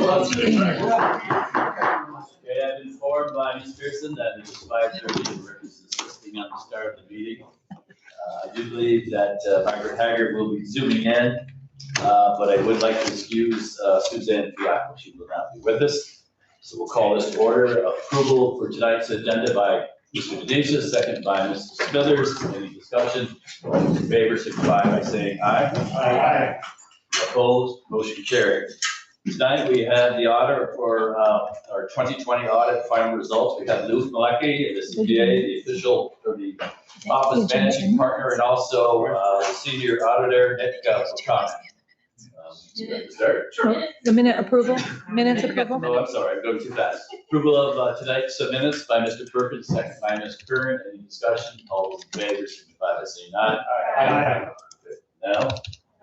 Okay, I've been informed by Ms. Pearson that it is 5:30 and Rick is assisting on the start of the meeting. I do believe that Margaret Haggard will be zooming in, but I would like to excuse Suzanne Fiacco. She will not be with us. So we'll call this to order. Approval for tonight's agenda by Mr. Denisha, second by Mr. Smithers. Any discussion? All those in favor signify by saying aye. Aye. Opposed? Motion carried. Tonight we had the auditor for our 2020 audit final results. We have Lou Malecki, the CPA, the official, or the office managing partner, and also the senior auditor, Nick O'Connor. Sure. The minutes approval? Oh, I'm sorry, I'm going too fast. Approval of tonight's minutes by Mr. Perkins, second by Mr. Curran. Any discussion? All those in favor signify by saying aye. Aye. Now,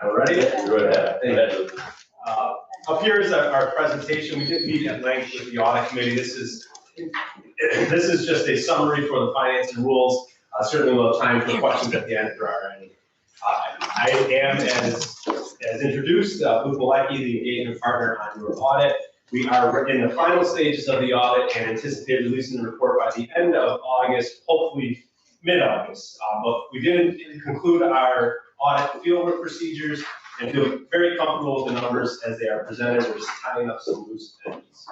All ready? go ahead. Go ahead, Lou. Up here is our presentation. We did meet at length with the audit committee. This is just a summary for the finance and rules. Certainly we'll have time for questions at the end if there are any. I am, as introduced, Lou Malecki, the engagement partner on your audit. We are in the final stages of the audit and anticipate releasing the report by the end of August, hopefully mid-August. But we did conclude our audit fieldwork procedures and feel very comfortable with the numbers as they are presented. We're just tying up some loose ends.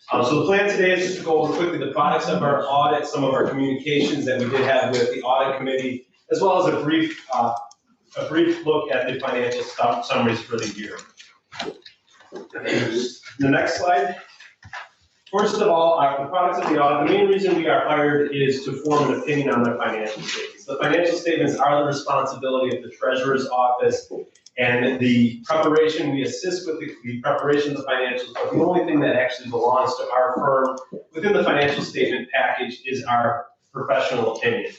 So the plan today is just to go over quickly the products of our audit, some of our communications that we did have with the audit committee, as well as a brief look at the financial summaries for the year. The next slide. First of all, the products of the audit, the main reason we are hired is to form an opinion on the financial statements. The financial statements are the responsibility of the treasurer's office, and the preparation, we assist with the preparation of the financials, but the only thing that actually belongs to our firm within the financial statement package is our professional opinion.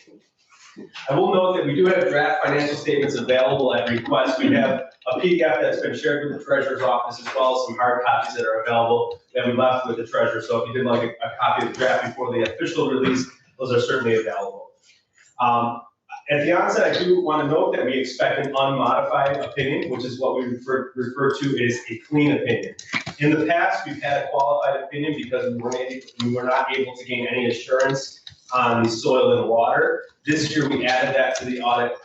I will note that we do have draft financial statements available at request. We have a PDF that's been shared with the treasurer's office, as well as some hard copies that are available that we left with the treasurer. So if you did like a copy of the draft before the official release, those are certainly available. At the onset, I do want to note that we expect an unmodified opinion, which is what we refer to as a clean opinion. In the past, we've had a qualified opinion because we were not able to gain any assurance on the soil and water. This year, we added that to the audit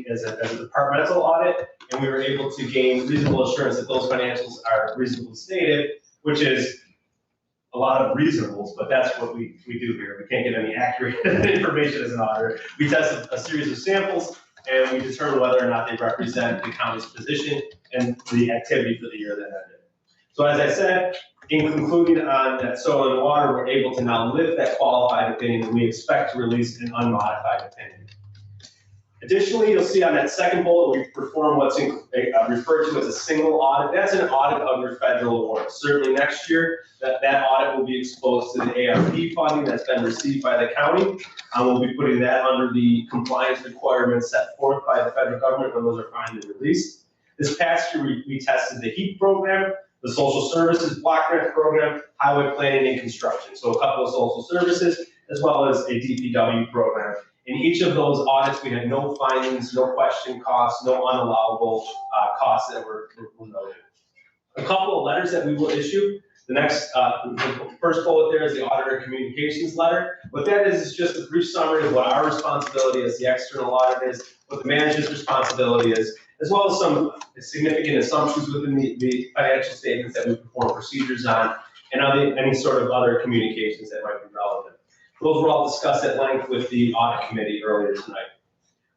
as a departmental audit, and we were able to gain reasonable assurance that those financials are reasonably stated, which is a lot of reasonables, but that's what we do here. We can't get any accurate information as an auditor. We test a series of samples, and we determine whether or not they represent the county's position and the activity for the year that ended. So as I said, in concluding on that soil and water, we're able to now lift that qualified opinion, and we expect to release an unmodified opinion. Additionally, you'll see on that second bullet, we perform what's referred to as a single audit. That's an audit of your federal awards. Certainly next year, that audit will be exposed to the ARP funding that's been received by the county. We'll be putting that under the compliance requirements set forth by the federal government when those are finally released. This past year, we tested the HEAP program, the social services block grant program, highway planning and construction. So a couple of social services, as well as a DPW program. In each of those audits, we had no findings, no question costs, no unallowable costs that were noted. A couple of letters that we will issue. The next, the first bullet there is the auditor communications letter. What that is just a brief summary of what our responsibility as the external audit is, what the manager's responsibility is, as well as some significant assumptions within the financial statements that we perform procedures on, and any sort of other communications that might be relevant. Those were all discussed at length with the audit committee earlier tonight.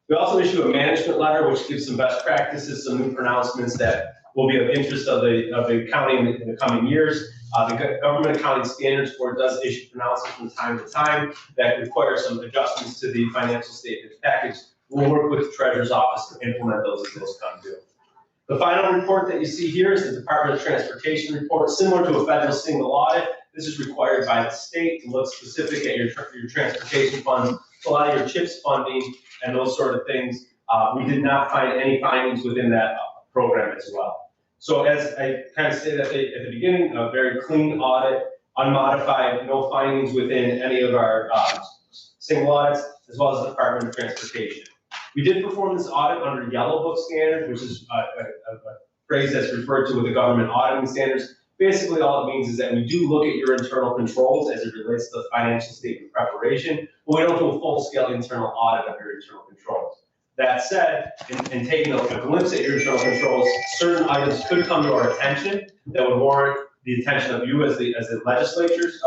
We also issue a management letter, which gives some best practices, some new pronouncements that will be of interest of the county in the coming years. The Government Accounting Standards Board does issue pronouncements from time to time that require some adjustments to the financial statements package. We'll work with the Treasurer's Office to implement those as those come due. The final report that you see here is the Department of Transportation report, similar to a federal single audit. This is required by the state to look specific at your transportation funds, a lot of your CHIPS funding and those sort of things. We did not find any findings within that program as well. So as I kind of stated at the beginning, a very clean audit, unmodified, no findings within any of our single audits, as well as the Department of Transportation. We did perform this audit under Yellow Book standard, which is phrase that's referred to with the government auditing standards. Basically, all it means is that we do look at your internal controls as it relates to the financial statement preparation, but we don't do a full-scale internal audit of your internal controls. That said, in taking a glimpse at your internal controls, certain items could come to our attention that would warrant the attention of you as the legislators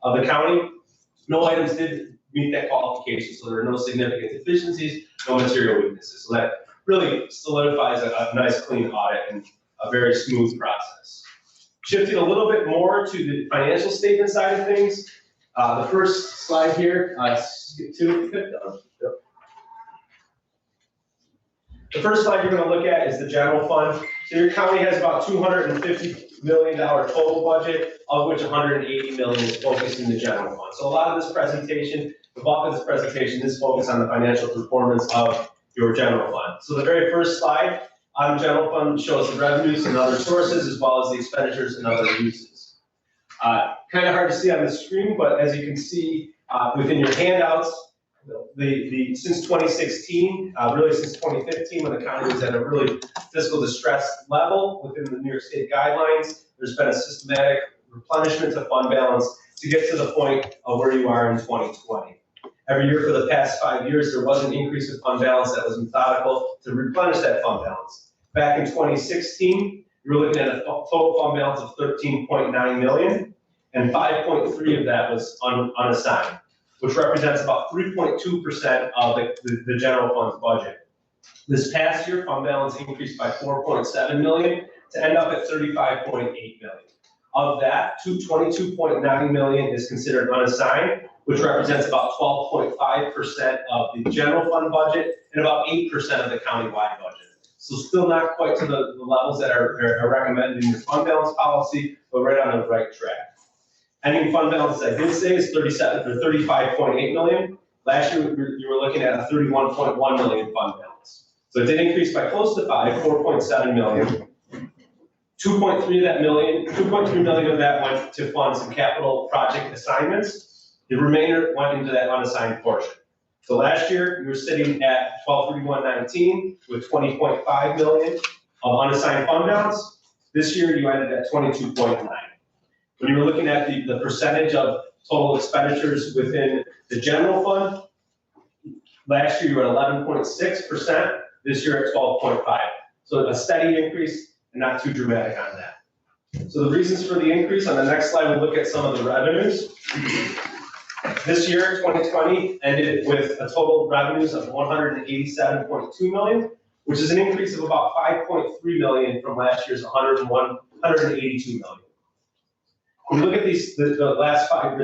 of the county. No items did meet that qualification, so there are no significant deficiencies, no material weaknesses. So that really solidifies a nice clean audit and a very smooth process. Shifting a little bit more to the financial statement side of things, the first slide here, skip to it. The first slide you're going to look at is the general fund. So your county has about $250 million total budget, of which $180 million is focused in the general fund. So a lot of this presentation, the bulk of this presentation is focused on the financial performance of your general fund. So the very first slide on the general fund shows the revenues and other sources, as well as the expenditures and other uses. Kind of hard to see on the screen, but as you can see within your handouts, since 2016, really since 2015, when the county was at a really fiscal distress level within the New York State guidelines, there's been a systematic replenishment of fund balance to get to the point of where you are in 2020. Every year for the past 5 years, there was an increase of fund balance that was methodical to replenish that fund balance. Back in 2016, you were looking at a total fund balance of $13.9 million, and 5.3 of that was unassigned, which represents about 3.2% of the general fund's budget. This past year, fund balance increased by $4.7 million to end up at $35.8 million. Of that, $22.9 million is considered unassigned, which represents about 12.5% of the general fund budget and about 8% of the countywide budget. So still not quite to the levels that are recommended in your fund balance policy, but right on the right track. Ending fund balance, as I did say, is $35.8 million. Last year, you were looking at a $31.1 million fund balance. So it did increase by close to $4.7 million. 2.3 million of that went to fund some capital project assignments. The remainder went into that unassigned portion. So last year, you were sitting at 12/31/19 with $20.5 million of unassigned fund balance. This year, you ended at 22.9. When you were looking at the percentage of total expenditures within the general fund, last year you were at 11.6%, this year at 12.5. So a steady increase and not too dramatic on that. So the reasons for the increase, on the next slide, we'll look at some of the revenues. This year, 2020, ended with a total revenues of $187.2 million, which is an increase of about $5.3 million from last year's $182 million. When you look at the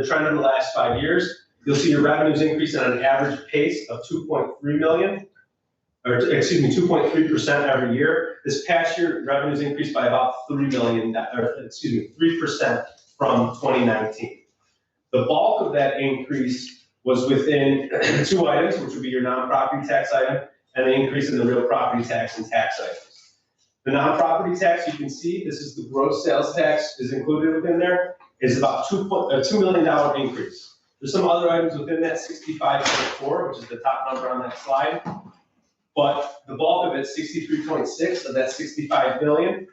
trend in the last 5 years, you'll see your revenues increase at an average pace of 2.3%, every year. This past year, revenues increased by about 3% from 2019. The bulk of that increase was within two items, which would be your non-property tax item and the increase in the real property tax and tax items. The non-property tax, you can see, this is the gross sales tax is included within there, is about $2 million increase. There's some other items within that 65.4, which is the top number on that slide. But the bulk of it, 63.6 of that 65 million,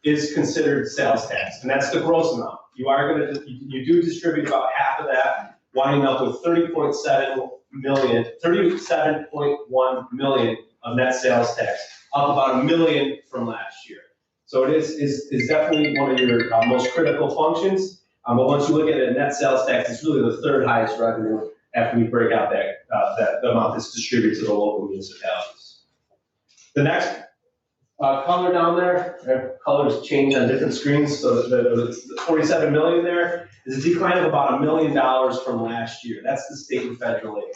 is considered sales tax, and that's the gross amount. You do distribute about half of that, winding up with 37.1 million of net sales tax, up about $1 million from last year. So it is definitely one of your most critical functions. But once you look at it, net sales tax is really the third highest revenue after we break out that amount that's distributed to the local municipalities. The next color down there, colors change on different screens. So the 47 million there is a decline of about $1 million from last year. That's the state and federal aid.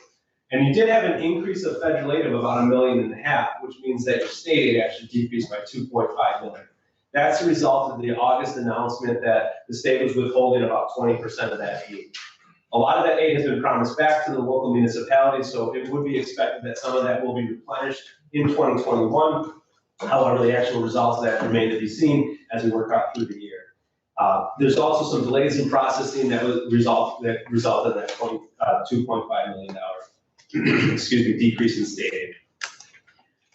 And you did have an increase of federal aid of about $1.5 million, which means that your state aid actually decreased by $2.5 million. That's a result of the August announcement that the state was withholding about 20% of that aid. A lot of that aid has been promised back to the local municipalities, so it would be expected that some of that will be replenished in 2021. However, the actual results of that remain to be seen as we work out through the year. There's also some delays in processing that resulted in that $2.5 million decrease in state aid.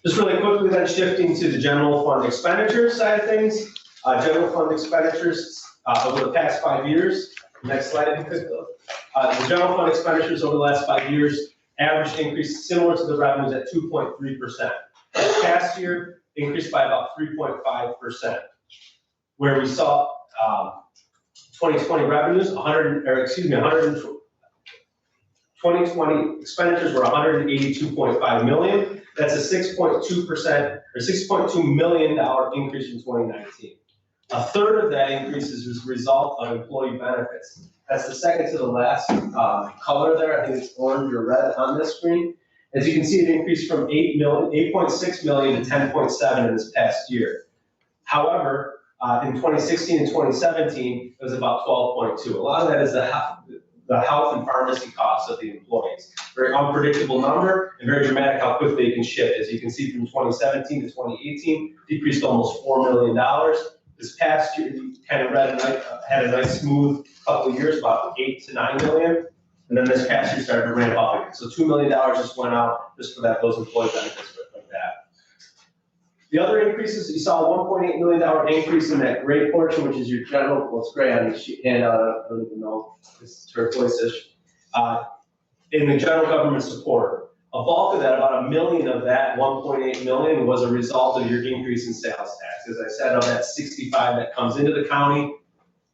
Just really quickly then shifting to the general fund expenditures side of things. General fund expenditures over the past 5 years. Next slide, if you could. The general fund expenditures over the last 5 years, average increase similar to the revenues at 2.3%. This past year, increased by about 3.5%. Where we saw 2020 revenues, 2020 expenditures were 182.5 million. That's a 6.2% or $6.2 million increase from 2019. A third of that increase is as a result of employee benefits. That's the second to the last color there. I think it's orange or red on this screen. As you can see, it increased from 8.6 million to 10.7 in this past year. However, in 2016 and 2017, it was about 12.2. A lot of that is the health and pharmacy costs of the employees. Very unpredictable number and very dramatic how quick they can shift. As you can see, from 2017 to 2018, decreased almost $4 million. This past year, you kind of had a nice smooth couple of years, about 8 to 9 million. And then this past year started to ramp up again. So $2 million just went out just for those employee benefits like that. The other increases, you saw a $1.8 million increase in that gray portion, which is your general, well, it's gray on the handout, I don't even know, it's turquoise-ish, in the general government support. A bulk of that, about $1 million of that 1.8 million was a result of your increase in sales tax. As I said, of that 65 that comes into the county,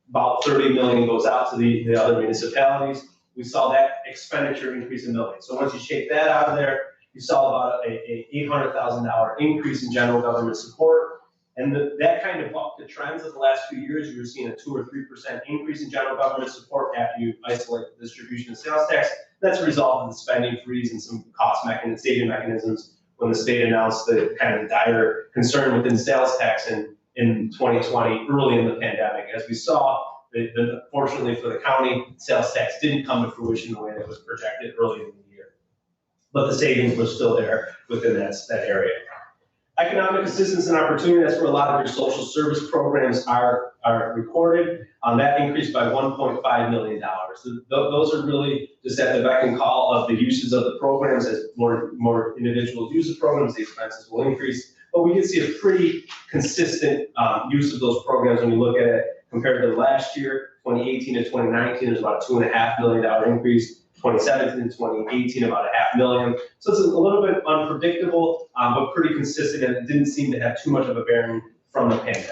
about 30 million goes out to the other municipalities. We saw that expenditure increase in millions. So once you shake that out of there, you saw about a $800,000 increase in general government support. And that kind of bucked the trends of the last few years. You were seeing a 2 or 3% increase in general government support after you isolate the distribution of sales tax. That's a result of the spending freeze and some cost mechanisms, saving mechanisms when the state announced the kind of dire concern within sales tax in 2020, early in the pandemic. As we saw, fortunately for the county, sales tax didn't come to fruition the way that was projected early in the year. But the savings were still there within that area. Economic assistance and opportunity, that's where a lot of your social service programs are recorded. That increased by $1.5 million. So those are really just at the beck and call of the uses of the programs. As more individuals use the programs, the expenses will increase. But we can see a pretty consistent use of those programs when you look at it compared to last year, 2018 to 2019, there's about a $2.5 million increase. 2017 to 2018, about $500,000. So it's a little bit unpredictable, but pretty consistent, and it didn't seem to have too much of a bearing from the pandemic.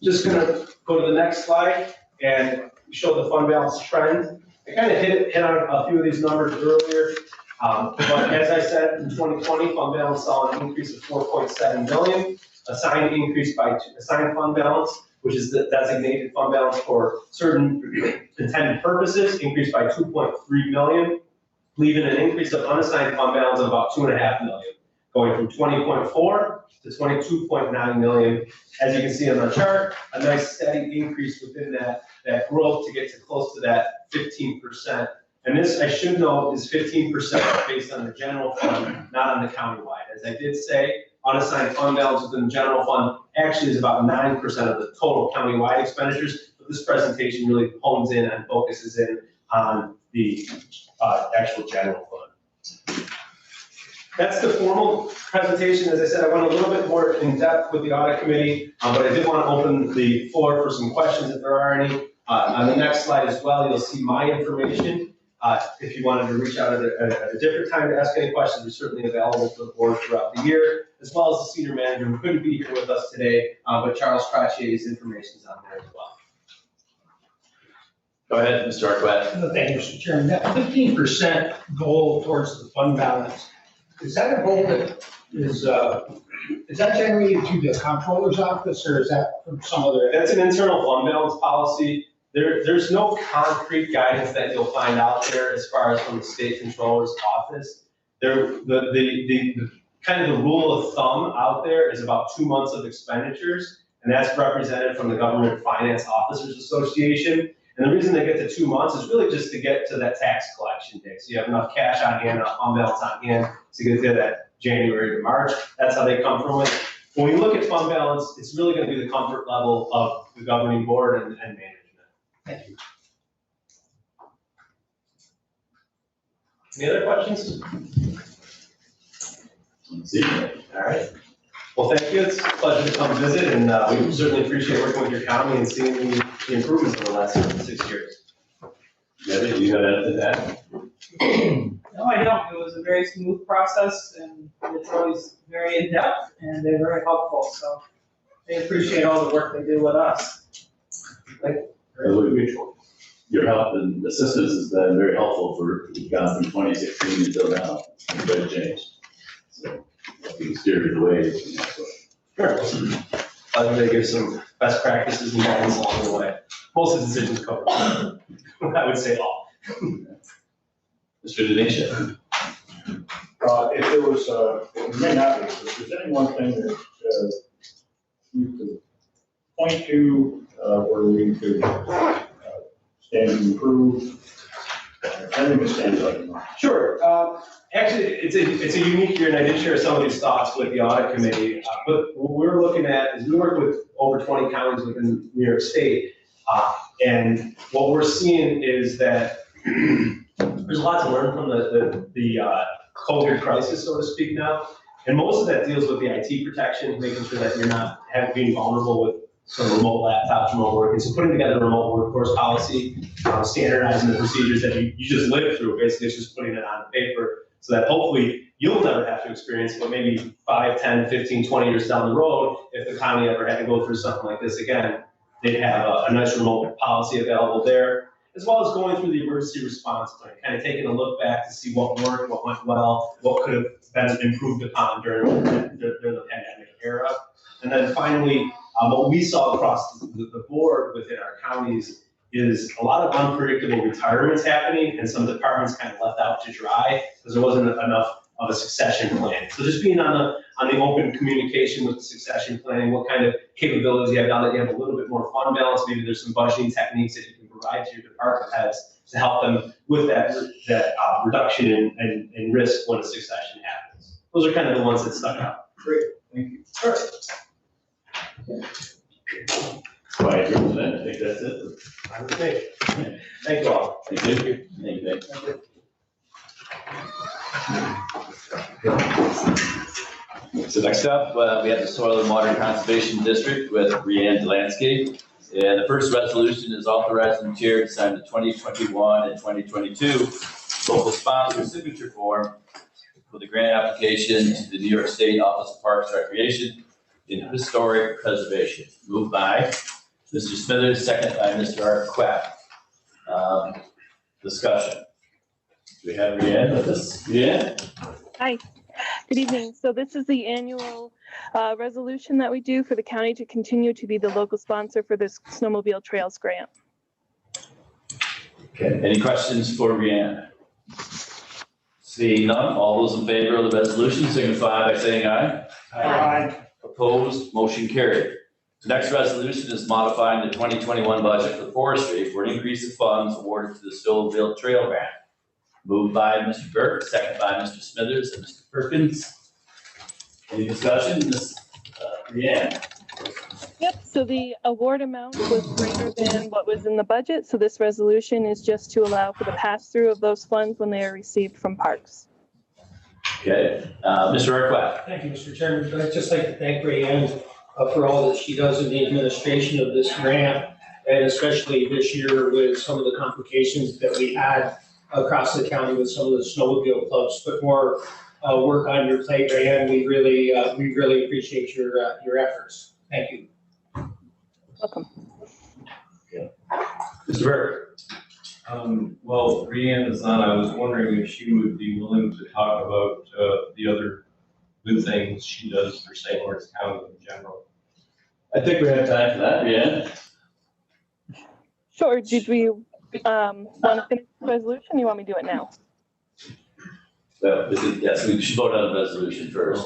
Just gonna go to the next slide and show the fund balance trend. I kind of hit on a few of these numbers earlier, but as I said, in 2020, fund balance saw an increase of 4.7 million, assigned fund balance, which is the designated fund balance for certain intended purposes, increased by 2.3 million, leaving an increase of unassigned fund balance of about 2.5 million, going from 20.4 to 22.9 million. As you can see on the chart, a nice steady increase within that growth to get to close to that 15%. And this, I should note, is 15% based on the general fund, not on the countywide. As I did say, unassigned fund balance within the general fund actually is about 9% of the total countywide expenditures, but this presentation really hones in and focuses in on the actual general fund. That's the formal presentation. As I said, I went a little bit more in depth with the audit committee, but I did want to open the floor for some questions if there are any. On the next slide as well, you'll see my information. If you wanted to reach out at a different time to ask any questions, we're certainly available for the board throughout the year, as well as the senior manager who couldn't be here with us today, but Charles Crotchier's information is on there as well. Go ahead, Mr. Arquette. Thank you, Mr. Chairman. That 15% goal towards the fund balance, is that a goal that is that generated through the comptroller's office, or is that from some other? That's an internal fund balance policy. There's no concrete guidance that you'll find out there as far as from the state controller's office. The kind of the rule of thumb out there is about 2 months of expenditures, and that's represented from the Government Finance Officers Association. And the reason they get to 2 months is really just to get to that tax collection day. So you have enough cash on hand, enough fund balance on hand to get to that January to March. That's how they come from it. When we look at fund balance, it's really going to be the comfort level of the governing board and management. Thank you. Any other questions? See you. All right. Well, thank you. It's a pleasure to come visit, and we certainly appreciate working with your county and seeing the improvements over the last 6 years. Debbie, do you have anything to add? No, I don't. It was a very smooth process and it's always very in-depth and they're very helpful. So they appreciate all the work they do with us. Your help and assistance has been very helpful for, we've gone from 2016 until now. It's very changed. So, you steer the way. Sure. I'm going to give some best practices and guidance along the way. Most of the decisions covered. I would say all. Mr. Denisha? If there was, it may not be, but if there's any one thing that you could point to where we could stand to improve, anything that stands out. Sure. Actually, it's a unique year, and I did share some of these thoughts with the audit committee. But what we're looking at is we work with over 20 counties within New York State. And what we're seeing is that there's a lot to learn from the COVID crisis, so to speak now. And most of that deals with the IT protection, making sure that you're not being vulnerable with some remote laptops, remote working. So putting together a remote workforce policy, standardizing the procedures that you just live through. Basically, it's just putting it on paper so that hopefully you'll never have to experience, but maybe 5, 10, 15, 20 years down the road, if the county ever had to go through something like this again, they'd have a nice remote policy available there, as well as going through the emergency response plan, kind of taking a look back to see what worked, what went well, what could have been improved upon during the pandemic era. And then finally, what we saw across the board within our counties is a lot of unpredictable retirements happening, and some departments kind of left out to dry because there wasn't enough of a succession plan. So just being on the open communication with the succession planning, what kind of capabilities you have now that you have a little bit more fund balance, maybe there's some budgeting techniques that you can provide to your department heads to help them with that reduction in risk when a succession happens. Those are kind of the ones that stuck out. Great, thank you. Sure. Quiet room tonight, I think that's it. I would think. Thank you all. Thank you. Thank you. So next up, we have the Soil and Water Conservation District with Brianne Delansky. And the first resolution is authorizing the chair to sign the 2021 and 2022 local sponsor signature form for the grant application to the New York State Office of Parks and Recreation in Historic Preservation. Moved by Mr. Smithers, second by Mr. Art Quack. Discussion. Do we have Brianne with us? Yeah. Hi, good evening. So this is the annual resolution that we do for the county to continue to be the local sponsor for this snowmobile trails grant. Okay, any questions for Brianne? Seeing none, all those in favor of the resolution signify by saying aye. Aye. Opposed, motion carried. The next resolution is modifying the 2021 budget for forestry for an increase of funds awarded to the Stouffville Trail Grant. Moved by Mr. Burke, second by Mr. Smithers and Mr. Perkins. Any discussion? Ms. Brianne? Yep, so the award amount was greater than what was in the budget. So this resolution is just to allow for the pass-through of those funds when they are received from parks. Okay, Mr. Arquette. Thank you, Mr. Chairman. I'd just like to thank Rayanne for all that she does in the administration of this grant, and especially this year with some of the complications that we had across the county with some of the snowmobile clubs. Put more work on your plate, Rayanne. We really appreciate your efforts. Thank you. Welcome. Mr. Burke. Well, Brianne is on. I was wondering if she would be willing to talk about the other good things she does for St. Lawrence County in general. I think we have time for that, Brianne. Sure, did we want to finish the resolution? You want me to do it now? So, yes, we should vote on the resolution first.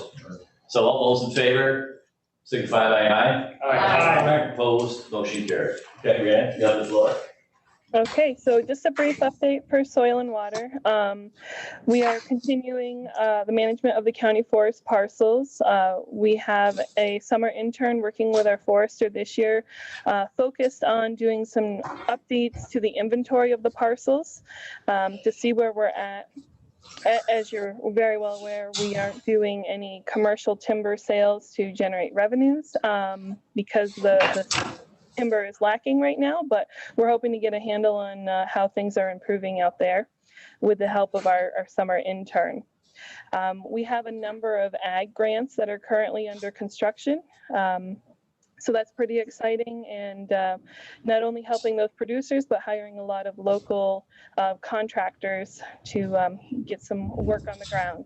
So all those in favor, signify by aye. Aye. Opposed, motion carried. Okay, Brianne, you have the floor. Okay, so just a brief update for soil and water. We are continuing the management of the county forest parcels. We have a summer intern working with our forester this year, focused on doing some updates to the inventory of the parcels to see where we're at As you're very well aware, we aren't doing any commercial timber sales to generate revenues because the timber is lacking right now, but we're hoping to get a handle on how things are improving out there with the help of our summer intern. We have a number of ag grants that are currently under construction. So that's pretty exciting, and not only helping those producers, but hiring a lot of local contractors to get some work on the ground.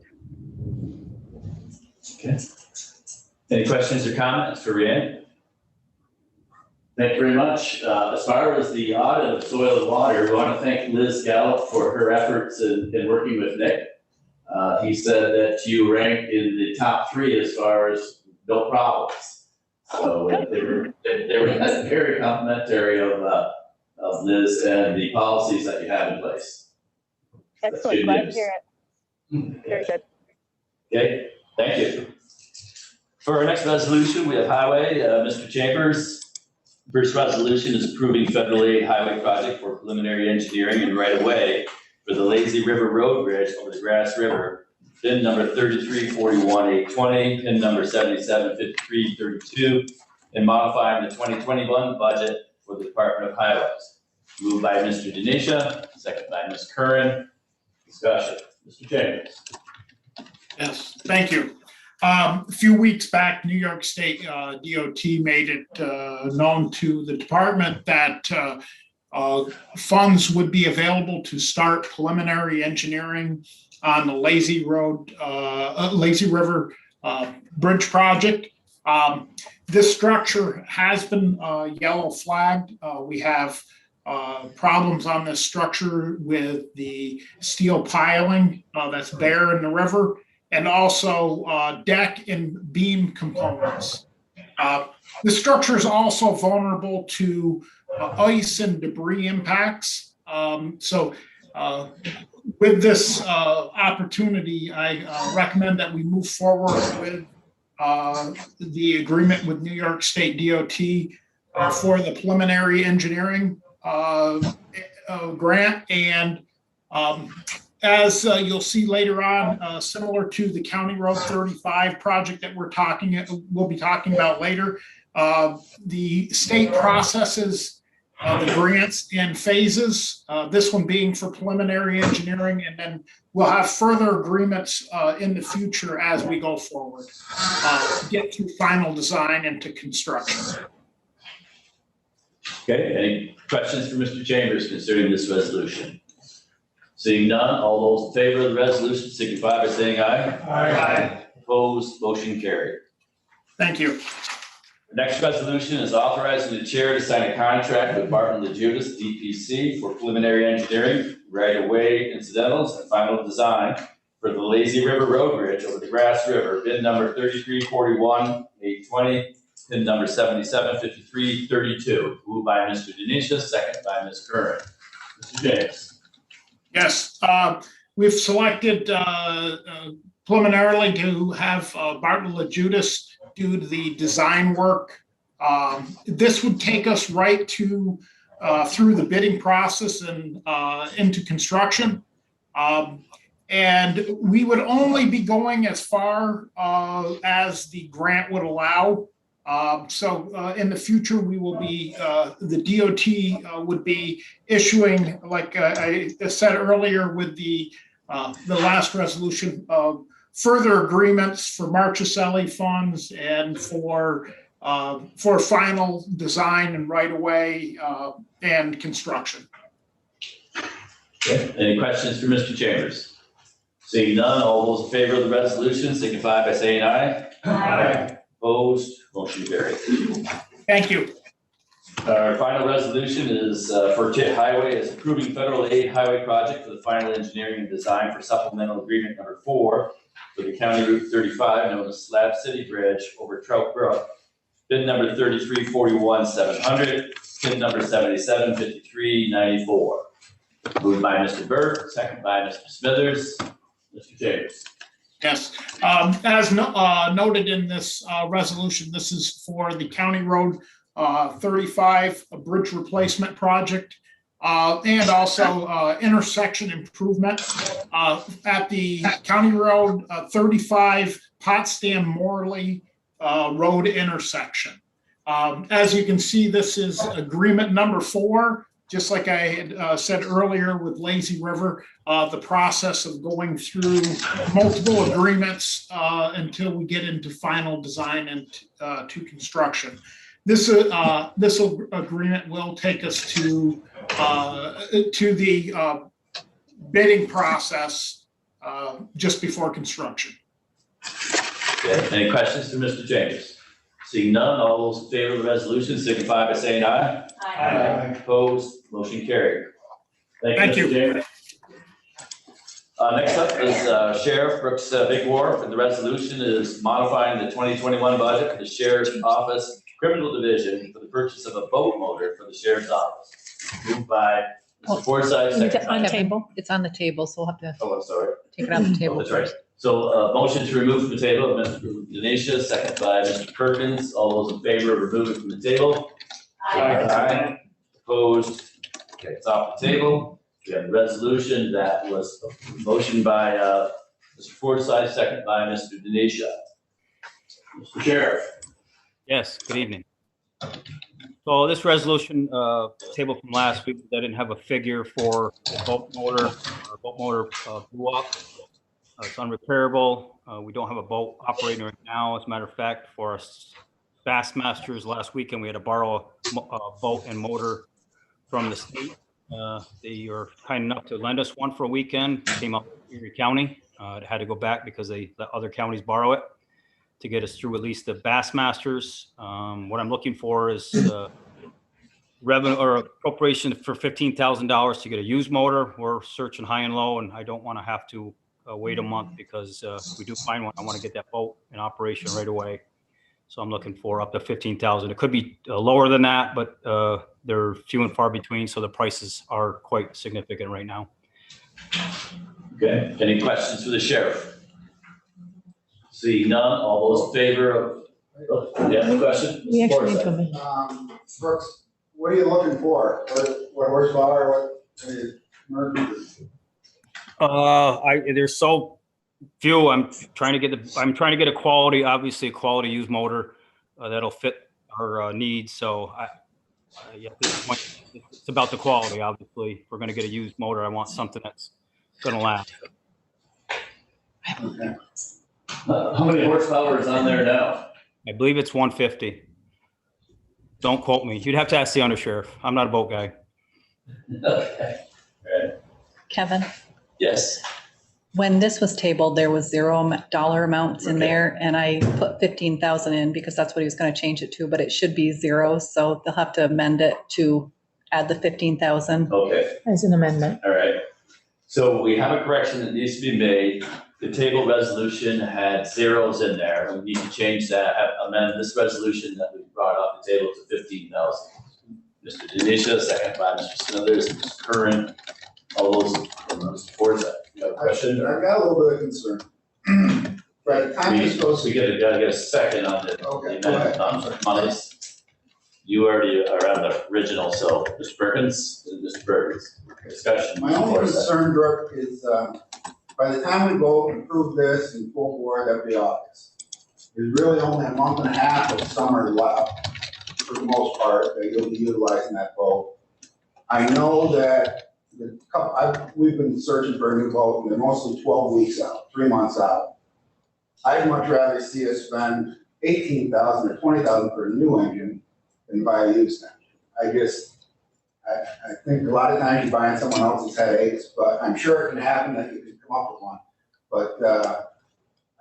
Okay. Any questions or comments for Rhiannon? Thank you very much. As far as the audit of soil and water, we want to thank Liz Gallup for her efforts in working with Nick. He said that you ranked in the top 3 as far as no problems. So they were very complimentary of Liz and the policies that you have in place. Excellent, glad to hear it. Very good. Okay, thank you. For our next resolution, we have Highway, Mr. Chambers. First resolution is approving federal aid highway project for preliminary engineering and right-of-way for the Lazy River Road Bridge over the Grass River, PIN number 3341-820, PIN number 775332, and modifying the 2021 budget for the Department of Highways. Moved by Mr. Denisha, second by Ms. Curran. Discussion. Mr. Chambers. Yes, thank you. A few weeks back, New York State DOT made it known to the department that funds would be available to start preliminary engineering on the Lazy River Bridge project. This structure has been yellow flagged. We have problems on this structure with the steel piling that's bare in the river, and also deck and beam components. The structure is also vulnerable to ice and debris impacts. With this opportunity, I recommend that we move forward with the agreement with New York State DOT for the preliminary engineering grant. And as you'll see later on, similar to the County Road 35 project that we'll be talking about later, the state processes the grants in phases, this one being for preliminary engineering, and then we'll have further agreements in the future as we go forward to get through final design and to construction. Okay, any questions for Mr. Chambers concerning this resolution? Seeing none, all those in favor of the resolution signify by saying aye. Aye. Opposed, motion carried. Thank you. The next resolution is authorizing the chair to sign a contract with Barton LaJudas, DPC, for preliminary engineering, right-of-way incidentals, and final design for the Lazy River Road Bridge over the Grass River, bid number 3341-820, PIN number 775332. Moved by Mr. Denisha, second by Ms. Curran. Mr. James. Yes, we've selected preliminarily to have Barton LaJudas do the design work. This would take us right to through the bidding process and into construction. And we would only be going as far as the grant would allow. In the future, we will be, the DOT would be issuing, like I said earlier with the last resolution, further agreements for Marchicelli funds and for final design and right-of-way and construction. Okay. Any questions for Mr. Chambers? Seeing none, all those in favor of the resolution signify by saying aye. Aye. Opposed, motion carried. Thank you. Our final resolution is for TIT Highway, is approving federal aid highway project for the final engineering and design for supplemental agreement number 4 for the County Route 35, known as Slab City Bridge over Trout Brook, bid number 3341-700, PIN number 775394. Moved by Mr. Burke, second by Mr. Smithers. Mr. Chambers. Yes, as noted in this resolution, this is for the County Road 35 bridge replacement project. and also intersection improvement at the County Road 35 Potsdam Morley Road intersection. As you can see, this is agreement number 4. Just like I had said earlier with Lazy River, the process of going through multiple agreements until we get into final design and to construction. This agreement will take us to the bidding process just before construction. Okay, any questions for Mr. James? Seeing none, all those in favor of the resolution signify by saying aye. Aye. Opposed, motion carried. Thank you. Mr. James. Next up is Sheriff Brooks Big Wharf, and the resolution is modifying the 2021 budget for the Sheriff's Office Criminal Division for the purchase of a boat motor for the Sheriff's Office. Moved by Mr. Forsythe, second It's on by. the table. It's on the table, so we'll have to Oh, I'm sorry. take it off the Oh, table. that's right. So, motion to remove from the table, Mr. Denisha, second by Mr. Perkins. All those in favor of removing from the table? Aye. Opposed? Okay, it's off the table. We have a resolution that was motioned by, Mr. Forsythe, second by Mr. Denisha. Mr. Sheriff. Yes, good evening. So this resolution, table from last week, I didn't have a figure for the boat motor. Our boat motor blew up. It's unrepairable. We don't have a boat operating right now. As a matter of fact, for our Bassmasters last weekend, we had to borrow a boat and motor from the state. They were kind enough to lend us one for a weekend. It came up in Erie County. It had to go back because they let other counties borrow it to get us through at least the Bassmasters. What I'm looking for is revenue or appropriation for $15,000 to get a used motor. We're searching high and low, and I don't want to have to wait a month because if we do find one, I want to get that boat in operation right away. So I'm looking for up to $15,000. It could be lower than that, but they're few and far between, so the prices are quite significant right now. Okay, any questions for the sheriff? See none, all those in favor of, yeah, question? We actually need Forsythe. to. Brooks, what are you looking for? What horsepower, There's so few. I'm trying to get a quality, obviously a quality used motor that'll fit our needs. So at this point, it's about the quality. Obviously, if we're going to get a used motor, I want something that's going to last. How many horsepower is on there now? I believe it's 150. Don't quote me. You'd have to ask the undersheriff. I'm not a boat guy. Okay. All right. Kevin, Yes. when this was tabled, there was $0 amounts in Okay. there, and I put 15,000 in because that's what he was going to change it to, but it should be 0, so they'll have to amend it to add the 15,000. Okay, As an amendment. all right. So we have a correction that needs to be made. The table resolution had zeros in there. We need to change that, amend this resolution that we brought off the table to 15,000. Mr. Denisha, second by Mr. Smithers, Mr. Curran, all those support that. You have a question? I've got a little bit of concern. By the time this goes, We gotta get a second on the Okay, the go ahead. amendment on monies. You already are on the original, so Mr. Perkins, discussion. my only concern, Brooke, is, by the time we go and approve this and full board, that'll be August. There's really only a month and a half of summer left, for the most part, that you'll be utilizing that boat. I know that we've been searching for a new boat, and they're mostly 12 weeks out, 3 months out. I'd much rather see us spend 18,000 or 20,000 for a new engine than buy a used engine. I think a lot of times you're buying someone else's headaches, but I'm sure it can happen that you can come up with one. But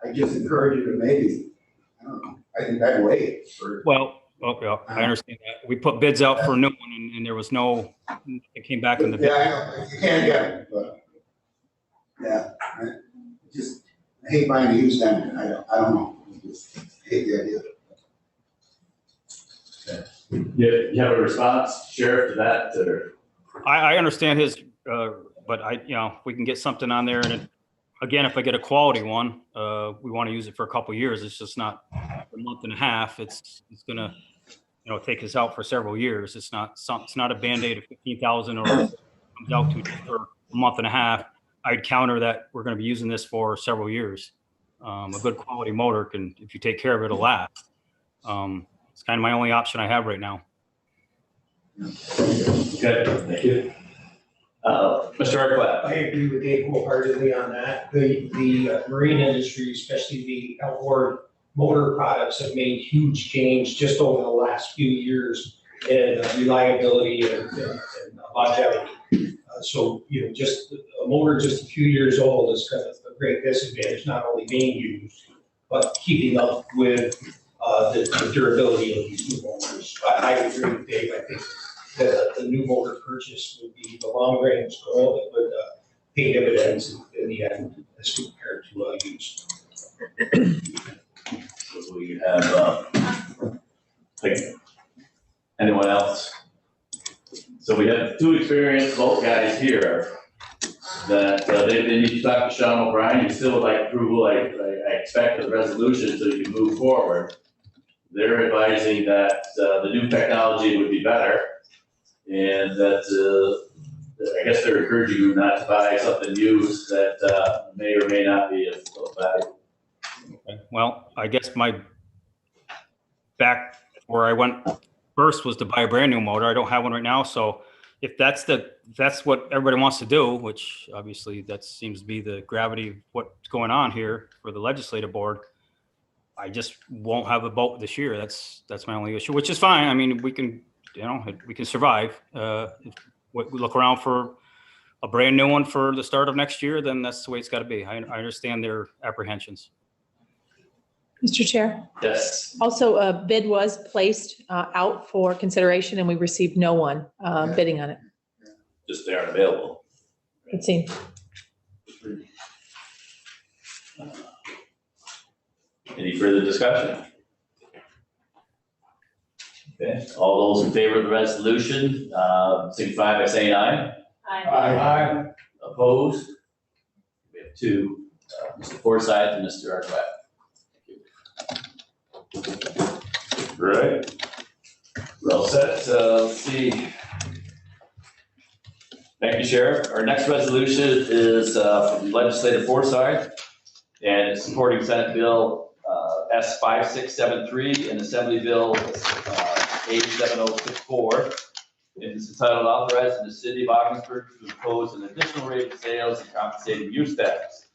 I just encourage you to maybe, I don't know, I think I'd wait for. Well, okay, I understand that. We put bids out for a new one, and there was no. It came back in the bid. Yeah, I know, you can't get it, but, yeah, I hate buying a used engine, I don't know, I just hate the idea. You have a response, Sheriff, to that, or? I understand his, but we can get something on there, and again, if I get a quality one, we want to use it for a couple of years. It's just not a month and a half. It's gonna take us out for several years. It's not a Band-Aid of 15,000 or comes out to just for a month and a half. I'd counter that we're going to be using this for several years. A good quality motor can, if you take care of it, it'll last. It's kind of my only option I have right now. Good, thank you. Mr. Arquette. I agree with Dave wholeheartedly on that. The marine industry, especially the outboard motor products, have made huge change just over the last few years in reliability and longevity. So, just a motor just a few years old is kind of a great disadvantage, not only being used, but keeping up with the durability of these new motors. I agree with Dave. I think that the new motor purchase would be the long range goal that would pay dividends in the end as compared to used. So we have, anyone else? So we have two experienced boat guys here that they need to talk to Sean O'Brien. You still would like approval, I expect the resolution so you can move forward. They're advising that the new technology would be better and that I guess they're encouraging you not to buy something used that may or may not be of value. Okay. Well, I guess my back where I went first was to buy a brand new motor. I don't have one right now. So if that's what everybody wants to do, which obviously that seems to be the gravity of what's going on here for the legislative board, I just won't have a boat this year. That's my only issue, which is fine. I mean, we can survive. If we look around for a brand new one for the start of next year, then that's the way it's got to be. I understand their apprehensions. Mr. Chair. Yes. Also, a bid was placed out for consideration and we received no one bidding on it. Just they aren't available. It seemed. Any further discussion? Okay, all those in favor of the resolution, signify by saying aye. Aye. Opposed? We have two, Mr. Forsyth and Mr. Arquette. Right. Well set, let's see. Thank you, Sheriff. Our next resolution is from Legislative Forsyth, and it's supporting Senate Bill S5673 and Assembly Bill A7064. It's entitled authorizing the city of Ogdensburg to impose an additional rate of sales and compensating use tax.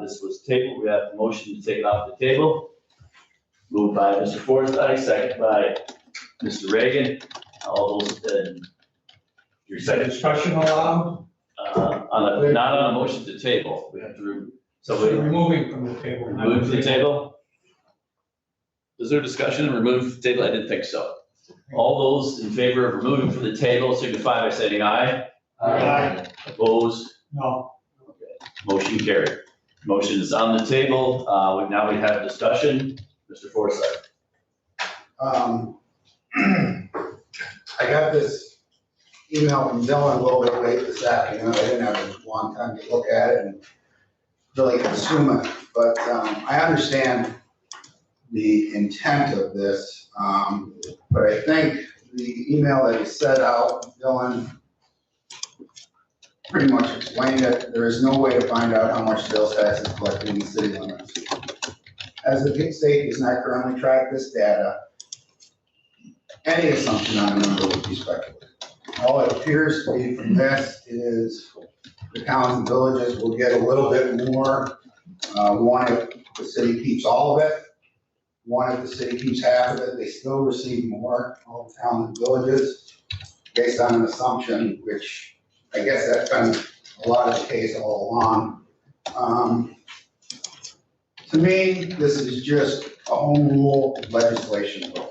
This was tabled. We have a motion to take it off the table. Moved by Mr. Forsyth, second by Mr. Reagan. All those in your second. Discussion allowed? Not on a motion to table. We have to, so we Removing from the table. remove the table. Is there discussion and remove the table? I didn't think so. All those in favor of removing from the table signify by saying aye. Aye. Opposed? No. Okay. Motion carried. Motion is on the table. Now we have discussion. Mr. Forsyth. I got this email from Dylan a little bit late this afternoon. I didn't have a long time to look at it and really consume it, but I understand the intent of this, but I think the email that he sent out, Dylan pretty much explained it. There is no way to find out how much sales tax is collected in the city limits. As the state does not currently track this data, any assumption on the number would be speculative. All it appears to be from this is the towns and villages will get a little bit more. One, if the city keeps all of it. One, if the city keeps half of it, they still receive more, all the towns and villages, based on an assumption, which I guess that's been a lot of the case all along. To me, this is just a home rule legislation bill.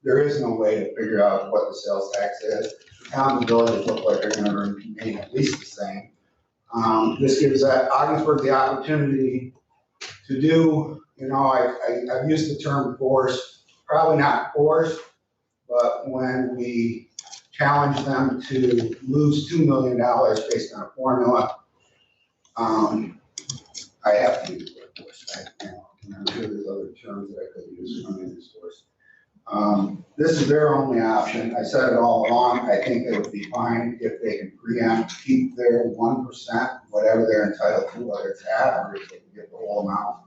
There is no way to figure out what the sales tax is. Towns and villages look like they're gonna remain at least the same. This gives Ogdensburg the opportunity to do, I've used the term force, probably not force, but when we challenge them to lose $2 million based on a formula, I have to use the word force. I'm sure there's other terms that I could use from this force. This is their only option. I said it all along. I think it would be fine if they can preempt, keep their 1%, whatever they're entitled to, whether it's half or if they can get the whole amount.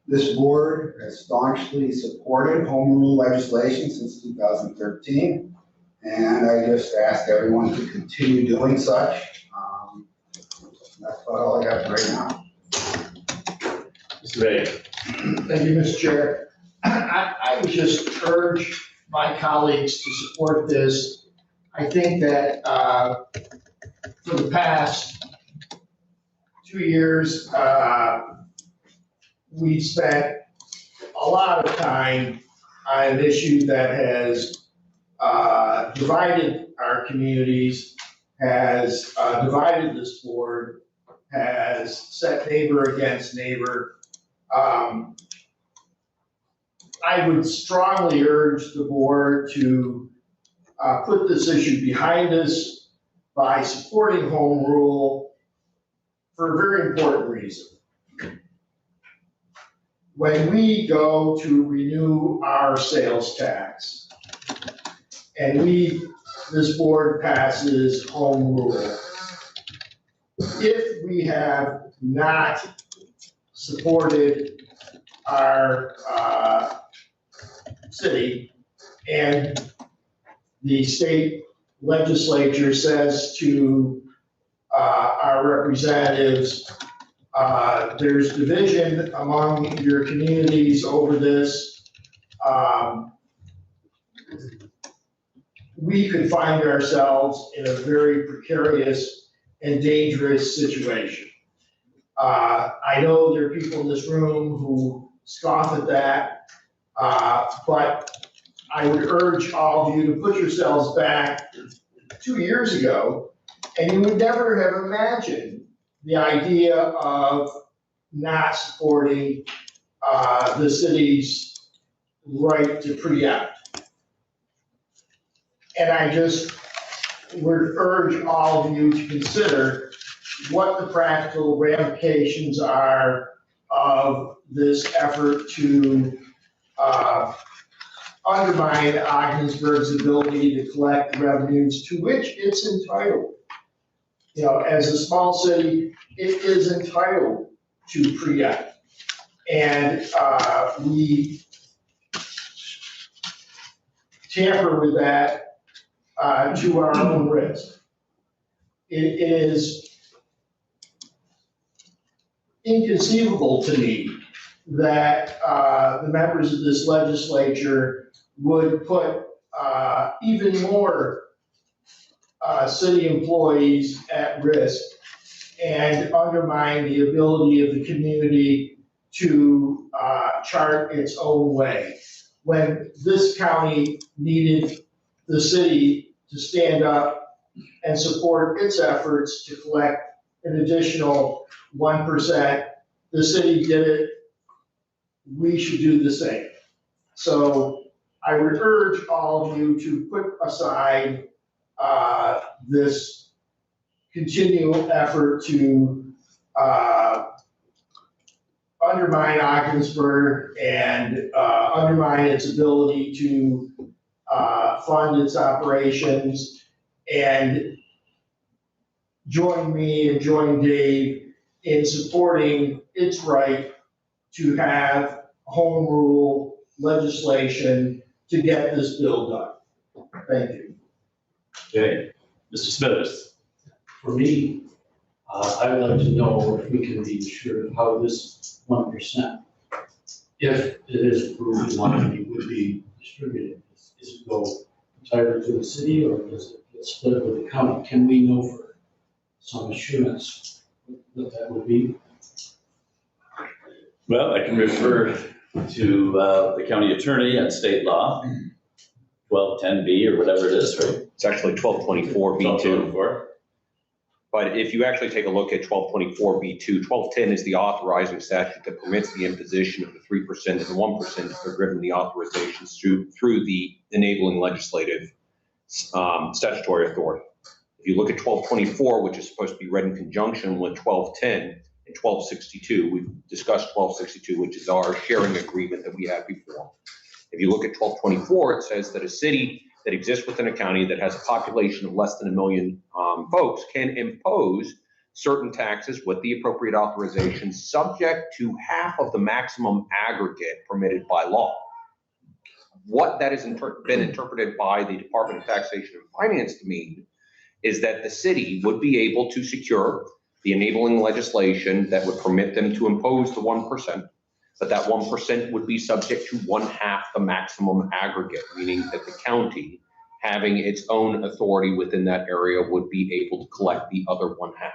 This board has staunchly supported home rule legislation since 2013. And I just ask everyone to continue doing such. That's about all I got right now. Mr. Ray. Thank you, Mr. Chair. I would just urge my colleagues to support this. I think that for the past 2 years, we've spent a lot of time on an issue that has divided our communities, has divided this board, has set neighbor against neighbor. I would strongly urge the board to put this issue behind us by supporting home rule for a very important reason. When we go to renew our sales tax and this board passes home rule, if we have not supported our city and the state legislature says to our representatives, there's division among your communities over this, we could find ourselves in a very precarious and dangerous situation. I know there are people in this room who scoff at that, but I would urge all of you to put yourselves back 2 years ago, and you would never have imagined the idea of not supporting the city's right to preempt. And I just would urge all of you to consider what the practical ramifications are of this effort to undermine Ogdensburg's ability to collect revenues to which it's entitled. You know, as a small city, it is entitled to preempt. And we tamper with that to our own risk. It is inconceivable to me that the members of this legislature would put even more city employees at risk and undermine the ability of the community to chart its own way. When this county needed the city to stand up and support its efforts to collect an additional 1%, the city did it. We should do the same. So I would urge all of you to put aside this continual effort to undermine Ogdensburg and undermine its ability to fund its operations, and join me and join Dave in supporting its right to have home rule legislation to get this bill done. Thank you. Okay, Mr. Smithers. For me, I would like to know if we can be assured of how this 1%, if it is approved, would be distributed. Does it go entirely to the city, or does it get split with the county? Can we know for some assurance what that would be? Well, I can refer to the county attorney and state law, 1210B or whatever it is, right? It's actually 1224B2. 1224. But if you actually take a look at 1224B2, 1210 is the authorizing statute that permits the imposition of the 3% and the 1% if they're given the authorizations through the enabling legislative statutory authority. If you look at 1224, which is supposed to be read in conjunction with 1210, in 1262. We've discussed 1262, which is our sharing agreement that we had before. If you look at 1224, it says that a city that exists within a county that has a population of less than 1 million folks can impose certain taxes with the appropriate authorization, subject to half of the maximum aggregate permitted by law. What that has been interpreted by the Department of Taxation and Finance to mean is that the city would be able to secure the enabling legislation that would permit them to impose the 1%, but that 1% would be subject to 1/2 the maximum aggregate, meaning that the county, having its own authority within that area, would be able to collect the other 1/2.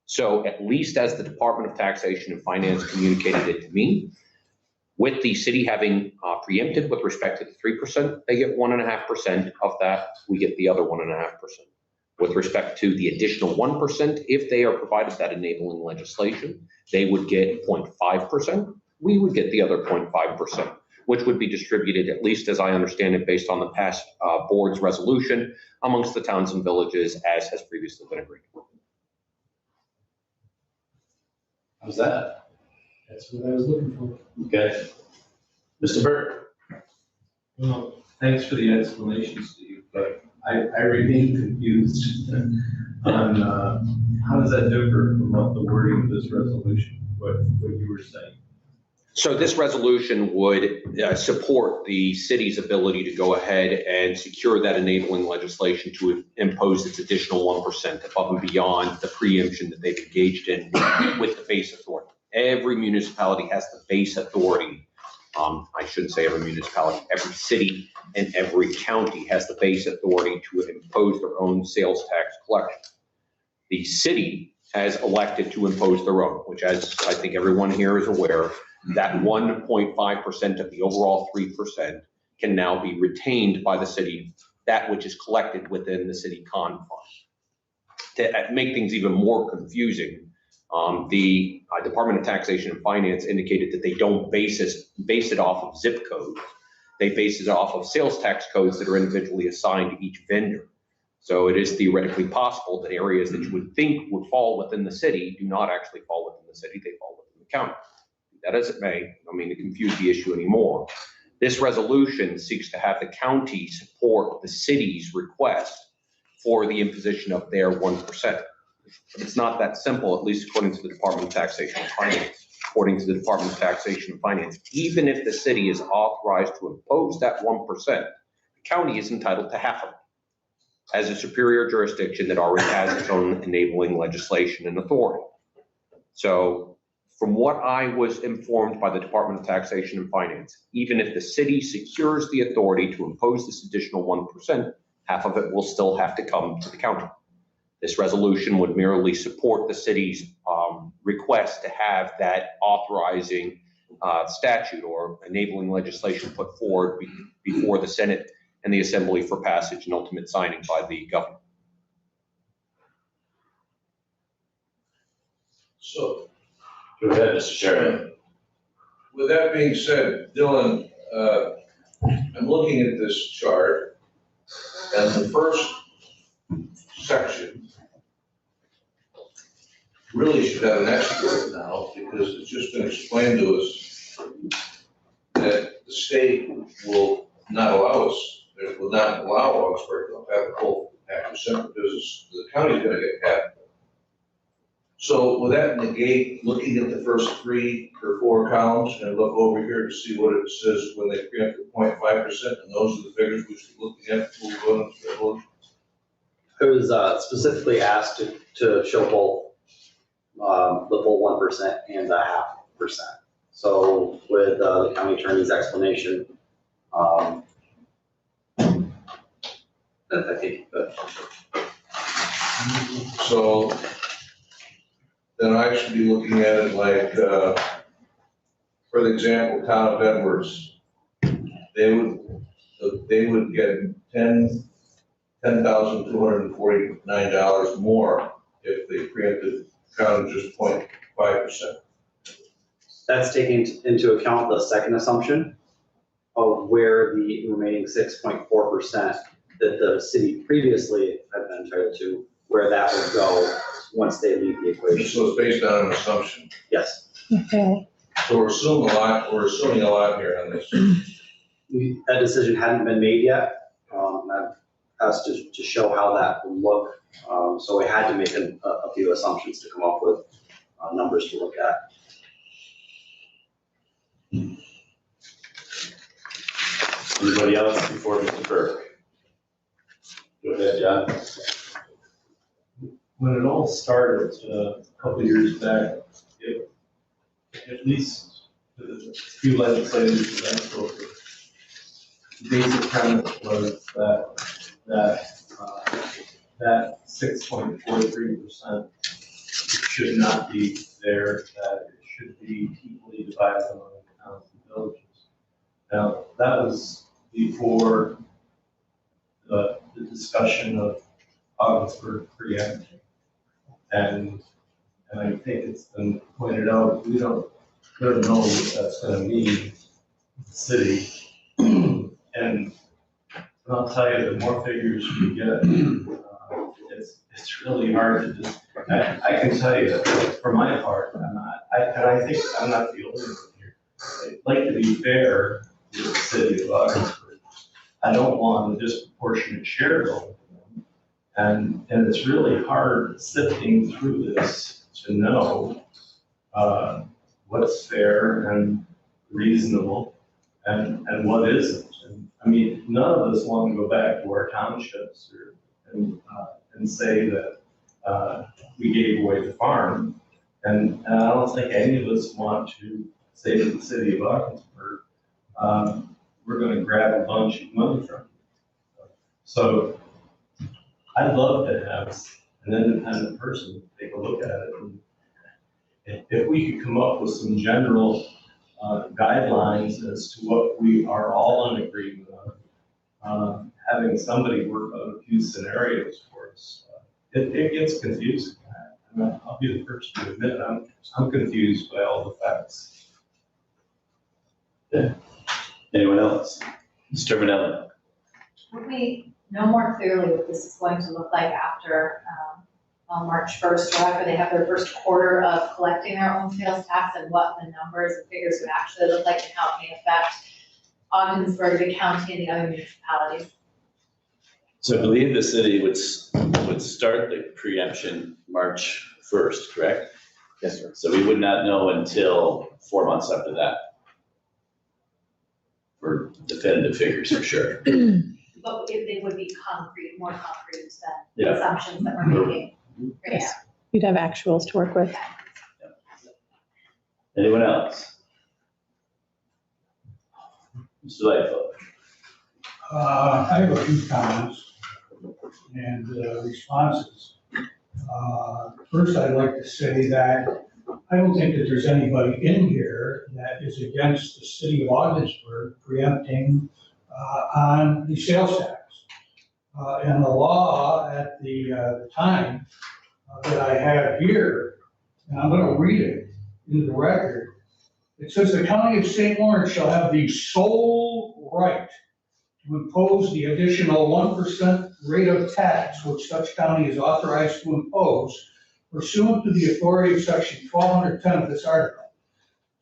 So at least as the Department of Taxation and Finance communicated it to me, with the city having preempted with respect to the 3%, they get 1.5% of that, we get the other 1.5%. With respect to the additional 1%, if they are provided that enabling legislation, they would get 0.5%, we would get the other 0.5%, which would be distributed, at least as I understand it, based on the past board's resolution amongst the towns and villages as has previously been agreed. How's that? That's what I was looking for. Okay. Mr. Burke? Well, thanks for the explanation, Steve, but I remain confused on how does that differ from what the wording of this resolution, what you were saying? So this resolution would support the city's ability to go ahead and secure that enabling legislation to impose its additional 1% above and beyond the preemption that they've engaged in with the base authority. Every municipality has the base authority. I shouldn't say every municipality, every city and every county has the base authority to impose their own sales tax collection. The city has elected to impose their own, which, as I think everyone here is aware, that 1.5% of the overall 3% can now be retained by the city, that which is collected within the city confines. To make things even more confusing, the Department of Taxation and Finance indicated that they don't base it off of zip codes. They base it off of sales tax codes that are individually assigned to each vendor. So it is theoretically possible that areas that you would think would fall within the city do not actually fall within the city, they fall within the county. That as it may, I don't mean to confuse the issue anymore. This resolution seeks to have the county support the city's request for the imposition of their 1%. But it's not that simple, at least according to the Department of Taxation and Finance. According to the Department of Taxation and Finance, even if the city is authorized to impose that 1%, the county is entitled to half of it as a superior jurisdiction that already has its own enabling legislation and authority. So from what I was informed by the Department of Taxation and Finance, even if the city secures the authority to impose this additional 1%, half of it will still have to come to the county. This resolution would merely support the city's request to have that authorizing statute or enabling legislation put forward before the Senate and the Assembly for passage and ultimate signing by the governor. So, Go ahead, Mr. Chairman. with that being said, Dylan, I'm looking at this chart, and the first section really should have an expert now, because it's just been explained to us that the state will not allow us, it will not allow Augsburg to have a full half percent, because the county's gonna get half. So will that negate looking at the first 3 or 4 columns and look over here to see what it says when they preempt the 0.5%, and those are the figures we should be looking at before we vote on this resolution? I was specifically asked to show both the full 1% and the 0.5%. So with the county attorney's explanation, I think that. So then I should be looking at it like, for example, town of Edwards, they would get $10,249 more if they preempted county just 0.5%. That's taking into account the second assumption of where the remaining 6.4% that the city previously had been entitled to where that would go once they leave the equation. So it's based on an assumption. Yes. Okay. So we're assuming a lot here on this. That decision hadn't been made yet. I've asked to show how that would look. So we had to make a few assumptions to come up with numbers to look at. Anybody else before Mr. Burke? Go ahead, John. When it all started a couple of years back, at least a few legislators that I spoke with, the basic premise was that 6.43% should not be there, that it should be equally divided among the towns and villages. Now, that was before the discussion of Augsburg preemption. And I think it's been pointed out, we don't know what that's gonna mean to the city. And I'll tell you, the more figures we get, it's really hard to just, I can tell you, for my part, I think I'm not the only one here. I'd like to be fair to the city of Augsburg. I don't want a disproportionate share going to them. And it's really hard sifting through this to know what's fair and reasonable and what isn't. And I mean, none of us want to go back to our townships and say that we gave away the farm. And I don't think any of us want to say to the city of Augsburg, we're going to grab a bunch of money from you. So I'd love to have an independent person take a look at it. And if we could come up with some general guidelines as to what we are all in agreement on, having somebody work on a few scenarios for us, it gets confusing. I'll be the first to admit I'm confused by all the facts. Yeah. Anyone else? Mr. Manelli. Would we know more clearly what this is going to look like after on March 1st, or after they have their first quarter of collecting their own sales tax, and what the numbers and figures would actually look like and how it may affect Ogdensburg, the county, and the other municipalities? So I believe the city would start the preemption March 1st, correct? Yes, sir. So we would not know until 4 months after that. For definitive figures, for sure. But if they would be more concrete than the assumptions that we're making right now. You'd have actuals to work with. Anyone else? Mr. Lightfoot. I have a few comments and responses. First, I'd like to say that I don't think that there's anybody in here that is against the city of Ogdensburg preempting on the sales tax. And the law at the time that I have here, and I'm going to read it into the record, it says the county of St. Lawrence shall have the sole right to impose the additional 1% rate of tax which such county is authorized to impose pursuant to the authority of section 1210 of this article.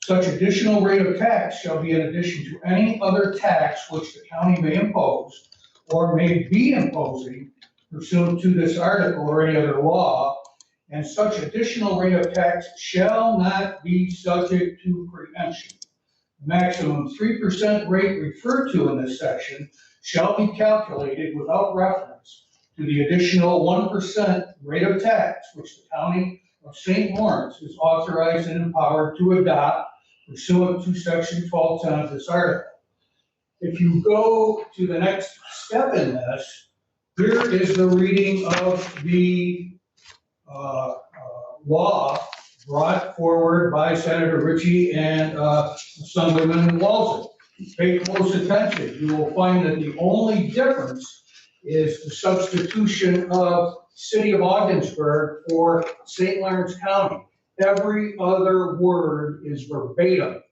Such additional rate of tax shall be in addition to any other tax which the county may impose or may be imposing pursuant to this article or any other law, and such additional rate of tax shall not be subject to preemption. The maximum 3% rate referred to in this section shall be calculated without reference to the additional 1% rate of tax which the county of St. Lawrence is authorized and empowered to adopt pursuant to section 1210 of this article. If you go to the next step in this, here is the reading of the law brought forward by Senator Ritchie and Assemblyman Walzer. Pay close attention. You will find that the only difference is the substitution of City of Ogdensburg for St. Lawrence County. Every other word is verbatim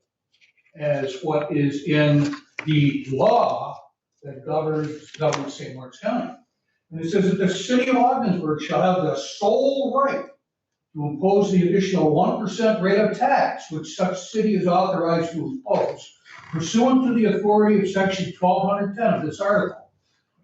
as what is in the law that governs St. Lawrence County. And it says that the city of Ogdensburg shall have the sole right to impose the additional 1% rate of tax which such city is authorized to impose pursuant to the authority of section 1210 of this article.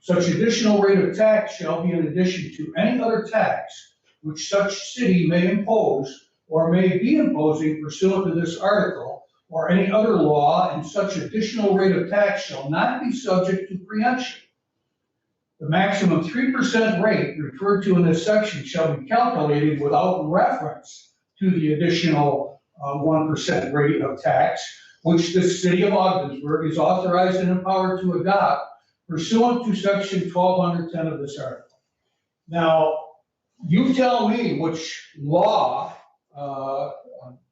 Such additional rate of tax shall be in addition to any other tax which such city may impose or may be imposing pursuant to this article or any other law, and such additional rate of tax shall not be subject to preemption. The maximum 3% rate referred to in this section shall be calculated without reference to the additional 1% rate of tax, which the city of Ogdensburg is authorized and empowered to adopt pursuant to section 1210 of this article. Now, you tell me which law, the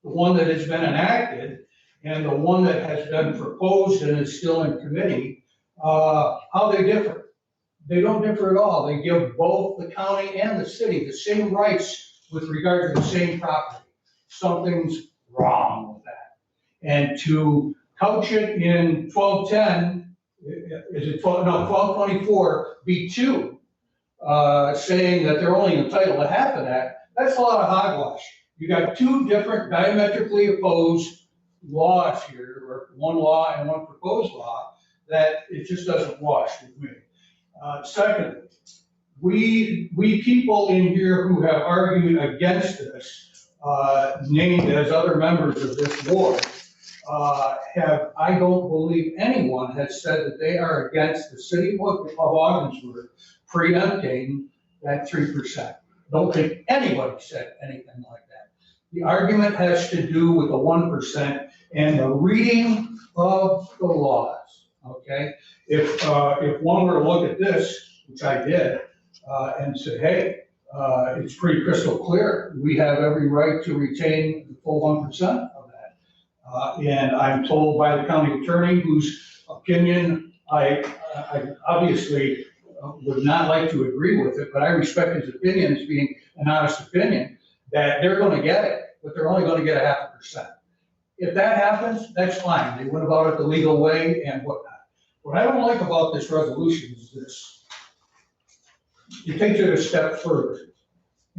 one that has been enacted and the one that has been proposed and is still in committee, how they differ. They don't differ at all. They give both the county and the city the same rights with regard to the same property. Something's wrong with that. And to couch it in 1210, is it 1224 B2, saying that they're only entitled to half of that, that's a lot of hogwash. You got two different diametrically opposed laws here, or one law and one proposed law, that it just doesn't wash with me. Secondly, we people in here who have argued against this, named as other members of this board, I don't believe anyone has said that they are against the city of Ogdensburg preempting that 3%. Don't think anybody said anything like that. The argument has to do with the 1% and the reading of the laws, okay? If one were to look at this, which I did, and say, hey, it's pretty crystal clear, we have every right to retain the full 1% of that. And I'm told by the county attorney, whose opinion I obviously would not like to agree with it, but I respect his opinion as being an honest opinion, that they're going to get it, but they're only going to get 0.5%. If that happens, that's fine. They went about it the legal way and whatnot. What I don't like about this resolution is this. It takes it a step further.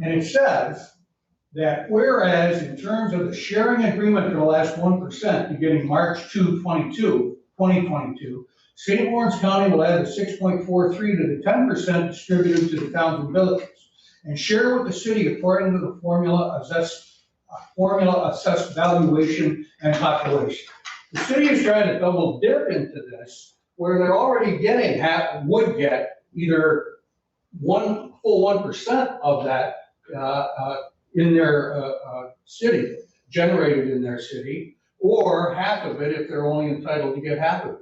And it says that whereas in terms of the sharing agreement for the last 1% beginning March 2022, St. Lawrence County will add the 6.43 to the 10% distributed to the towns and villages and share with the city according to the formula assessed valuation and population. The city is trying to double dip into this, where they're already getting would get either full 1% of that in their city, generated in their city, or half of it if they're only entitled to get half of it.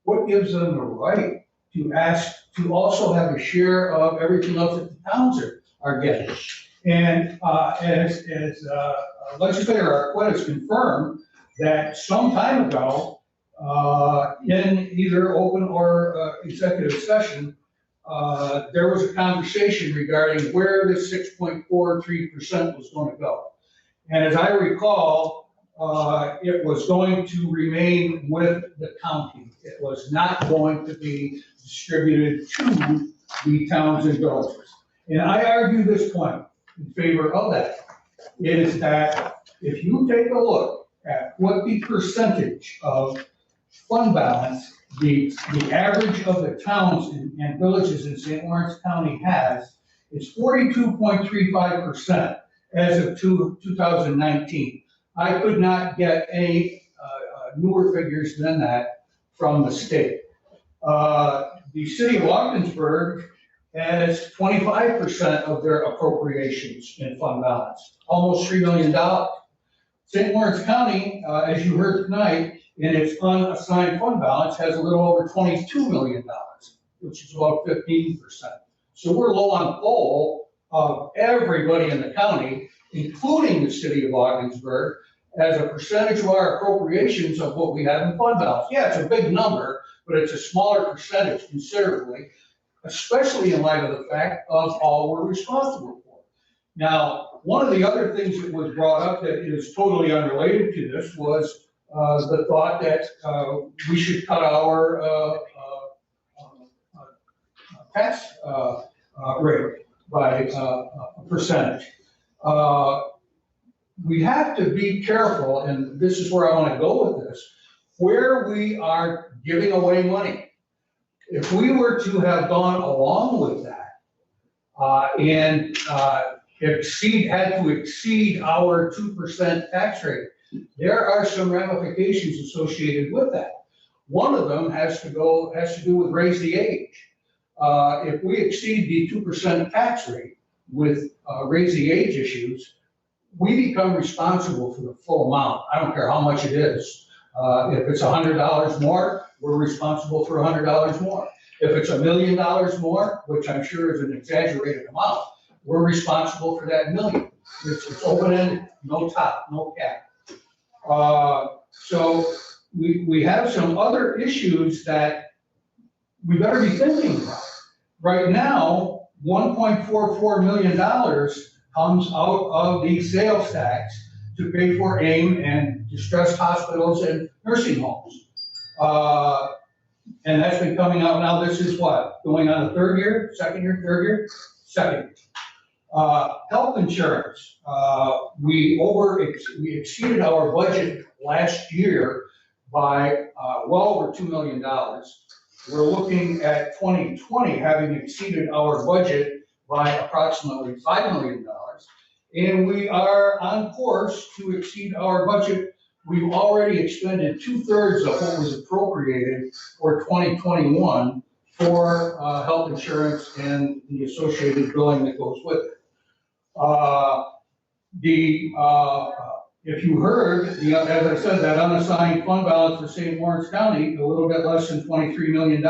What gives them the right to ask to also have a share of everything else that the towns are getting? And as Legislator Arquette has confirmed that some time ago, in either open or executive session, there was a conversation regarding where the 6.43% was going to go. And as I recall, it was going to remain with the county. It was not going to be distributed to the towns and villages. And I argue this point in favor of that. It is that if you take a look at what the percentage of fund balance the average of the towns and villages in St. Lawrence County has, is 42.35% as of 2019. I could not get any newer figures than that from the state. The city of Ogdensburg has 25% of their appropriations in fund balance, almost $3 million. St. Lawrence County, as you heard tonight, in its unassigned fund balance has a little over $22 million, which is about 15%. So we're low on pole of everybody in the county, including the city of Ogdensburg, as a percentage of our appropriations of what we have in fund balance. Yeah, it's a big number, but it's a smaller percentage considerably, especially in light of the fact of all we're responsible for. Now, one of the other things that was brought up that is totally unrelated to this was the thought that we should cut our tax rate by a percentage. We have to be careful, and this is where I want to go with this, where we are giving away money. If we were to have gone along with that and had to exceed our 2% tax rate, there are some ramifications associated with that. One of them has to do with raise the age. If we exceed the 2% tax rate with raise the age issues, we become responsible for the full amount. I don't care how much it is. If it's $100 more, we're responsible for $100 more. If it's $1 million more, which I'm sure is an exaggerated amount, we're responsible for that million. It's open-ended, no top, no cap. So we have some other issues that we better be thinking about. Right now, $1.44 million comes out of the sales tax to pay for AIM and distressed hospitals and nursing homes. And that's been coming out now. This is what, going on the third year, second year, third year? Second. Health insurance, we exceeded our budget last year by well over $2 million. We're looking at 2020 having exceeded our budget by approximately $5 million. And we are on course to exceed our budget. We've already expended 2/3 of what was appropriated for 2021 for health insurance and the associated billing that goes with it. If you heard, as I said, that unassigned fund balance for St. Lawrence County, a little bit less than $23 million.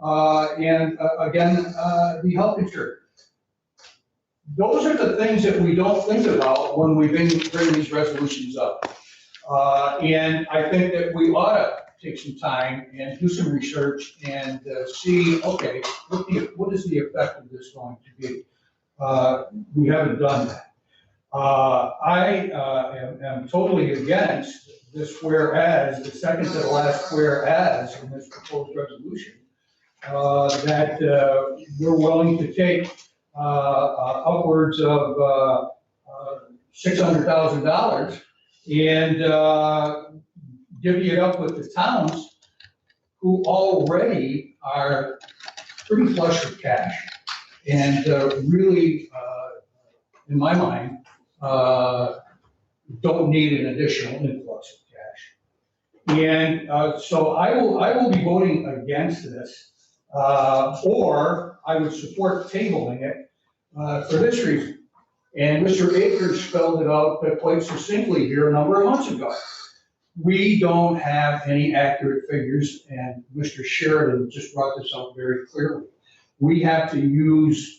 And again, the health insurance. Those are the things that we don't think about when we bring these resolutions up. And I think that we ought to take some time and do some research and see, okay, what is the effect of this going to be? We haven't done that. I am totally against this whereas, the second to the last whereas in this proposed resolution, that we're willing to take upwards of $600,000 and divvy it up with the towns who already are pretty flush with cash and really, in my mind, don't need an additional influx of cash. And so I will be voting against this, or I would support tabling it for this reason. And Mr. Akers spelled it out quite succinctly here a number of months ago. We don't have any accurate figures, and Mr. Sheridan just brought this up very clearly. We have to use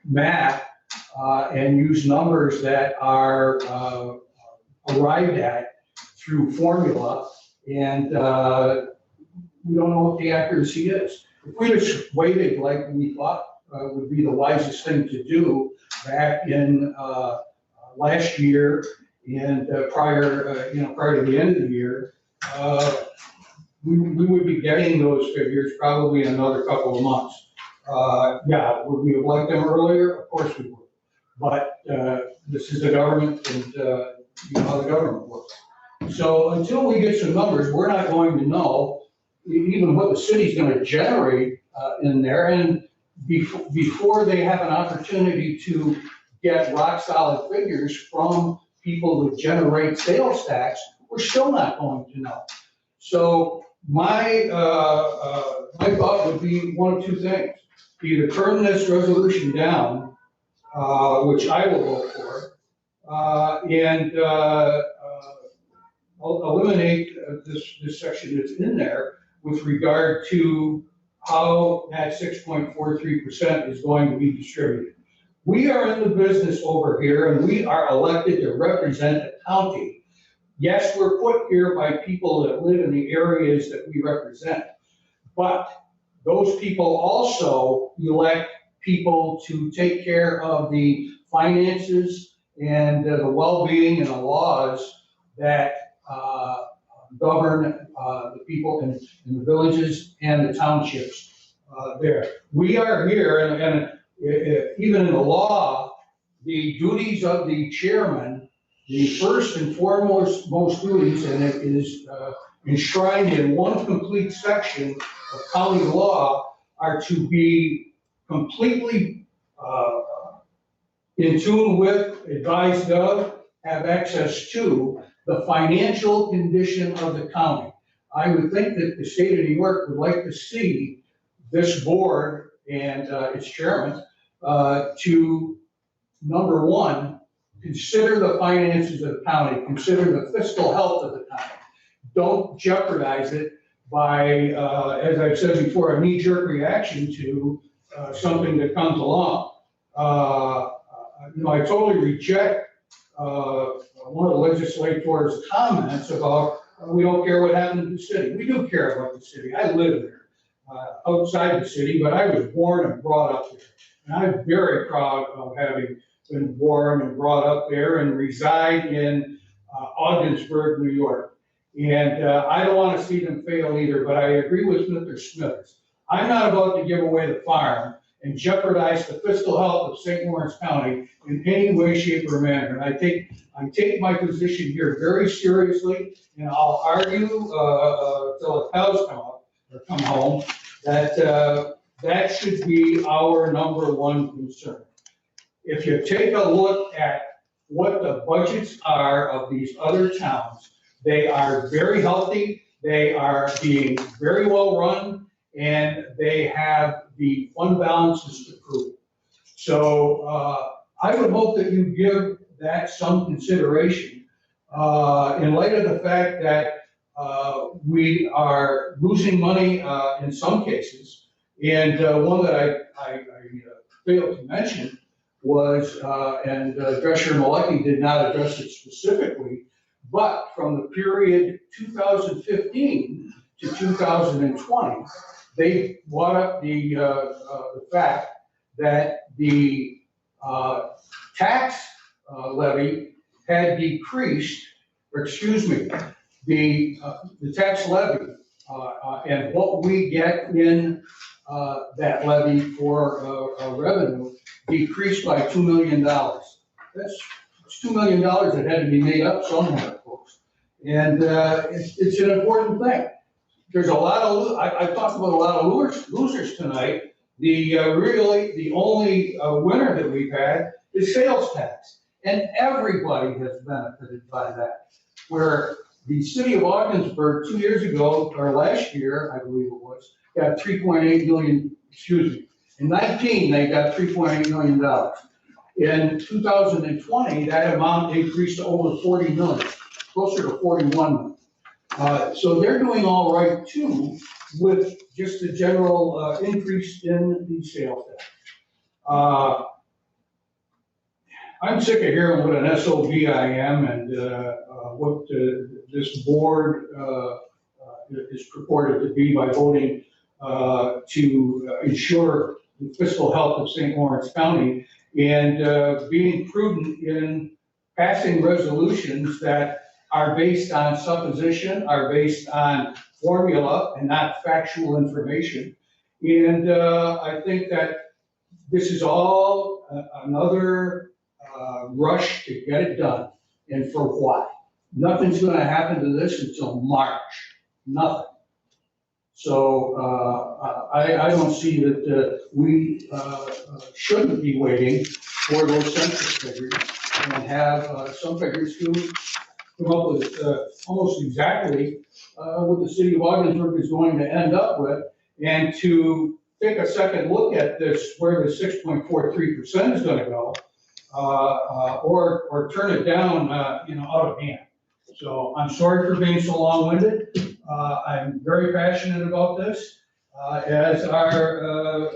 math and use numbers that are arrived at through formula, and we don't know what the accuracy is. If we just waited like we thought would be the wisest thing to do back in last year and prior to the end of the year, we would be getting those figures probably in another couple of months. Yeah, would we have liked them earlier? Of course we would. But this is the government, and you know how the government works. So until we get some numbers, we're not going to know even what the city's going to generate in there. And before they have an opportunity to get rock solid figures from people who generate sales tax, we're still not going to know. So my thought would be one of two things: either turn this resolution down, which I will vote for, and eliminate this section that's in there with regard to how that 6.43% is going to be distributed. We are in the business over here, and we are elected to represent the county. Yes, we're put here by people that live in the areas that we represent, but those people also elect people to take care of the finances and the well-being and the laws that govern the people in the villages and the townships there. We are here, and even in the law, the duties of the chairman, the first and foremost most duties, and it is enshrined in one complete section of county law, are to be completely in tune with, advised of, have access to the financial condition of the county. I would think that the state of New York would like to see this board and its chairman to, number one, consider the finances of the county, consider the fiscal health of the county. Don't jeopardize it by, as I've said before, a knee-jerk reaction to something that comes along. I totally reject one of the legislators' comments about we don't care what happened to the city. We do care about the city. I live there, outside the city, but I was born and brought up there. And I'm very proud of having been born and brought up there and reside in Ogdensburg, New York. And I don't want to see them fail either, but I agree with Mr. Smithers. I'm not about to give away the farm and jeopardize the fiscal health of St. Lawrence County in any way, shape, or manner. And I take my position here very seriously, and I'll argue till the cows come up or come home that that should be our number one concern. If you take a look at what the budgets are of these other towns, they are very healthy, they are being very well run, and they have the fund balances to prove it. So I would hope that you give that some consideration in light of the fact that we are losing money in some cases. And one that I failed to mention was, and Drescher Malecki did not address it specifically, but from the period 2015 to 2020, they brought up the fact that the tax levy had decreased, or excuse me, the tax levy and what we get in that levy for revenue decreased by $2 million. That's $2 million that had to be made up somewhere, folks. And it's an important thing. There's a lot of, I've talked about a lot of losers tonight. Really, the only winner that we've had is sales tax. And everybody has benefited by that. Where the city of Ogdensburg 2 years ago, or last year, I believe it was, got 3.8 million, excuse me. In 19, they got $3.8 million. In 2020, that amount increased to over 40 million, closer to 41 million. So they're doing all right too, with just the general increase in the sales tax. I'm sick of hearing what an SOB I am and what this board is purported to be by voting to ensure the fiscal health of St. Lawrence County and being prudent in passing resolutions that are based on supposition, are based on formula and not factual information. And I think that this is all another rush to get it done. And for what? Nothing's going to happen to this until March. Nothing. So I don't see that we shouldn't be waiting for those census figures and have some figures to come up with almost exactly what the city of Ogdensburg is going to end up with, and to take a second look at this, where the 6.43% is going to go, or turn it down, out of hand. So I'm sorry for being so long-winded. I'm very passionate about this, as are,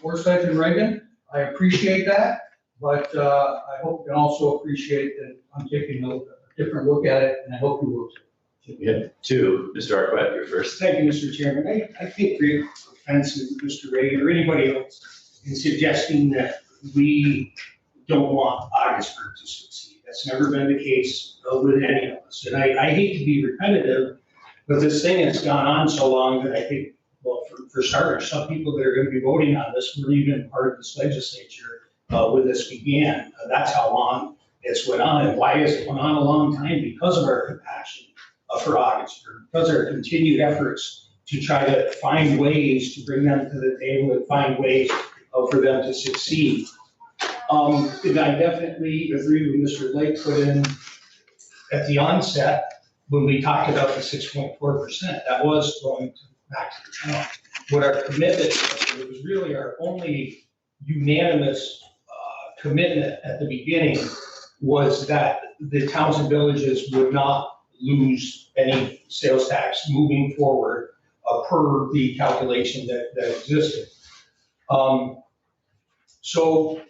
Forsyth and Reagan. I appreciate that, but I hope you can also appreciate that I'm taking a different look at it, and I hope you will too. We have two. Mr. Arquette, you're first. Thank you, Mr. Chairman. I take great offense with Mr. Reagan or anybody else in suggesting that we don't want Ogdensburg to succeed. That's never been the case with any of us. And I hate to be repetitive, but this thing has gone on so long that I think well, for starters, some people that are gonna be voting on this weren't even part of this legislature when this began. That's how long it's went on, and why has it went on a long time? Because of our compassion for Augsburg, because of our continued efforts to try to find ways to bring them to the table and find ways for them to succeed. And I definitely agree with Mr. Lake put in at the onset, when we talked about the 6.4%, that was going back to the town. What our commitment, it was really our only unanimous commitment at the beginning, was that the towns and villages would not lose any sales tax moving forward per the calculation that existed. So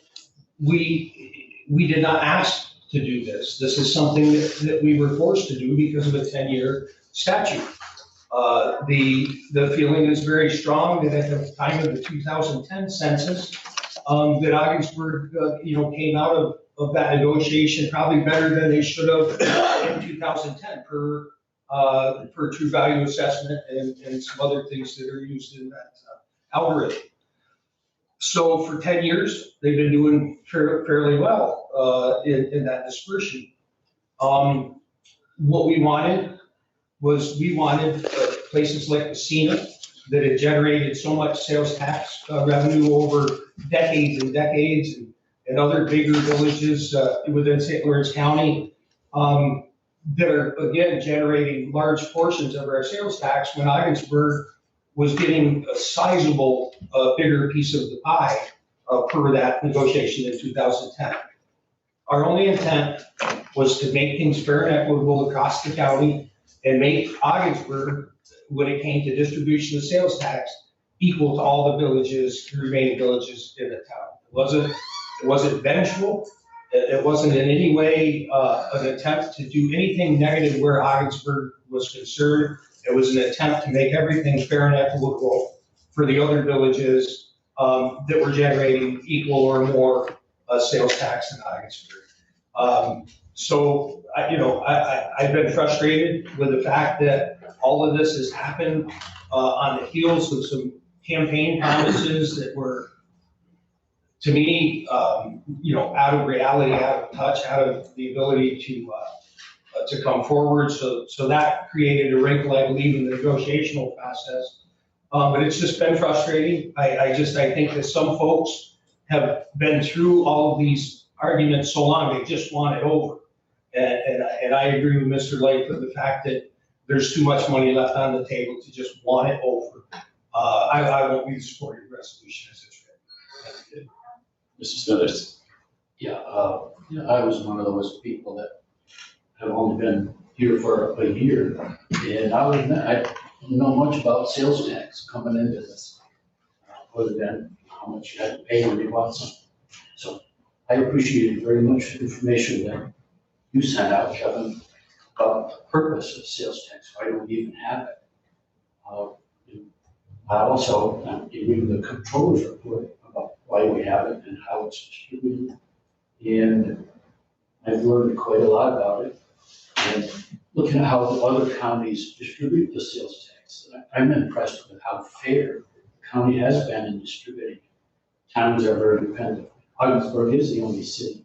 we did not ask to do this. This is something that we were forced to do because of a 10-year statute. The feeling is very strong that at the time of the 2010 census, that Augsburg, came out of that negotiation probably better than they should have in 2010 per true value assessment and some other things that are used in that algorithm. So for 10 years, they've been doing fairly well in that dispersion. What we wanted was places like Messina that had generated so much sales tax revenue over decades and decades, and other bigger villages within St. Lawrence County that are, again, generating large portions of our sales tax, when Augsburg was getting a sizable, bigger piece of the pie per that negotiation in 2010. Our only intent was to make things fair and equitable across the county and make Augsburg, when it came to distribution of sales tax, equal to all the villages, the remaining villages in the town. It wasn't vengeful. It wasn't in any way an attempt to do anything negative where Augsburg was concerned. It was an attempt to make everything fair and equitable for the other villages that were generating equal or more sales tax than Augsburg. So I've been frustrated with the fact that all of this has happened on the heels of some campaign promises that were, to me, out of reality, out of touch, out of the ability to come forward. So that created a wrinkle, I believe, in the negotiational process. But it's just been frustrating. I think that some folks have been through all of these arguments so long, they just want it over. And I agree with Mr. Lake with the fact that there's too much money left on the table to just want it over. I won't be supporting the resolution as it's written. Mr. Smithers. Yeah, I was one of those people that have only been here for a year, and I'll admit, I don't know much about sales tax coming into this, other than how much you had to pay when you bought something. So I appreciated very much the information that you sent out, Kevin, about the purpose of sales tax, why do we even have it? I also, even the controller's report about why we have it and how it's distributed. And I've learned quite a lot about it. And looking at how the other counties distribute the sales tax, I'm impressed with how fair the county has been in distributing. Towns are very dependent. Augsburg is the only city.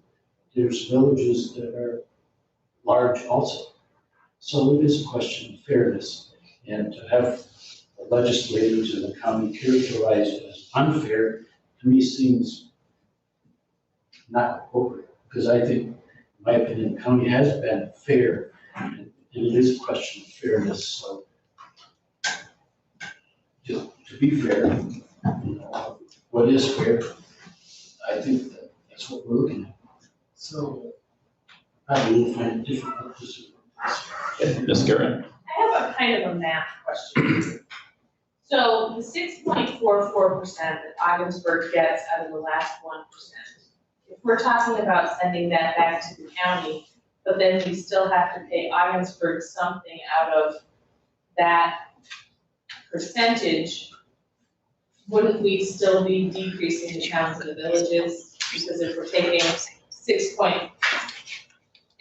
There's villages that are large also. So it is a question of fairness. And to have the legislators in the county characterized as unfair, to me seems not appropriate. Because I think, in my opinion, the county has been fair, and it is a question of fairness. So to be fair, what is fair? I think that's what we're looking at. So I will find it difficult to see. Ms. Garrett. I have a kind of a math question. So the 6.44% that Augsburg gets out of the last 1%, if we're talking about sending that back to the county, but then we still have to pay Augsburg something out of that percentage, wouldn't we still be decreasing the towns and the villages? Because if we're taking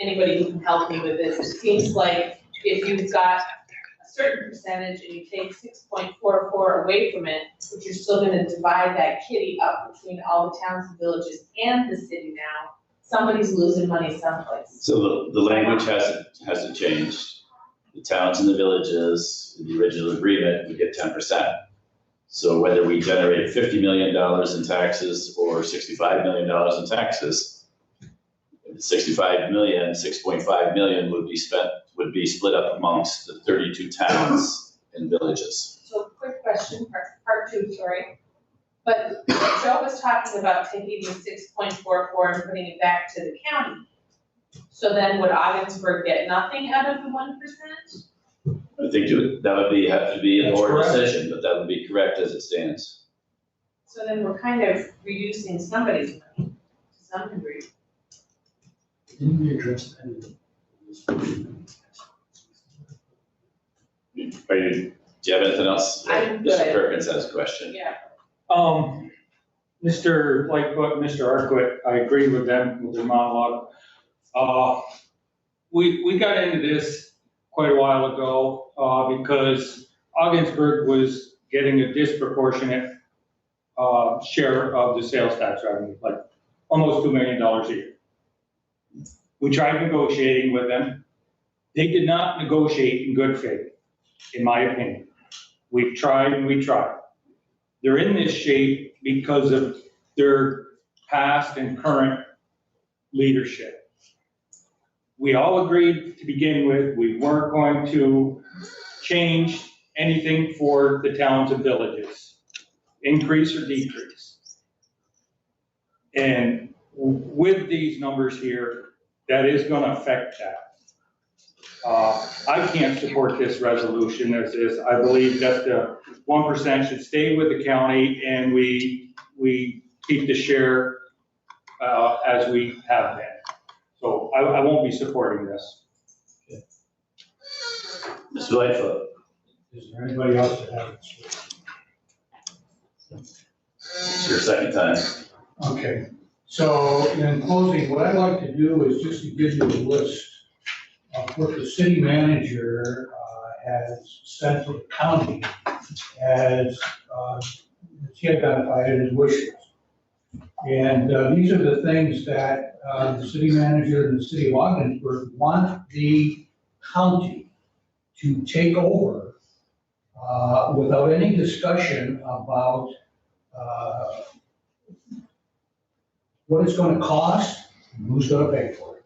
anybody who can help me with this, it seems like if you've got a certain percentage and you take 6.44 away from it, but you're still gonna divide that kitty up between all the towns and villages and the city now, somebody's losing money someplace. So the language hasn't changed. The towns and the villages, in the original agreement, we get 10%. So whether we generate $50 million in taxes or $65 million in taxes, 65 million, 6.5 million would be split up amongst the 32 towns and villages. So quick question, part two, sorry. But Joe was talking about taking the 6.44 and putting it back to the county. So then would Ogdensburg get nothing out of the 1%? I think that would have to be a board decision, but that would be correct as it stands. So then we're kind of reducing somebody's money to some degree. Didn't we address that? Do you have anything else? I'm Mr. good. Perkins has a question. Yeah. Mr. Lightfoot, Mr. Arquette, I agree with them, with their monologue. We got into this quite a while ago, because Ogdensburg was getting a disproportionate, share of the sales tax revenue, like almost $2 million a year. We tried negotiating with them. They did not negotiate in good faith, in my opinion. We've tried and we tried. They're in this shape because of their past and current leadership. We all agreed to begin with, we weren't going to change anything for the towns and villages, increase or decrease. And with these numbers here, that is going to affect that. I can't support this resolution as is. I believe that the 1% should stay with the county and we keep the share as we have been. So I won't be supporting this. Mr. Lightfoot. Is there anybody else that has It's your second time. Okay, so in closing, what I'd like to do is just to give you a list of what the city manager has sent to the county as he identified it as wishes. And these are the things that the city manager and the city of Ogdensburg want the county to take over without any discussion about what it's going to cost and who's going to pay for it.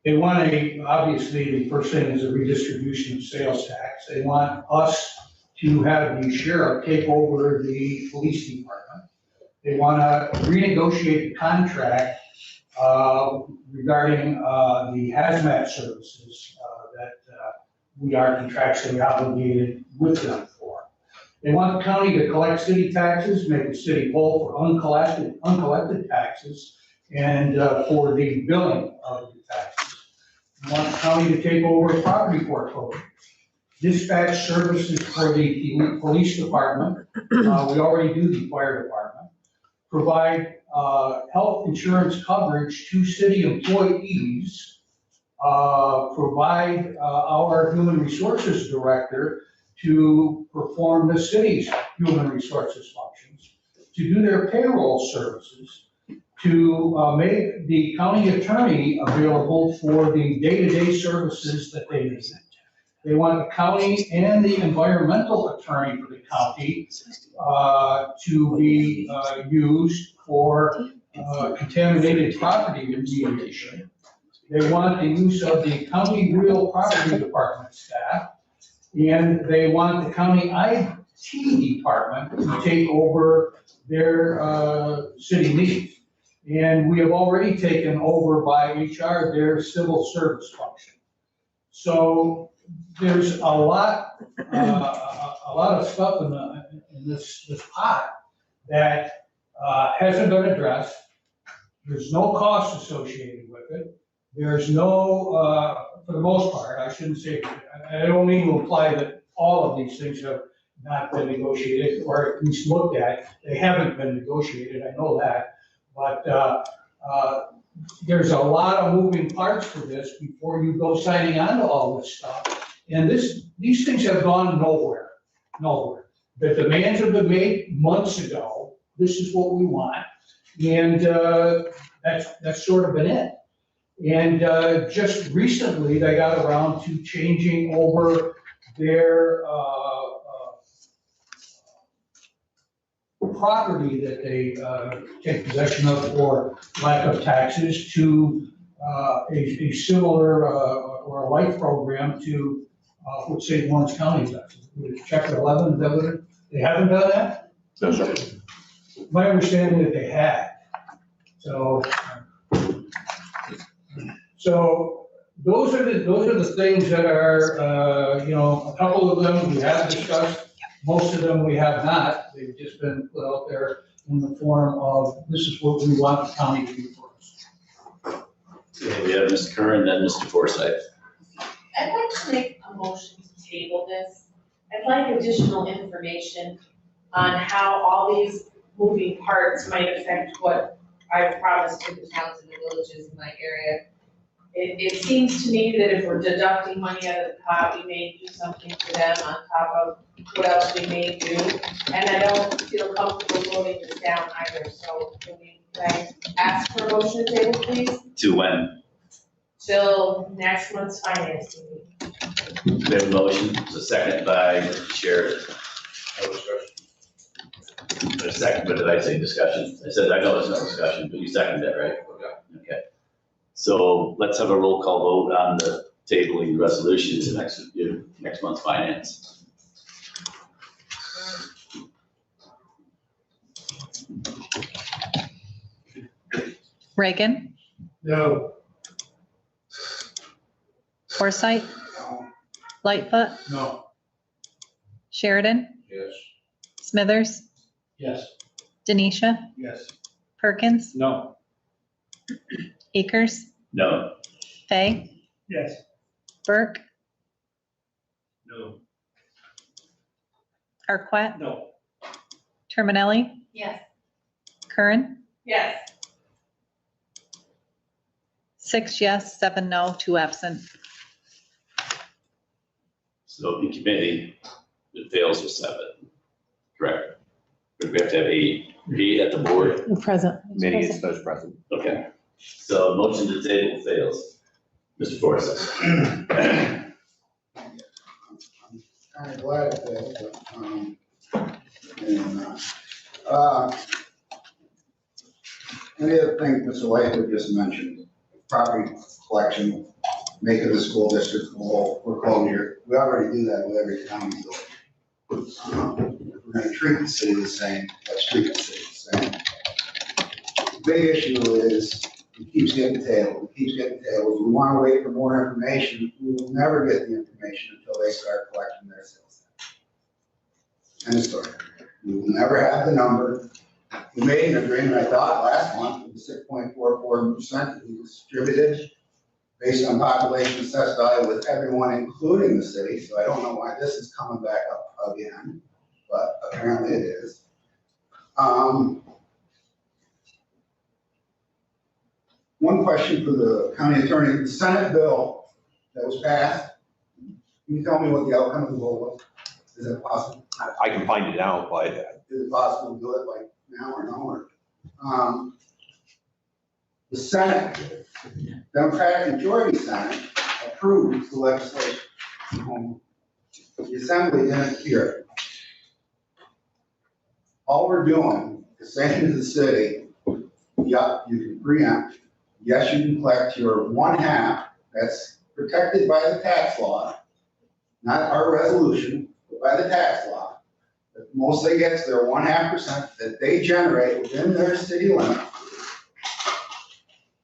They want obviously, the first thing is a redistribution of sales tax. They want us to have the sheriff take over the police department. They want to renegotiate the contract regarding the hazmat services that we are contractually obligated with them for. They want the county to collect city taxes, make the city whole for uncollected taxes, and for the billing of the taxes. They want the county to take over property portfolios, dispatch services for the police department. We already do the fire department. Provide health insurance coverage to city employees. Provide our human resources director to perform the city's human resources functions, to do their payroll services, to make the county attorney available for the day-to-day services that they need. They want the county and the environmental attorney for the county to be used for contaminated property remediation. They want the use of the county real property department staff, and they want the county IT department to take over their city needs. And we have already taken over by HR their civil service function. So there's a lot of stuff in this pot that hasn't been addressed. There's no cost associated with it. There's no, for the most part, I shouldn't say, I don't mean to imply that all of these things have not been negotiated or at least looked at. They haven't been negotiated, I know that. But there's a lot of moving parts to this before you go signing on to all this stuff. And these things have gone nowhere. The demands have been made months ago. This is what we want. And that's sort of been it. And just recently, they got around to changing over their property that they take possession of for lack of taxes to a similar or a like program to what St. Lawrence County does. With Chapter 11, is that what it, they haven't done that? No, sir. My understanding that they had. So those are the things that are, a couple of them we have discussed. Most of them we have not. They've just been put out there in the form of, this is what we want the county to do for us. Okay, we have Mr. Curran, then Mr. Forsythe. I'd like to make a motion to table this. I'd like additional information on how all these moving parts might affect what I've promised to the towns and the villages in my area. It seems to me that if we're deducting money out of the pot, we may do something for them on top of what else we may do. And I don't feel comfortable voting this down either, so can I ask for a motion to table, please? To when? Till next month's finance meeting. We have a motion, it's a second by Mr. Sheridan. A second, but did I say discussion? I said, I know it's no discussion, but you seconded it, right? Okay. So let's have a roll call vote on the tabling the resolution to next month's finance. Reagan, No. Forsythe, Lightfoot, No. Sheridan, Yes. Smithers, Yes. Denisha, Yes. Perkins, No. Akers, No. Fay, Yes. Burke, No. Arquette, No. Terminelli, Yes. Curran, Yes. 6 yes, 7 no, 2 absent. So in committee, it fails with 7, correct? But we have to have 8 at the board. Present. Committee is those present. Okay, so motion to table fails. Mr. Forsythe. Kind of glad it failed, but, any of the things Mr. Lightfoot just mentioned, property collection, making the school district full foreclosure, we already do that with every county building. If we're gonna treat the city the same, let's treat the city the same. The big issue is, it keeps getting tabled, If we wanna wait for more information, we will never get the information until they start collecting their sales tax. End of story. We will never have the number. We made an agreement, I thought, last month, with the 6.44% to be distributed based on population assessed value with everyone, including the city, so I don't know why this is coming back up again, but apparently it is. One question for the county attorney, the Senate bill that was passed, can you tell me what the outcome of the vote was? Is it possible? I can find it out, but Is it possible to do it like now or no, or? The Senate, Democratic majority Senate approved the legislation. The Assembly didn't hear it. All we're doing is saying to the city, yeah, you can preempt, yes, you can collect your 1/2, that's protected by the tax law, not our resolution, but by the tax law. The most they get is their 1/2% that they generate within their city limit.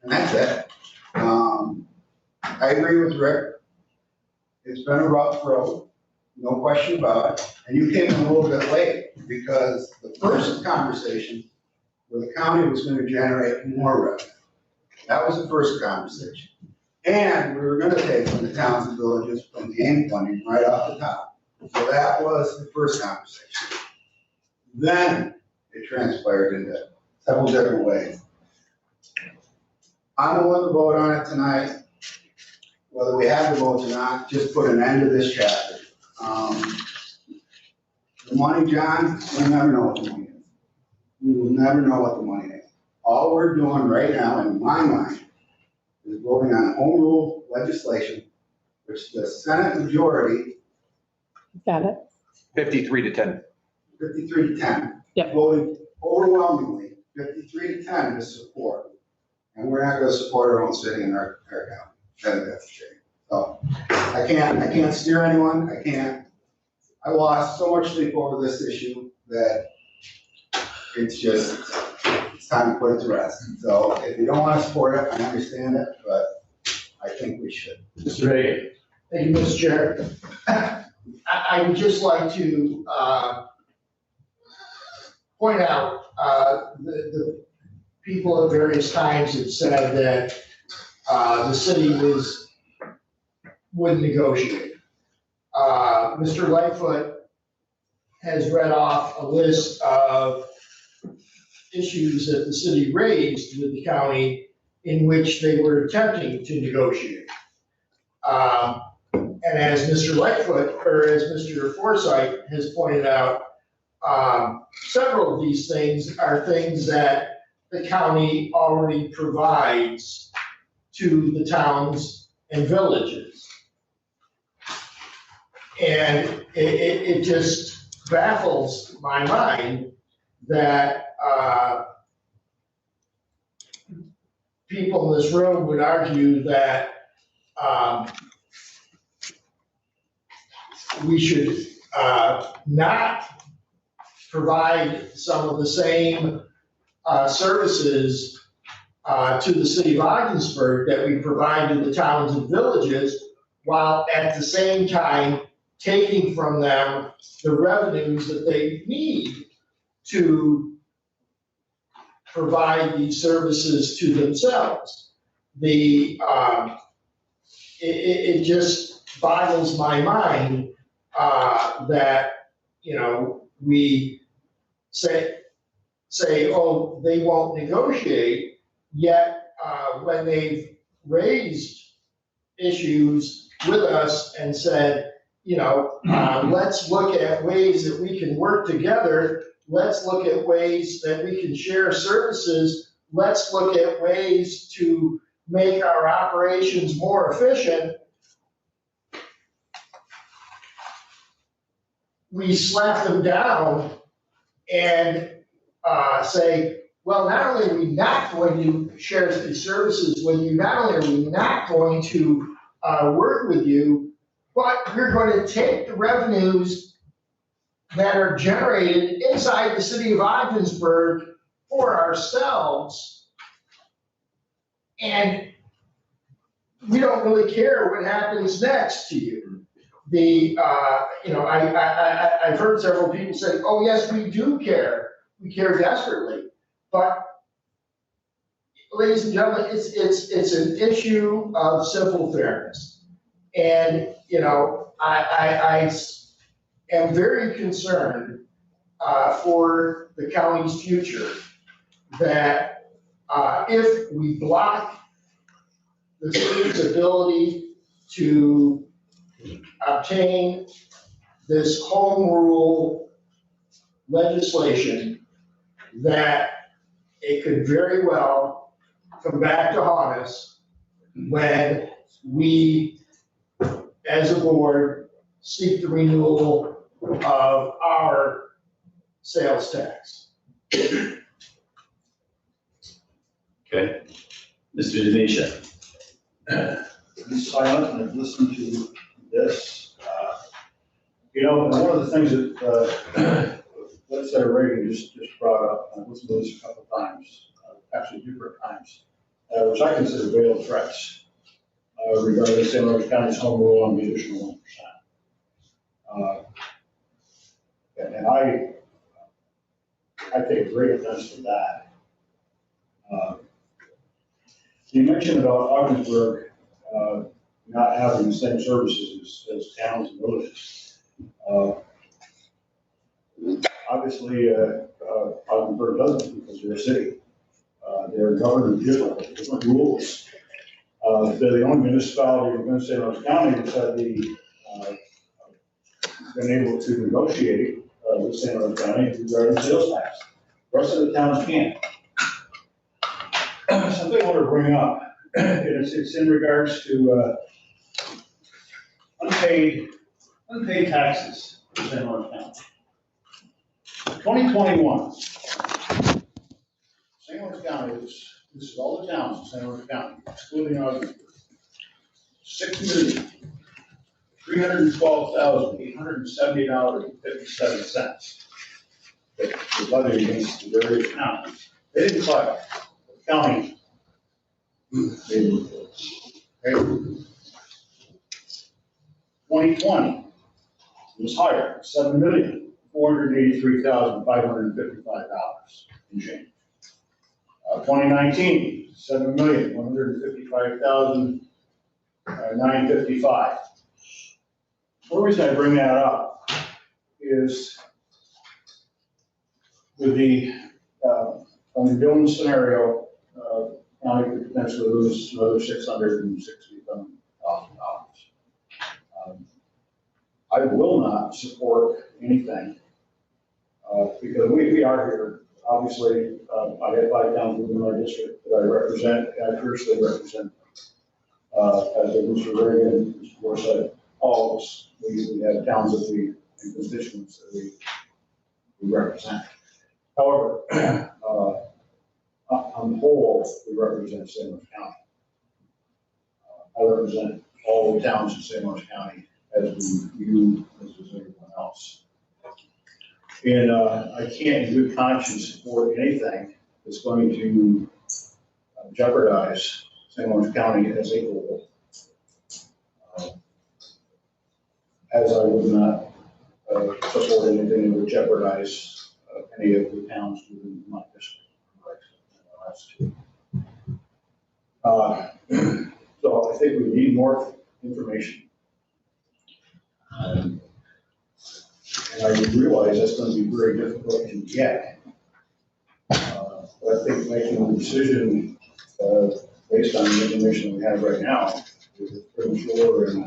And that's it. I agree with Rick. It's been a rough road, no question about it. And you came in a little bit late because the first conversation where the county was going to generate more revenue. That was the first conversation. And we were going to take from the towns and villages from the AIM funding right off the top. So that was the first conversation. Then it transpired into several different ways. I'm willing to vote on it tonight. whether we have the votes or not, just put an end to this chapter. The money, John, we'll never know what the money is. We will never know what the money is. All we're doing right now, in my mind, is voting on home rule legislation, which the Senate majority, Got it. 53-10. 53 to 10, Yep. voted overwhelmingly, 53 to 10 to support. And we're not gonna support our own city and our county. I think that's a shame. So I can't steer anyone. I lost so much sleep over this issue that it's time to put it to rest. So if you don't want to support it, I understand it, but I think we should. Mr. Hagan. Thank you, Mr. Chair. I would just like to point out, the people at various times have said that the city wouldn't negotiate. Mr. Lightfoot has read off a list of issues that the city raised with the county in which they were attempting to negotiate. And as Mr. Lightfoot, or as Mr. Forsythe has pointed out, several of these things are things that the county already provides to the towns and villages. And it just baffles my mind that people in this room would argue that we should not provide some of the same services to the city of Ogdensburg that we provide to the towns and villages, while at the same time taking from them the revenues that they need to provide these services to themselves. It just boggles my mind that, we say, oh, they won't negotiate, yet when they've raised issues with us and said, let's look at ways that we can work together. Let's look at ways that we can share services. Let's look at ways to make our operations more efficient. We slap them down and say, well, not only are we not going to share these services with you, not only are we not going to work with you, but we're going to take the revenues that are generated inside the city of Ogdensburg for ourselves. And we don't really care what happens next to you. I've heard several people say, oh, yes, we do care. We care desperately. But ladies and gentlemen, it's an issue of simple fairness. And, I am very concerned for the county's future that if we block the city's ability to obtain this home rule legislation, that it could very well come back to haunt us when we, as a board, seek the renewal of our sales tax. Okay. Mr. Denisha. Be silent and listen to this. One of the things that Legislator Reagan just brought up, and I listened to this a couple of times, actually different times, which I consider veiled threats regarding St. Louis County's home rule on the additional 1%. And I take great offense to that. You mentioned about Ogdensburg not having the same services as towns and villages. Obviously, Ogdensburg doesn't because they're a city. They're governed differently, different rules. They're the only municipality within St. Louis County that's had been able to negotiate with St. Louis County regarding sales tax. The rest of the towns can't. Something I want to bring up, and it's in regards to unpaid taxes in St. Louis County. 2021, St. Louis County, this is all the towns in St. Louis County, excluding Ogdensburg, $6,312,870.57. That was levied against the various towns. They didn't collect. The county did. 2020 was higher, $7,483,555 in change. 2019, $7,155,955. The reason I bring that up is with the on the Dillon scenario, county could potentially lose another $660,000. I will not support anything because we are here. Obviously, I have 5 towns within my district that I represent. I personally represent, as a Mr. Reagan, Mr. Forsyth, all of us. We have towns that and constituents that we represent. However, on the whole, we represent St. Louis County. I represent all the towns in St. Louis County as you, as does everyone else. And I can't in good conscience support anything that's going to jeopardize St. Louis County as a whole. As I would not support anything that would jeopardize any of the towns within my district. So I think we need more information. And I realize that's going to be very difficult to get. But I think making a decision based on the information we have right now is premature and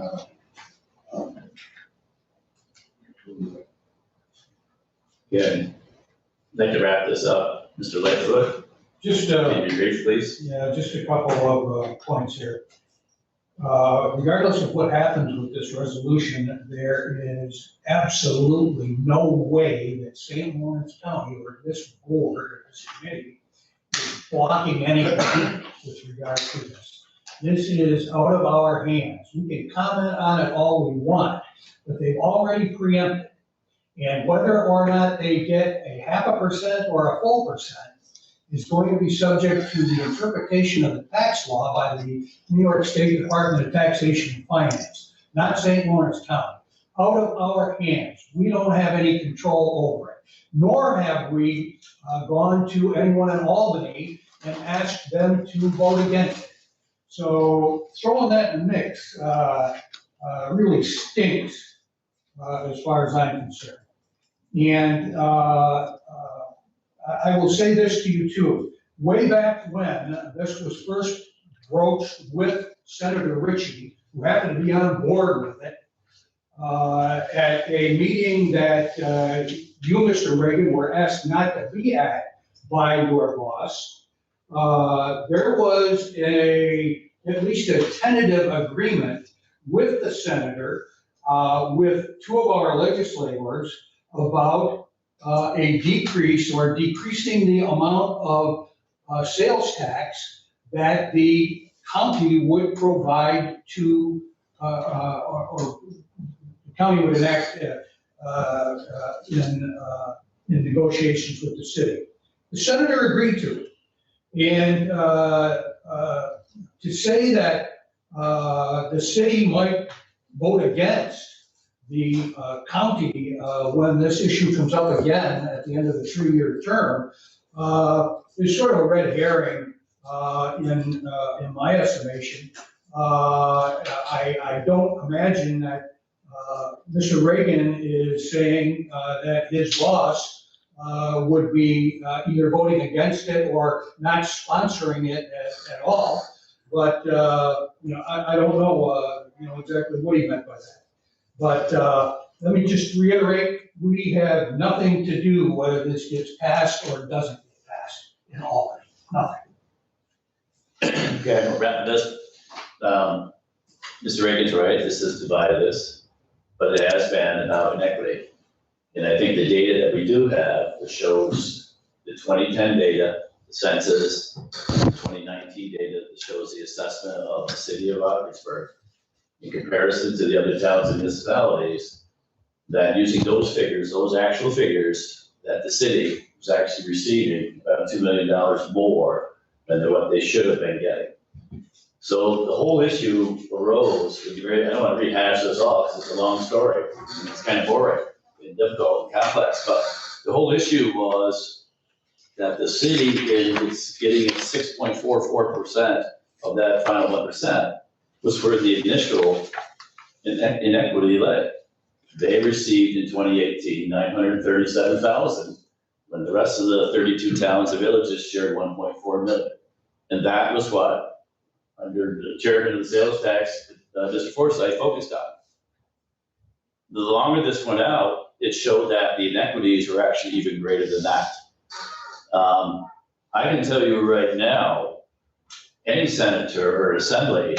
Yeah, I'd like to wrap this up. Mr. Lightfoot, Just, can you be brief, please? yeah, just a couple of points here. Regardless of what happens with this resolution, there is absolutely no way that St. Lawrence County or this board or this committee is blocking anything with regard to this. This is out of our hands. We can comment on it all we want, but they've already preempted. And whether or not they get a 0.5% or a full percent is going to be subject to the interpretation of the tax law by the New York State Department of Taxation and Finance, not St. Lawrence County. Out of our hands. We don't have any control over it, nor have we gone to anyone in Albany and asked them to vote against it. So throwing that in the mix really stinks as far as I'm concerned. And I will say this to you too. Way back when this was first broached with Senator Ritchie, who happened to be on board with it, at a meeting that you, Mr. Reagan, were asked not to be at by your boss, there was at least a tentative agreement with the senator, with 2 of our legislators about a decrease or decreasing the amount of sales tax that the county would provide to, or the county would enact in negotiations with the city. The senator agreed to it. And to say that the city might vote against the county when this issue comes up again at the end of the 3-year term is sort of a red herring in my estimation. I don't imagine that Mr. Reagan is saying that his boss would be either voting against it or not sponsoring it at all. but, I don't know, exactly what he meant by that. But, let me just reiterate, we have nothing to do whether this gets passed or doesn't get passed in Albany, nothing. Okay, I'm wrapping this. Mr. Reagan's right, this has divided us, but it has been about inequity. And I think the data that we do have, which shows the 2010 data, the census, 2019 data that shows the assessment of the city of Augsburg in comparison to the other towns and municipalities, that using those figures, those actual figures, that the city was actually receiving about $2 million more than what they should have been getting. So the whole issue arose, I don't want to rehash this all because it's a long story. It's kind of boring and difficult and complex, but the whole issue was that the city is getting 6.44% of that final 1% was for the initial inequity led. They received in 2018, 937,000, when the rest of the 32 towns and villages shared 1.4 million. And that was what, under the chairman of the sales tax, Mr. Forsythe focused on. The longer this went out, it showed that the inequities were actually even greater than that. I can tell you right now, any senator or assembly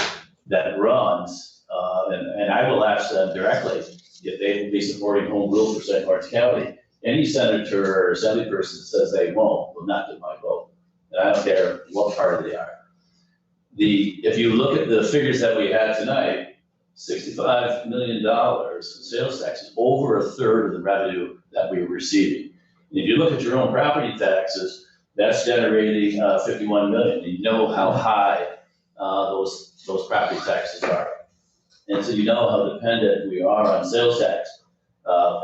that runs, and I will ask them directly if they will be supporting home rule for St. Lawrence County. Any senator or assembly person that says they won't will not get my vote. And I don't care what party they are. If you look at the figures that we had tonight, $65 million in sales taxes, over a third of the revenue that we were receiving. And if you look at your own property taxes, that's generating 51 million. You know how high those property taxes are. And so you know how dependent we are on sales tax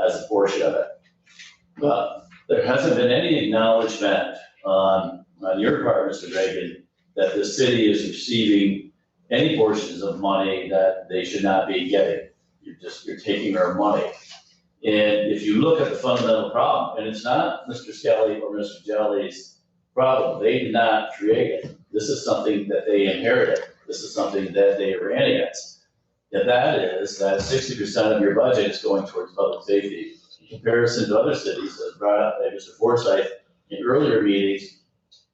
as a portion of it. But there hasn't been any acknowledgement on your part, Mr. Reagan, that the city is receiving any portions of money that they should not be getting. You're taking our money. And if you look at the fundamental problem, and it's not Mr. Skelly or Mr. Jelly's problem, they did not create it. This is something that they inherited. This is something that they ran against. And that is that 60% of your budget is going towards public safety. In comparison to other cities, as brought up by Mr. Forsythe in earlier meetings,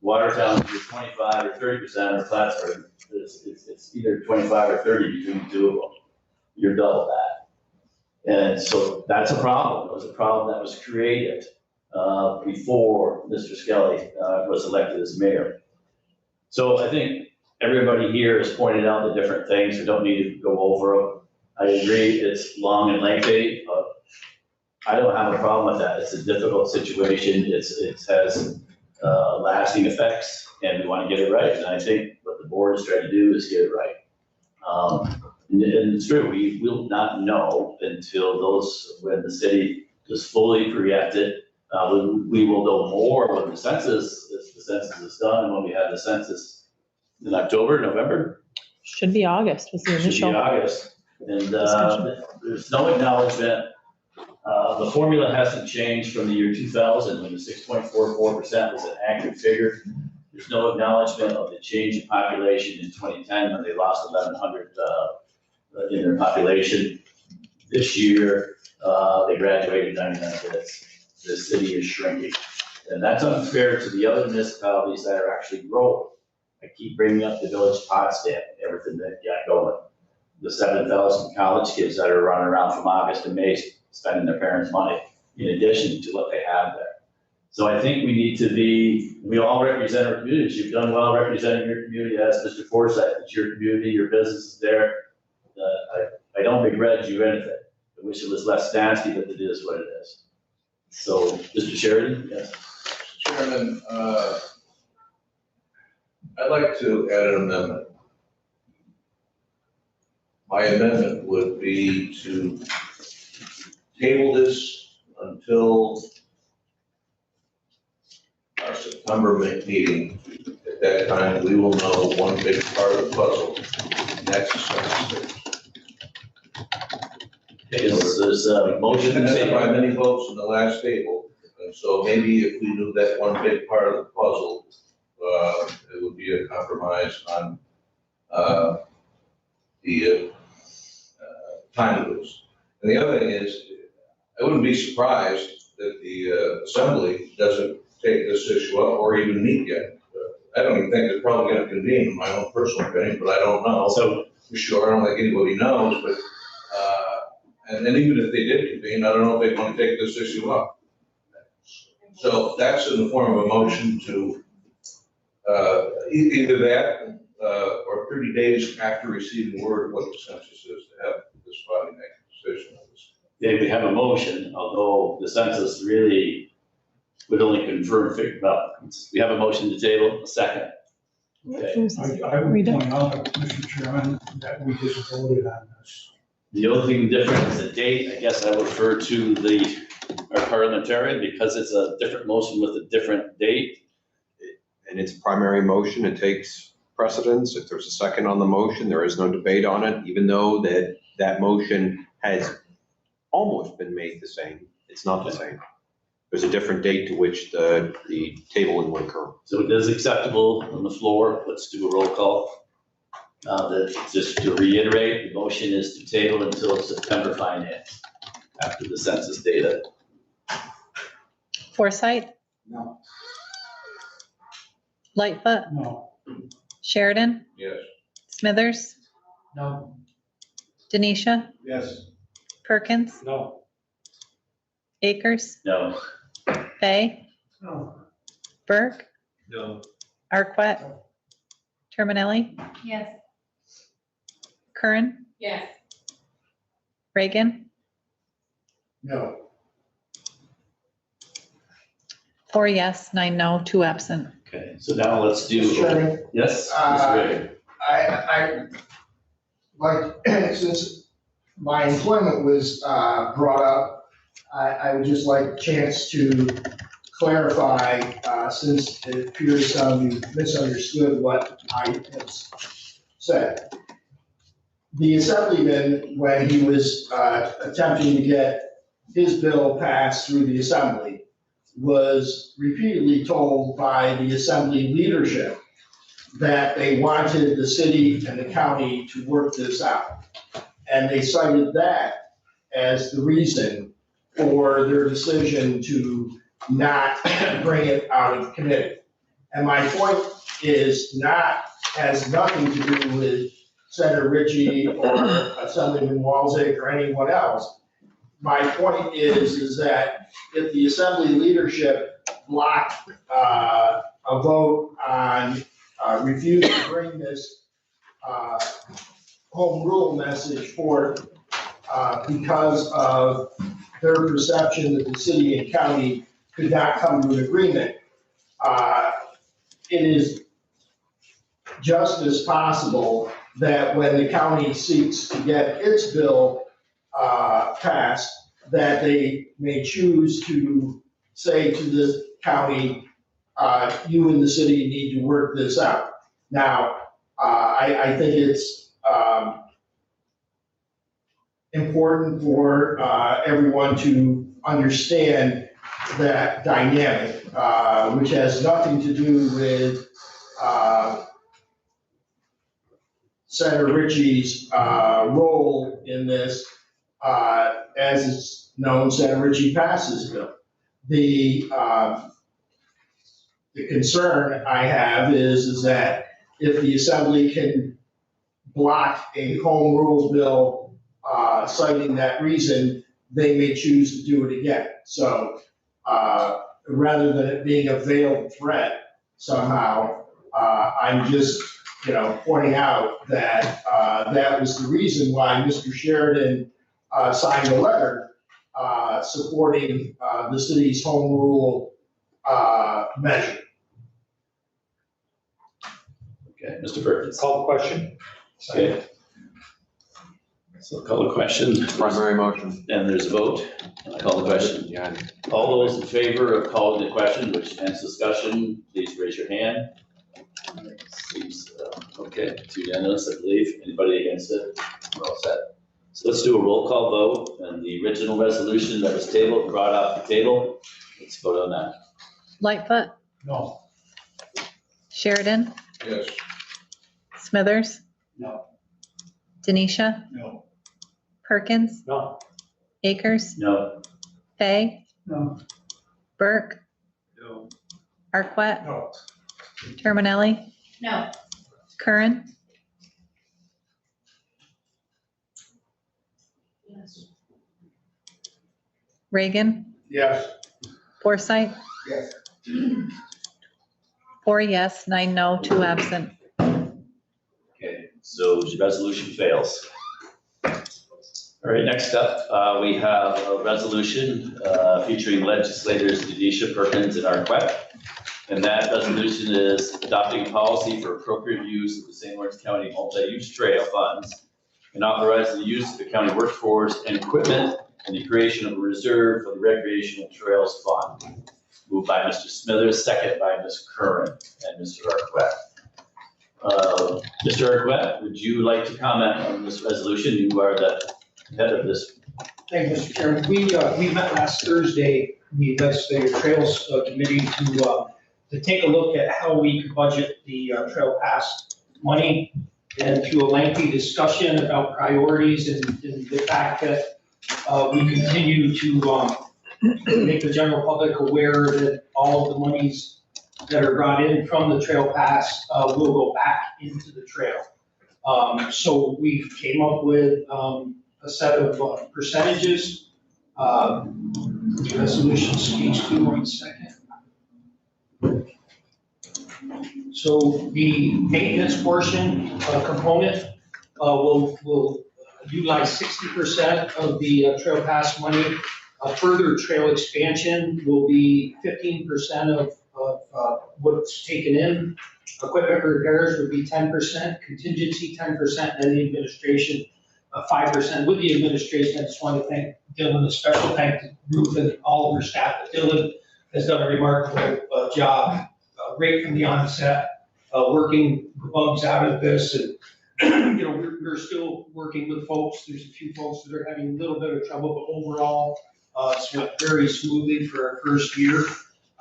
Watertown is 25 or 30%, or Plattsburgh, it's either 25 or 30 between the two of them. You're double that. And so that's a problem. It was a problem that was created before Mr. Skelly was elected as mayor. So I think everybody here has pointed out the different things. We don't need to go over them. I agree it's long and lengthy. I don't have a problem with that. It's a difficult situation. It has lasting effects, and we want to get it right. And I think what the board is trying to do is get it right. And it's true, we will not know until when the city is fully preempted. We will know more when the census is done, and when we have the census in October, November. Should be August was the Should initial. be August. And there's no acknowledgement. The formula hasn't changed from the year 2000, when the 6.44% was an accurate figure. There's no acknowledgement of the change in population in 2010, when they lost 1,100 in their population. This year, they graduated 99 kids. The city is shrinking. And that's unfair to the other municipalities that are actually growing. I keep bringing up the village of Potsdam, everything that got going. The 7,000 college kids that are running around from August to May spending their parents' money, in addition to what they have there. So I think we need to we all represent our communities. You've done well representing your community, as Mr. Forsythe. It's your community, your business is there. I don't begrudge you anything. I wish it was less nasty, but it is what it is. So, Mr. Sheridan, yes. Chairman, I'd like to add an amendment. My amendment would be to table this until our September meeting. At that time, we will know one big part of the puzzle, and that's the census. There's a motion. Passed by many votes in the last table, and so maybe if we knew that one big part of the puzzle, it would be a compromise on the time to lose. And the other thing is, I wouldn't be surprised that the assembly doesn't take this issue up or even meet yet. I don't even think they're probably gonna convene, in my own personal opinion, but I don't know. So, For sure, I don't think anybody knows, but, and then even if they did convene, I don't know if they'd want to take this issue up. So that's in the form of a motion to, either that, or 30 days after receiving word of what the census is, to have this body make a decision on this. yeah, we have a motion, although the census really would only confirm, well, we have a motion to table, a second. Okay. I would point out, Mr. Chairman, that we just voted on this. The only thing different is the date. I guess I would refer to our parliamentarian because it's a different motion with a different date. And it's a primary motion, it takes precedence. If there's a second on the motion, there is no debate on it, even though that motion has almost been made the same. It's not the same. There's a different date to which the tabling will occur. So it is acceptable on the floor. Let's do a roll call. Just to reiterate, the motion is to table until September finance, after the census data. Forsythe, No. Lightfoot, No. Sheridan, Yes. Smithers, No. Denisha, Yes. Perkins, No. Akers, No. Fay, No. Burke, No. Arquette, Terminelli, Yes. Curran, Yes. Reagan, No. 4 yes, 9 no, 2 absent. Okay, so now let's do. Mr. Chairman? Yes, Mr. Reagan. I, like, since my employment was brought up, I would just like a chance to clarify, since it appears some you misunderstood what I have said. The assemblyman, when he was attempting to get his bill passed through the assembly, was repeatedly told by the assembly leadership that they wanted the city and the county to work this out. And they cited that as the reason for their decision to not bring it out of committee. And my point has nothing to do with Senator Ritchie or Assemblyman Walczak or anyone else. My point is that if the assembly leadership blocked a vote on refusing to bring this home rule message forth because of their perception that the city and county could not come to an agreement, it is just as possible that when the county seeks to get its bill passed, that they may choose to say to the county, you and the city need to work this out. Now, I think it's important for everyone to understand that dynamic, which has nothing to do with Senator Ritchie's role in this. As is known, Senator Ritchie passed his bill. The concern I have is that if the assembly can block a home rule bill citing that reason, they may choose to do it again. So rather than it being a veiled threat somehow, I'm just, pointing out that that was the reason why Mr. Sheridan signed a letter supporting the city's home rule measure. Okay, Mr. Perkins. Call the question. Okay. So call the question. Primary motion. And there's a vote. And I call the question. Yeah. All those in favor of calling the question, which ends discussion, please raise your hand. Seems, okay, it's unanimous, I believe. Anybody against it? We're all set. So let's do a roll call vote, and the original resolution that was tabled, brought off the table, let's vote on that. Lightfoot, No. Sheridan, Yes. Smithers, No. Denisha? No. Perkins? No. Akers? No. Fay? No. Burke? No. Arquette? No. Terminelli? No. Curran? Reagan? Yes. Forsythe? Yes. 4 yes, 9 no, 2 absent. Okay, so the resolution fails. All right, next up, we have a resolution featuring legislators Denisha, Perkins, and Arquette. And that resolution is adopting a policy for appropriate use of the St. Lawrence County multi-use trail funds and authorizing the use of the county workforce and equipment and the creation of a reserve for the recreational trails fund. Moved by Mr. Smithers, second by Ms. Curran and Mr. Arquette. Mr. Arquette, would you like to comment on this resolution? You are the head of this. Thank you, Mr. Chairman. We met last Thursday, the Legislative Trails Committee to take a look at how we could budget the Trail Pass money, and through a lengthy discussion about priorities and the fact that we continue to make the general public aware that all of the monies that are brought in from the Trail Pass will go back into the trail. So we came up with a set of percentages. The resolution speaks to 1 second. So the maintenance portion component will utilize 60% of the Trail Pass money. Further trail expansion will be 15% of what's taken in. Equipment repairs would be 10%, contingency 10%, and the administration 5%. With the administration, I just want to thank Dylan, a special thank to Ruth and all of her staff. Dylan has done a remarkable job, right from the onset, working the bugs out of this. And we're still working with folks. There's a few folks that are having a little bit of trouble, but overall, it's went very smoothly for our first year.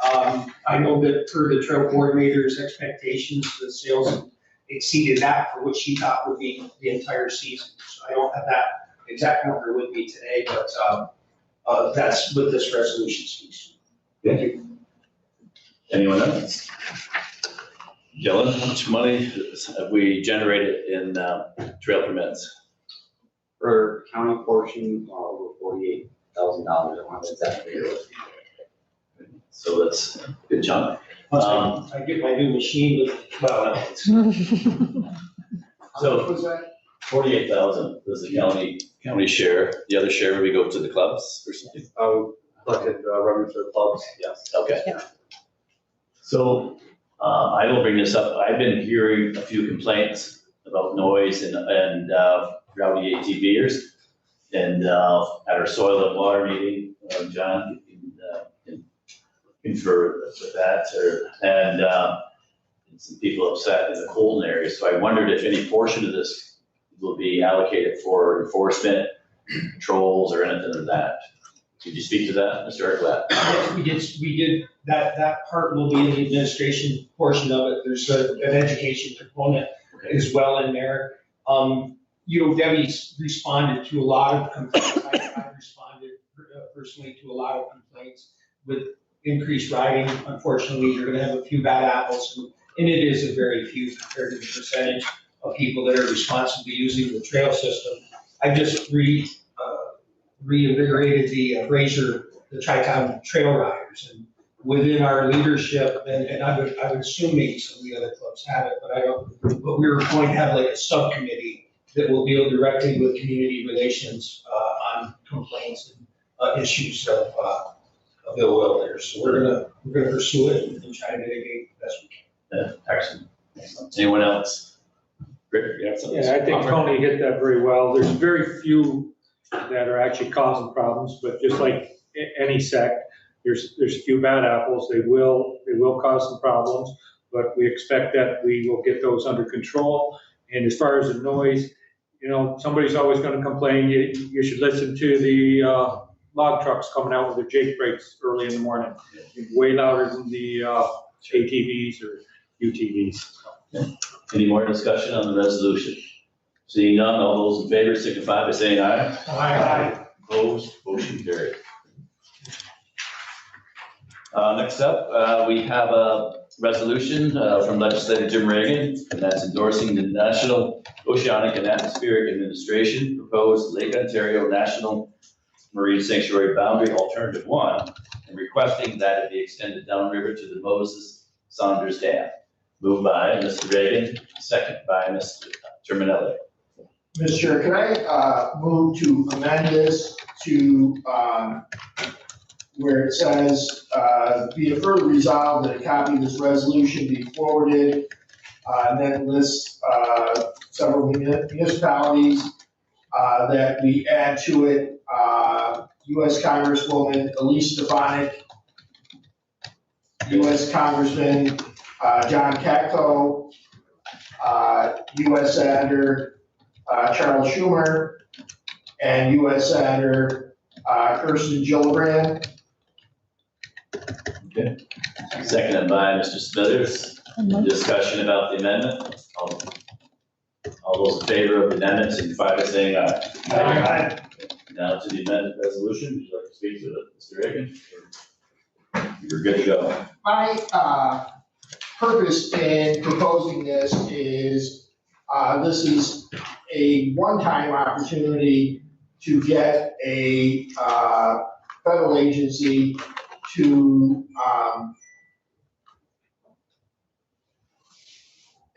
I know that per the trail coordinator's expectations, the sales exceeded that for what she thought would be the entire season. So I don't have that exact number with me today, but that's what this resolution speaks to. Thank you. Anyone else? Dylan, how much money have we generated in trail permits? For county portion, over $48,000. I don't have the exact figure. So that's a good chunk. I get my new machine, but, So 48,000 is the county share. The other share, would we go to the clubs or something? Collected revenue for the clubs, yes. Okay. Yeah. So I will bring this up. I've been hearing a few complaints about noise and rowdy ATVers. And at our soil and water meeting, John can confer with that, and some people upset in the Colton area. So I wondered if any portion of this will be allocated for enforcement, patrols, or anything of that. Could you speak to that, Mr. Arquette? Yes, we did, that part will be in the administration portion of it. There's an education component as well in there. Debbie's responded to a lot of complaints. I responded personally to a lot of complaints with increased riding. Unfortunately, you're gonna have a few bad apples, and it is a very few compared to the percentage of people that are responsibly using the trail system. I just reinvigorated the Fraser, the Tri-Town Trail Riders, and within our leadership, and I would assume maybe some of the other clubs have it, but I don't, but we're going to have like a subcommittee that will deal directly with community relations on complaints and issues of ill will there. So we're gonna pursue it and try to mitigate the best we can. Yeah, excellent. Anyone else? Rick, you have something? Yeah, I think Tony hit that very well. There's very few that are actually causing problems, but just like any sect, there's a few bad apples. They will cause some problems, but we expect that we will get those under control. And as far as the noise, somebody's always going to complain. You should listen to the log trucks coming out with their Jake brakes early in the morning. Way louder than the ATVs or UTVs. Any more discussion on the resolution? Seeing none, all those in favor signify by saying aye. Aye. Opposed, motion carried. Next up, we have a resolution from legislator Jim Reagan, and that's endorsing the National Oceanic and Atmospheric Administration proposed Lake Ontario National Marine Sanctuary Boundary Alternative 1, and requesting that it be extended downriver to the Moses Saunders Dam. Moved by Mr. Reagan, second by Mr. Terminelli. Mr. Chair, can I move to amend this to where it says, be it further resolved that a copy of this resolution be forwarded, and then lists several municipalities that we add to it, U.S. Congresswoman Elise Stefanik, U.S. Congressman John Katko, U.S. Senator Charles Schumer, and U.S. Senator Kirsten Gillibrand. Okay. Seconded by Mr. Smithers. Discussion about the amendment. All those in favor of the amendment signify by saying aye. Aye. Now to the amended resolution. Would you like to speak to it, Mr. Reagan? You're good to go. My purpose in proposing this is this is a one-time opportunity to get a federal agency to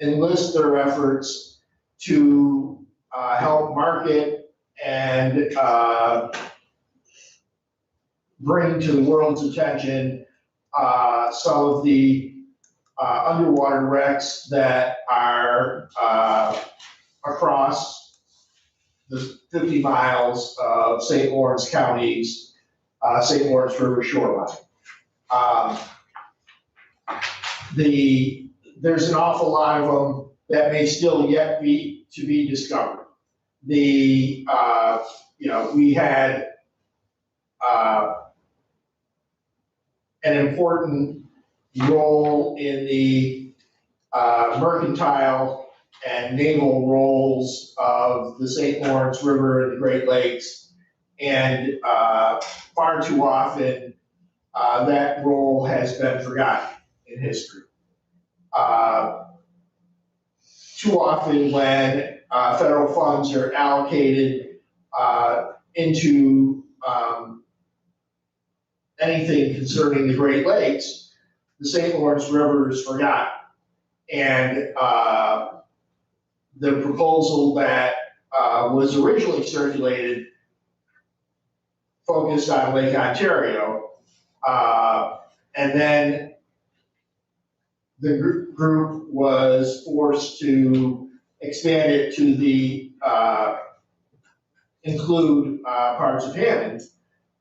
enlist their efforts to help market and bring to the world's attention some of the underwater wrecks that are across the 50 miles of St. Lawrence County's St. Lawrence River shoreline. There's an awful lot of them that may still yet be to be discovered. We had an important role in the mercantile and naval roles of the St. Lawrence River and the Great Lakes. And far too often, that role has been forgotten in history. Too often when federal funds are allocated into anything concerning the Great Lakes, the St. Lawrence River is forgotten. And the proposal that was originally circulated focused on Lake Ontario. And then the group was forced to expand it to the include parts of Hammond.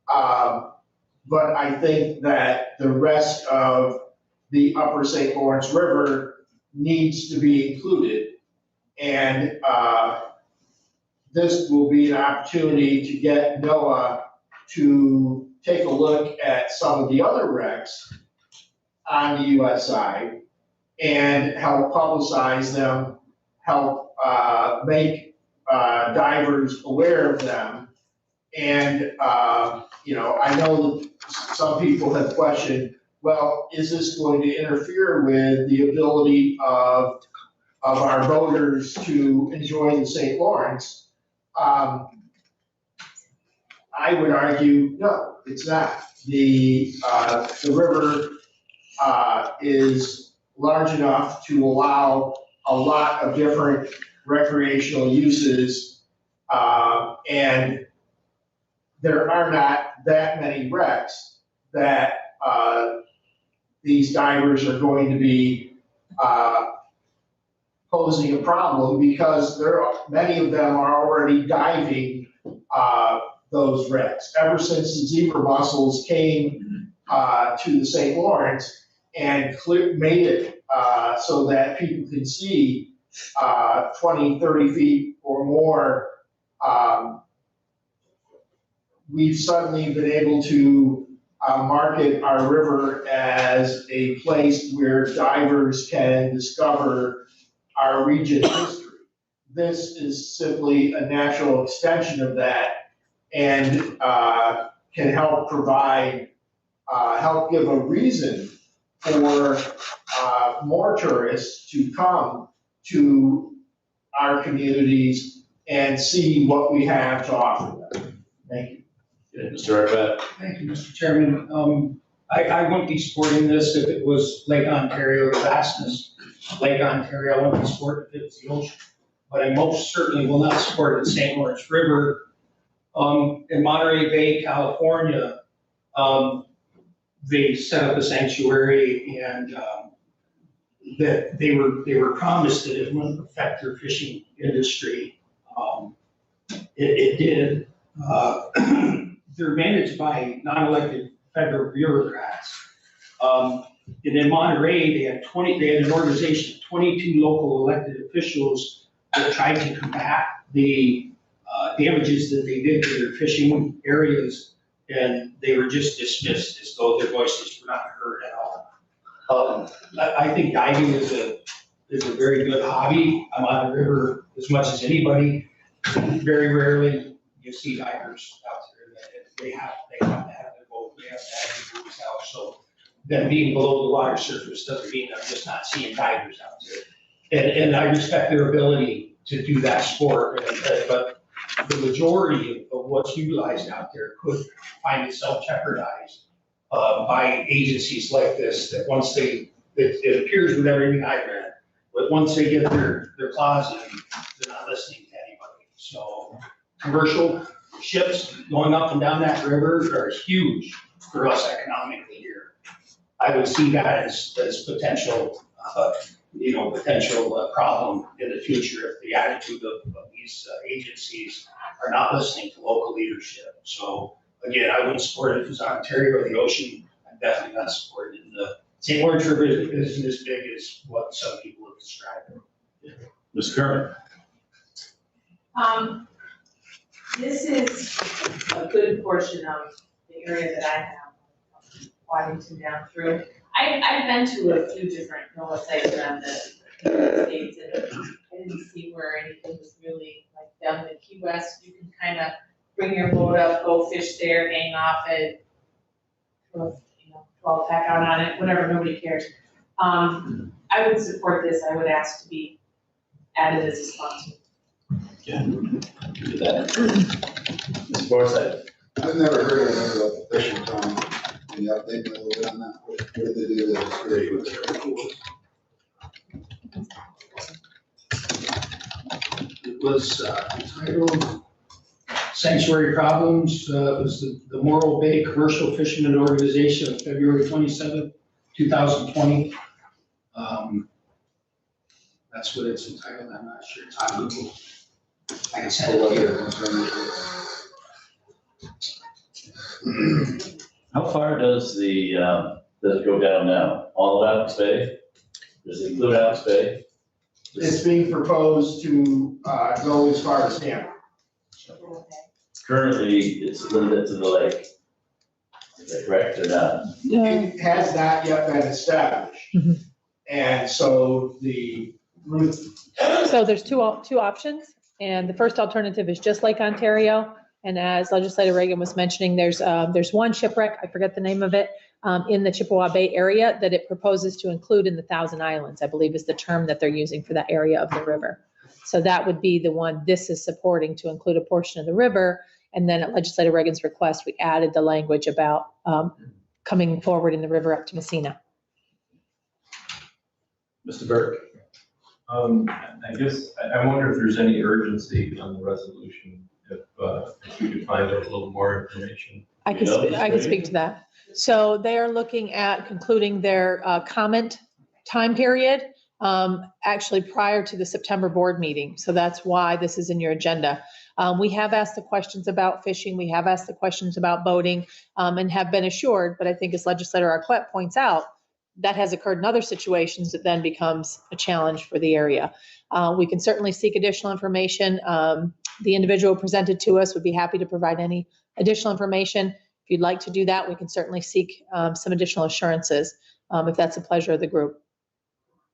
But I think that the rest of the upper St. Lawrence River needs to be included. And this will be an opportunity to get NOAA to take a look at some of the other wrecks on the US side and help publicize them, help make divers aware of them. And, I know that some people have questioned, well, is this going to interfere with the ability of our boaters to enjoy the St. Lawrence? I would argue, no, it's not. The river is large enough to allow a lot of different recreational uses, and there are not that many wrecks that these divers are going to be posing a problem, because many of them are already diving those wrecks. Ever since the zebra mussels came to the St. Lawrence and made it so that people can see 20, 30 feet or more, we've suddenly been able to market our river as a place where divers can discover our region's history. this is simply a natural extension of that and can help provide, help give a reason for more tourists to come to our communities and see what we have to offer them. Thank you. Yeah, Mr. Rapat. Thank you, Mr. Chairman. I wouldn't be supporting this if it was Lake Ontario, the vastness of Lake Ontario. I wouldn't support it if it was the ocean. But I most certainly will not support it in St. Lawrence River. In Monterey Bay, California, they set up a sanctuary and that they were promised that it wouldn't affect their fishing industry. It did. They're managed by non-elected federal bureaucrats. And in Monterey, they had an organization of 22 local elected officials that tried to combat the damages that they did to their fishing areas, and they were just dismissed as though their voices were not heard at all. I think diving is a very good hobby. I'm on the river as much as anybody. Very rarely you see divers out there. They have to have their boat, they have to have their buoys out. So them being below the water surface doesn't mean I'm just not seeing divers out there. And I respect their ability to do that sport, but the majority of what's utilized out there could find itself jeopardized by agencies like this, that once it appears with everything I read, but once they get their claws in, they're not listening to anybody. So commercial ships going up and down that river are huge for us economically here. I would see that as potential, potential problem in the future if the attitude of these agencies are not listening to local leadership. So again, I wouldn't support it if it was Ontario or the ocean. I'm definitely not supporting it. The St. Lawrence River isn't as big as what some people have described it. Ms. Kerman. This is a good portion of the area that I have, Waddington down through. I've been to a few different NOAA sites around the States, and I didn't see where anything was really like down in Key West. You can kind of bring your boat up, go fish there, hang off it, 12 pack out on it, whatever, nobody cares. I would support this. I would ask to be added as a sponsor. Yeah, do that. Ms. Forsythe. I've never heard anything about the fishing town. Can you update me a little bit on that? What did they do that was great with it? It was entitled Sanctuary Problems. It was the Morro Bay Commercial Fishermen Organization of February 27th, 2020. That's what it's entitled. I'm not sure. It's on Google. I can send it here. How far does does it go down now? All of Alex Bay? Does it include Alex Bay? It's being proposed to go as far as Tampa. Currently, it's a little bit to the lake. Is that correct or not? It has not yet been established. Mm-hmm. And so So there's two options, and the first alternative is just Lake Ontario. And as Legislator Reagan was mentioning, there's one shipwreck, I forget the name of it, in the Chippewa Bay area that it proposes to include in the Thousand Islands, I believe is the term that they're using for that area of the river. So that would be the one this is supporting, to include a portion of the river. And then at Legislator Reagan's request, we added the language about coming forward in the river up to Messina. Mr. Burke. I guess, I wonder if there's any urgency on the resolution, if we could find out a little more information. I can speak to that. So they are looking at concluding their comment time period, actually prior to the September board meeting. So that's why this is in your agenda. We have asked the questions about fishing. We have asked the questions about boating, and have been assured, but I think as Legislator Arquette points out, that has occurred in other situations that then becomes a challenge for the area. We can certainly seek additional information. The individual presented to us would be happy to provide any additional information. If you'd like to do that, we can certainly seek some additional assurances, if that's the pleasure of the group.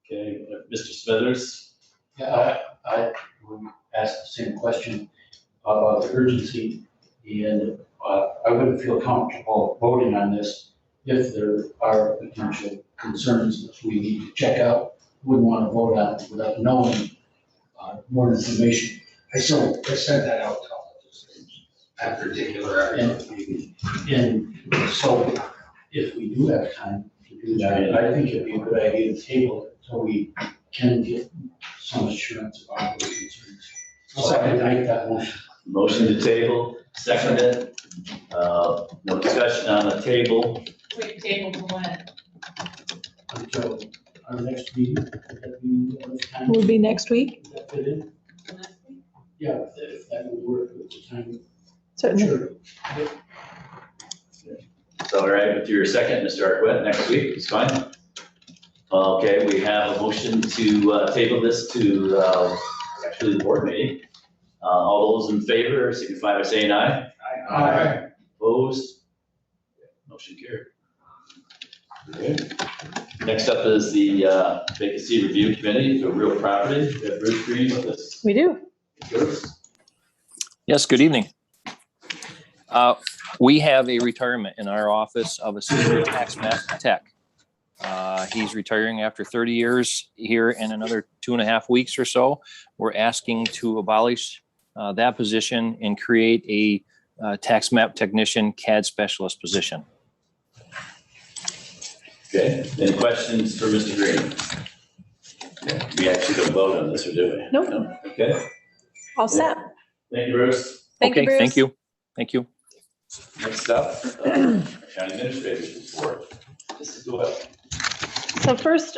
Okay, Mr. Smithers. Yeah, I would ask the same question about the urgency, and I wouldn't feel comfortable voting on this if there are potential concerns that we need to check out. Wouldn't want to vote on it without knowing more information. I said that out to all of us, that particular item. And so if we do have time to do that, I think it'd be a good idea to table it so we can get some assurance about those concerns. So I like that motion. Motion to table, seconded. No discussion on the table. Wait, table for when? Until our next meeting, would that be enough time? Would be next week, Would that fit in? Yeah, if that would work with the time. certainly. Sure. So, all right, with your second, Mr. Arquette, next week is fine. Okay, we have a motion to table this to actually the board meeting. All those in favor signify by saying aye. Aye. Opposed? Motion carried. Okay. Next up is the vacancy review committee for real property. We have Bruce Green with us. We do. Bruce? Yes, good evening. We have a retirement in our office of a senior tax map tech. He's retiring after 30 years here in another 2.5 weeks or so. We're asking to abolish that position and create a tax map technician CAD specialist position. Okay, any questions for Mr. Green? Okay, we actually don't vote on this, or do we? Nope. No? Okay, All set. thank you, Bruce. Thank you, Okay, Bruce. thank you. Thank you. Next up, county administrator's report. Mrs. Doyle. So first,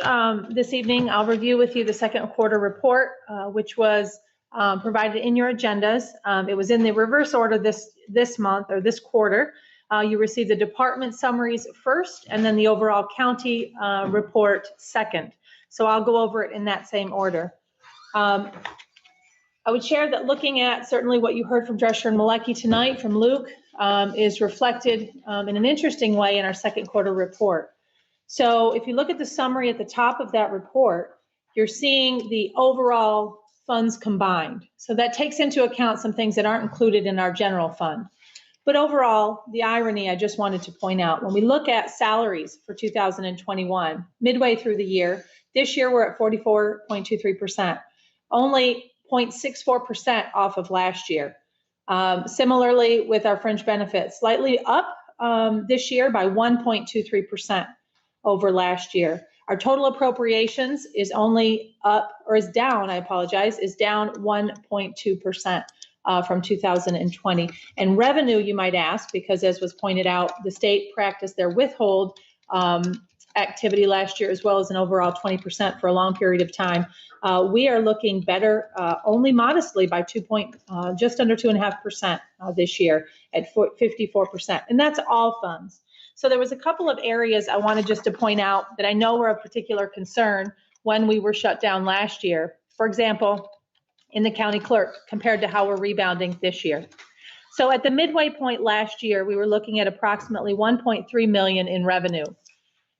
this evening, I'll review with you the second quarter report, which was provided in your agendas. It was in the reverse order this month or this quarter. You received the department summaries first and then the overall county report second. So I'll go over it in that same order. I would share that looking at certainly what you heard from Drescher and Malecki tonight from Luke is reflected in an interesting way in our second quarter report. So if you look at the summary at the top of that report, you're seeing the overall funds combined. So that takes into account some things that aren't included in our general fund. But overall, the irony I just wanted to point out, when we look at salaries for 2021, midway through the year, this year we're at 44.23%, only 0.64% off of last year. Similarly with our fringe benefits, slightly up this year by 1.23% over last year. Our total appropriations is only up, or is down, I apologize, is down 1.2%. From 2020. And revenue, you might ask, because as was pointed out, the state practiced their withhold activity last year, as well as an overall 20% for a long period of time. We are looking better only modestly by just under 2.5% this year at 54%. And that's all funds. So there was a couple of areas I wanted just to point out that I know were of particular concern when we were shut down last year. For example, in the county clerk compared to how we're rebounding this year. So at the midway point last year, we were looking at approximately 1.3 million in revenue.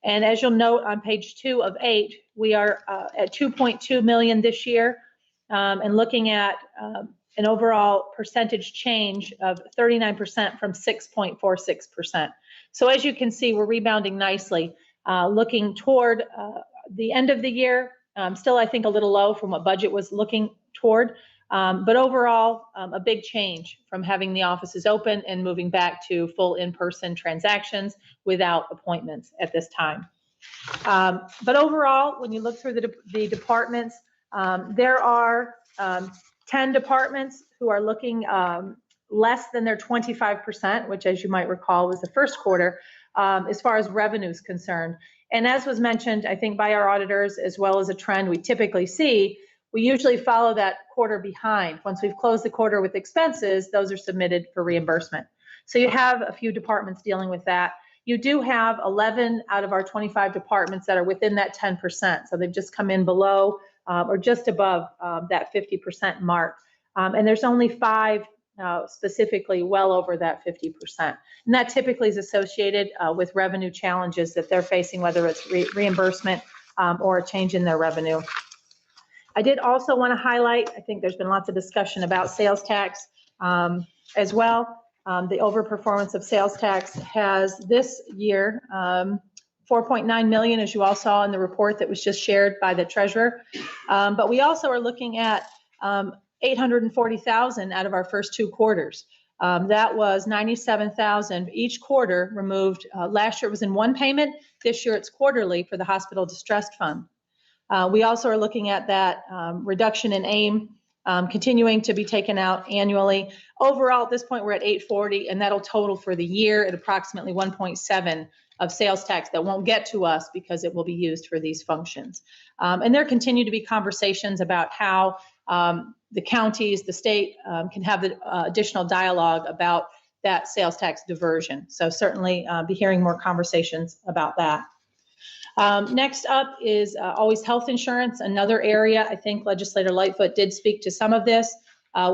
And as you'll note on page 2 of 8, we are at 2.2 million this year and looking at an overall percentage change of 39% from 6.46%. So as you can see, we're rebounding nicely. Looking toward the end of the year, still I think a little low from what budget was looking toward, but overall a big change from having the offices open and moving back to full in-person transactions without appointments at this time. But overall, when you look through the departments, there are 10 departments who are looking less than their 25%, which as you might recall was the first quarter, as far as revenue is concerned. And as was mentioned, I think by our auditors, as well as a trend we typically see, we usually follow that quarter behind. Once we've closed the quarter with expenses, those are submitted for reimbursement. So you have a few departments dealing with that. You do have 11 out of our 25 departments that are within that 10%. So they've just come in below or just above that 50% mark. And there's only 5 specifically well over that 50%. And that typically is associated with revenue challenges that they're facing, whether it's reimbursement or a change in their revenue. I did also want to highlight, I think there's been lots of discussion about sales tax as well. The overperformance of sales tax has this year 4.9 million, as you all saw in the report that was just shared by the treasurer. But we also are looking at 840,000 out of our first 2 quarters. That was 97,000 each quarter removed. Last year it was in one payment. This year it's quarterly for the hospital distressed fund. We also are looking at that reduction in AIM continuing to be taken out annually. Overall, at this point, we're at 840, and that'll total for the year at approximately 1.7 of sales tax that won't get to us because it will be used for these functions. And there continue to be conversations about how the counties, the state can have the additional dialogue about that sales tax diversion. So certainly be hearing more conversations about that. Next up is always health insurance, another area. I think Legislator Lightfoot did speak to some of this.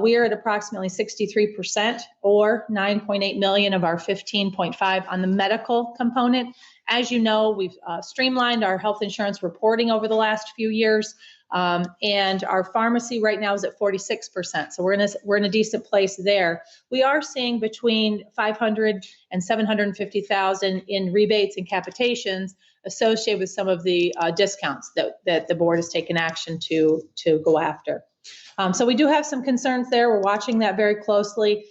We are at approximately 63% or 9.8 million of our 15.5 on the medical component. As you know, we've streamlined our health insurance reporting over the last few years. And our pharmacy right now is at 46%. So we're in a decent place there. We are seeing between 500 and 750,000 in rebates and capitations associated with some of the discounts that the board has taken action to go after. So we do have some concerns there. We're watching that very closely.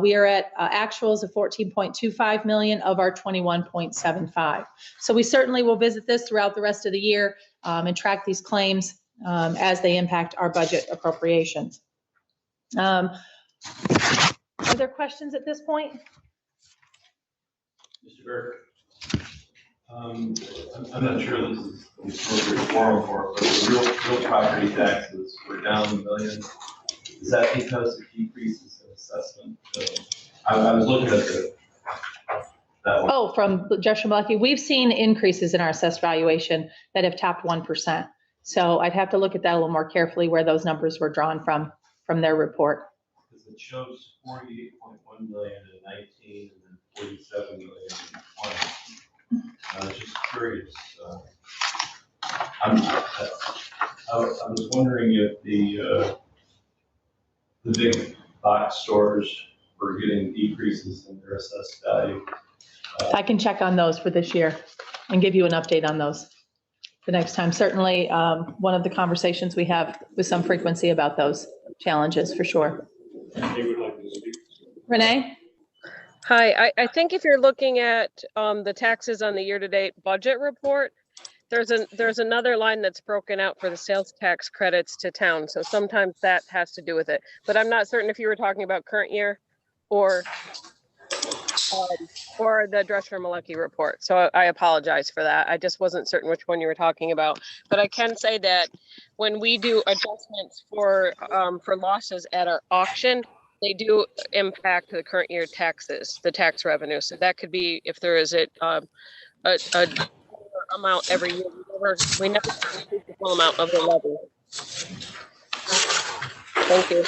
We are at actuals of 14.25 million of our 21.75. So we certainly will visit this throughout the rest of the year and track these claims as they impact our budget appropriations. Are there questions at this point? Mr. Burke. I'm not sure this is the appropriate forum for it, but the real property taxes were down $1 million. Is that because of decreases in assessment? I was looking at that one. Oh, from Joshua Malecki, we've seen increases in our assessed valuation that have topped 1%. So I'd have to look at that a little more carefully where those numbers were drawn from their report. Because it shows 48.1 million in 19 and then 47 million in 20. I was just curious. I was wondering if the big box stores were getting decreases in their assessed value. I can check on those for this year and give you an update on those the next time. Certainly one of the conversations we have with some frequency about those challenges for sure. Renee? Hi, I think if you're looking at the taxes on the year-to-date budget report, there's another line that's broken out for the sales tax credits to town. So sometimes that has to do with it. But I'm not certain if you were talking about current year or the Drescher Malecki report. So I apologize for that. I just wasn't certain which one you were talking about. But I can say that when we do adjustments for losses at our auction, they do impact the current year taxes, the tax revenue. So that could be if there is a amount every year. We never increase the full amount of the levy. Thank you.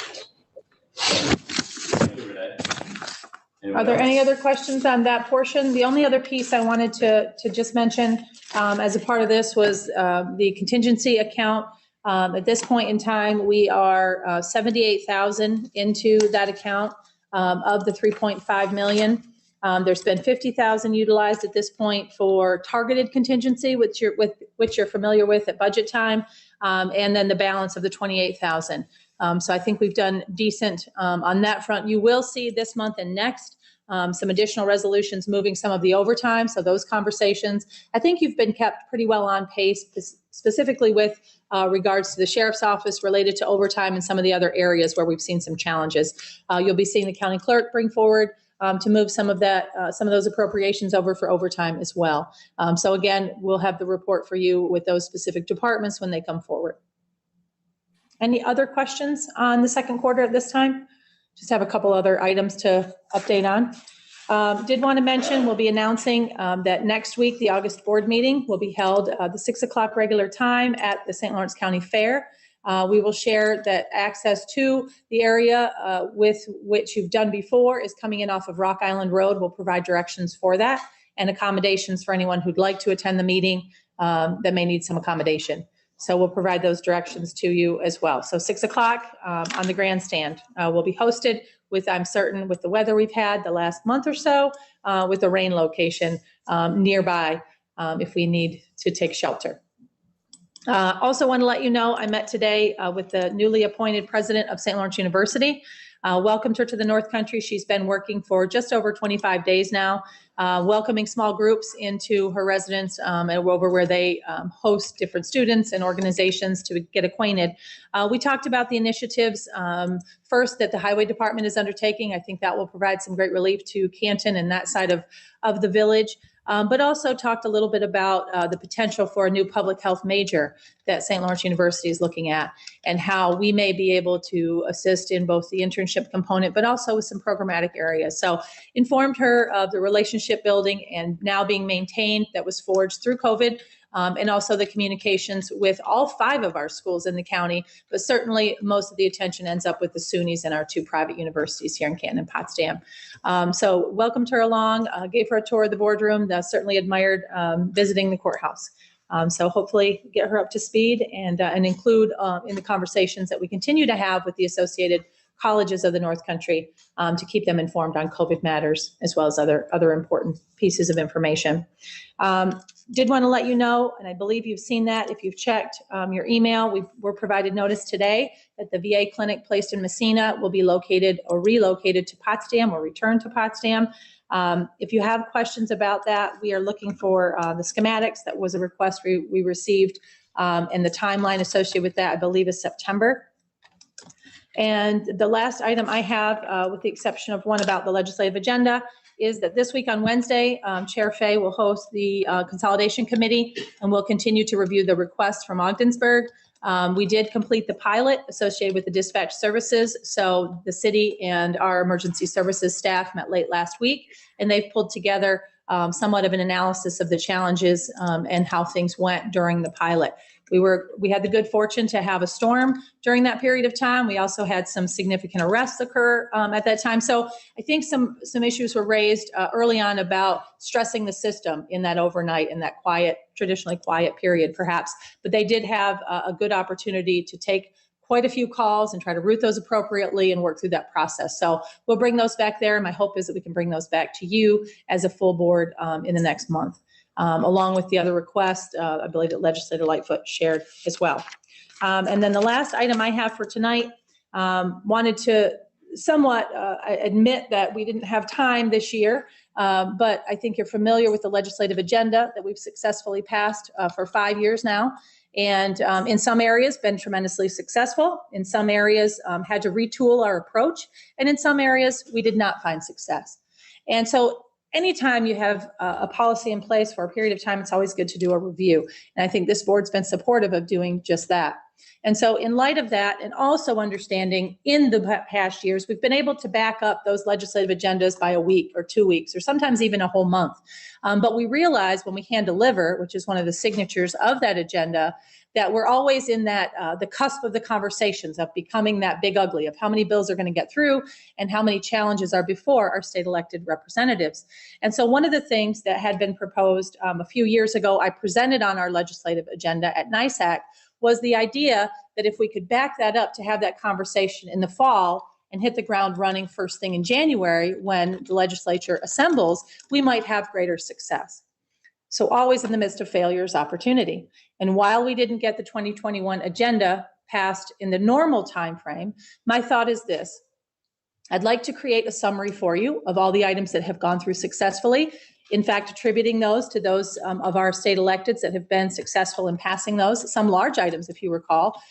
Are there any other questions on that portion? The only other piece I wanted to just mention as a part of this was the contingency account. At this point in time, we are 78,000 into that account of the 3.5 million. There's been 50,000 utilized at this point for targeted contingency, which you're familiar with at budget time, and then the balance of the 28,000. So I think we've done decent on that front. You will see this month and next some additional resolutions moving some of the overtime. So those conversations, I think you've been kept pretty well on pace, specifically with regards to the sheriff's office related to overtime and some of the other areas where we've seen some challenges. You'll be seeing the county clerk bring forward to move some of those appropriations over for overtime as well. So again, we'll have the report for you with those specific departments when they come forward. Any other questions on the second quarter at this time? Just have a couple other items to update on. Did want to mention, we'll be announcing that next week, the August board meeting will be held the 6 o'clock regular time at the St. Lawrence County Fair. We will share that access to the area with which you've done before is coming in off of Rock Island Road. We'll provide directions for that and accommodations for anyone who'd like to attend the meeting that may need some accommodation. So we'll provide those directions to you as well. So 6 o'clock on the grandstand will be hosted with, I'm certain, with the weather we've had the last month or so, with a rain location nearby if we need to take shelter. Also want to let you know, I met today with the newly appointed president of St. Lawrence University. Welcomed her to the North Country. She's been working for just over 25 days now, welcoming small groups into her residence and over where they host different students and organizations to get acquainted. We talked about the initiatives first that the Highway Department is undertaking. I think that will provide some great relief to Canton and that side of the village. But also talked a little bit about the potential for a new public health major that St. Lawrence University is looking at, and how we may be able to assist in both the internship component, but also with some programmatic areas. So informed her of the relationship building and now being maintained that was forged through COVID, and also the communications with all 5 of our schools in the county, but certainly most of the attention ends up with the SUNYs and our 2 private universities here in Canton and Potsdam. So welcomed her along, gave her a tour of the boardroom, certainly admired visiting the courthouse. So hopefully get her up to speed and include in the conversations that we continue to have with the associated colleges of the North Country to keep them informed on COVID matters, as well as other important pieces of information. Did want to let you know, and I believe you've seen that if you've checked your email, we were provided notice today that the VA clinic placed in Messina will be located or relocated to Potsdam or returned to Potsdam. If you have questions about that, we are looking for the schematics. That was a request we received, and the timeline associated with that, I believe, is September. And the last item I have, with the exception of one about the legislative agenda, is that this week on Wednesday, Chair Fay will host the Consolidation Committee, and we'll continue to review the request from Ogdensburg. We did complete the pilot associated with the dispatch services. So the city and our emergency services staff met late last week, and they've pulled together somewhat of an analysis of the challenges and how things went during the pilot. We had the good fortune to have a storm during that period of time. We also had some significant arrests occur at that time. So I think some issues were raised early on about stressing the system in that overnight, in that traditionally quiet period perhaps. But they did have a good opportunity to take quite a few calls and try to route those appropriately and work through that process. So we'll bring those back there. My hope is that we can bring those back to you as a full board in the next month. Along with the other request, I believe that Legislator Lightfoot shared as well. And then the last item I have for tonight, wanted to somewhat admit that we didn't have time this year, but I think you're familiar with the legislative agenda that we've successfully passed for 5 years now. And in some areas been tremendously successful. In some areas had to retool our approach. And in some areas we did not find success. And so anytime you have a policy in place for a period of time, it's always good to do a review. And I think this board's been supportive of doing just that. And so in light of that, and also understanding in the past years, we've been able to back up those legislative agendas by a week or 2 weeks, or sometimes even a whole month. But we realize when we hand deliver, which is one of the signatures of that agenda, that we're always in that the cusp of the conversations of becoming that big ugly of how many bills are going to get through and how many challenges are before our state elected representatives. And so one of the things that had been proposed a few years ago, I presented on our legislative agenda at NISAC, was the idea that if we could back that up to have that conversation in the fall and hit the ground running first thing in January when the legislature assembles, we might have greater success. So always in the midst of failure is opportunity. And while we didn't get the 2021 agenda passed in the normal time frame, my thought is this. I'd like to create a summary for you of all the items that have gone through successfully. In fact, attributing those to those of our state electeds that have been successful in passing those, some large items, if you recall,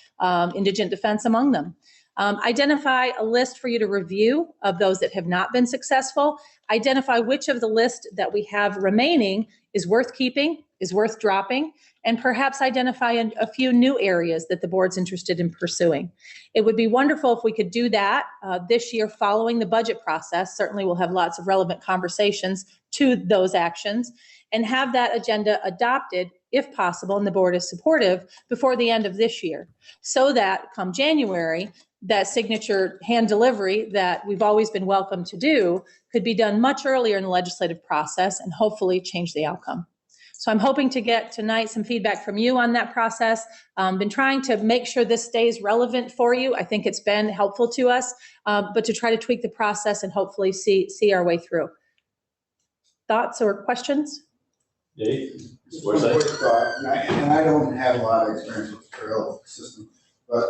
indigent defense among them. Identify a list for you to review of those that have not been successful. Identify which of the list that we have remaining is worth keeping, is worth dropping, and perhaps identify a few new areas that the board's interested in pursuing. It would be wonderful if we could do that this year following the budget process. Certainly we'll have lots of relevant conversations to those actions and have that agenda adopted, if possible, and the board is supportive, before the end of this year, so that come January, that signature hand delivery that we've always been welcome to do could be done much earlier in the legislative process and hopefully change the outcome. So So I'm hoping to get tonight some feedback from you on that process. Been trying to make sure this stays relevant for you. I think it's been helpful to us, but to try to tweak the process and hopefully see our way through. Thoughts or questions? Dave? Just one quick thought, and I don't have a lot of experience with the trail system, but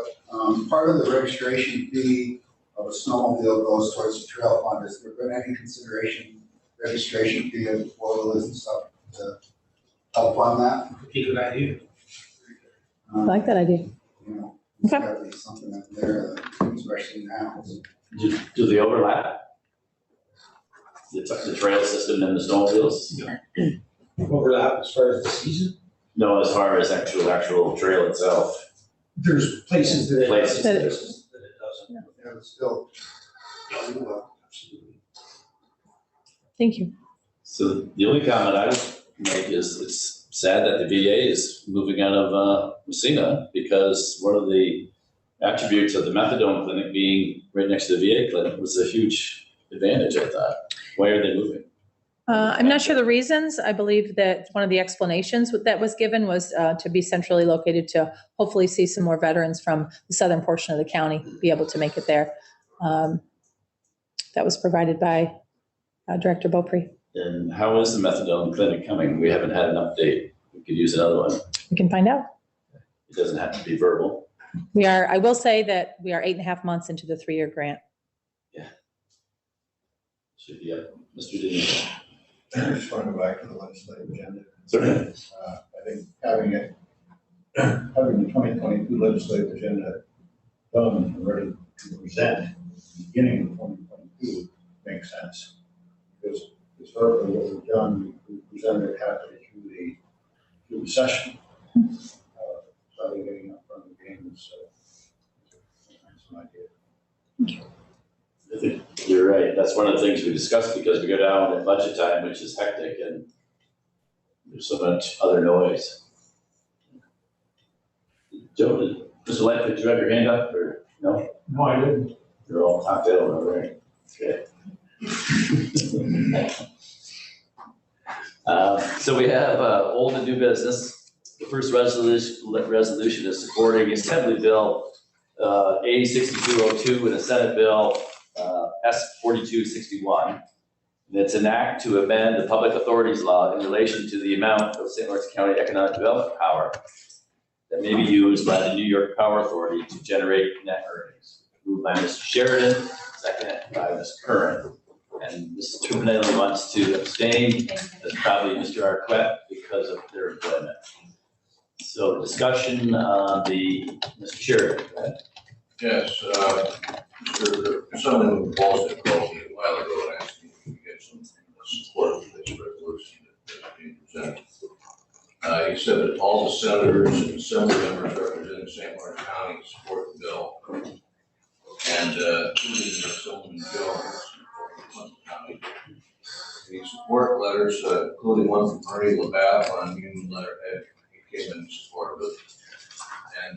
part of the registration fee of a snowmobile goes towards the trail fund. Has there been any consideration, registration fee of four-wheelers and stuff to help fund that? Good idea. I like that idea. You know, there's gotta be something up there, especially now. Do they overlap? The trail system and the snowmobiles? Overlap as far as the season? No, as far as actual trail itself. There's places that it Places. that it doesn't. Yeah, but still. Thank you. So the only comment I would make is it's sad that the VA is moving out of Messina, because one of the attributes of the methadone clinic being right next to the VA clinic was a huge advantage, I thought. Why are they moving? I'm not sure the reasons. I believe that one of the explanations that was given was to be centrally located to hopefully see some more veterans from the southern portion of the county be able to make it there. That was provided by Director Beaupre. And how is the methadone clinic coming? We haven't had an update. We could use another one. We can find out. It doesn't have to be verbal. I will say that we are 8.5 months into the 3-year grant. Should be up. Mr. Denise. I just want to go back to the legislative agenda. Certainly. I think having the 2022 legislative agenda done and ready to present at the beginning of 2022 makes sense. Because historically what we've done, we presented it halfway through the session. So getting up front of the game is an idea. I think you're right. That's one of the things we discussed, because we go down at budget time, which is hectic, and there's so much other noise. Joe, Mr. Lightfoot, did you have your hand up, or no? No, I didn't. You're all knocked out, all right? Okay. So we have old and new business. The first resolution is supporting Assembly Bill A6202 and a Senate Bill S4261. And it's an act to amend the Public Authorities Law in relation to the amount of St. Lawrence County economic development power that may be used by the New York Power Authority to generate net earnings. Moved by Mr. Sheridan, seconded by Ms. Curran. And Mrs. Terminelli wants to abstain. That's probably Mr. Arquette because of their employment. So discussion on the, Mr. Sheridan, go ahead. Yes, someone who called me a while ago and asked me if we could get some support for this resolution that's being presented. He said that all the senators and assembly members representing St. Lawrence County support the bill. And including Assemblyman Jones from Clinton County. The support letters, including one from Ernie LaBatte on Union letterhead, he came in support of it. And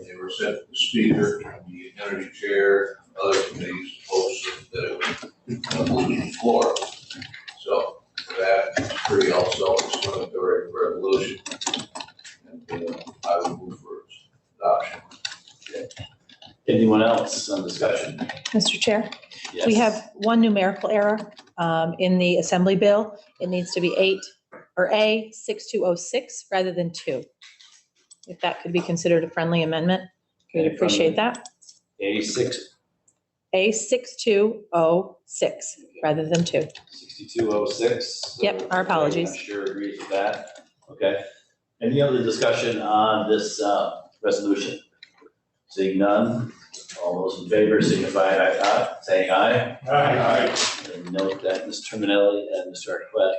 they were sent to the speaker, the energy chair, other committees, hopes that it would move to the floor. So that is pretty self-explanatory resolution. And I would move for its adoption. Okay. Anyone else on discussion? Mr. Chair? Yes. We have one numerical error in the Assembly Bill. It needs to be A6206 rather than 2. If that could be considered a friendly amendment, we'd appreciate that. A6. A6206 rather than 2. 6206. Yep, our apologies. I'm sure agrees with that. Okay. Any other discussion on this resolution? Seeing none, all those in favor signify by saying aye. Aye. And note that Ms. Terminelli and Mr. Arquette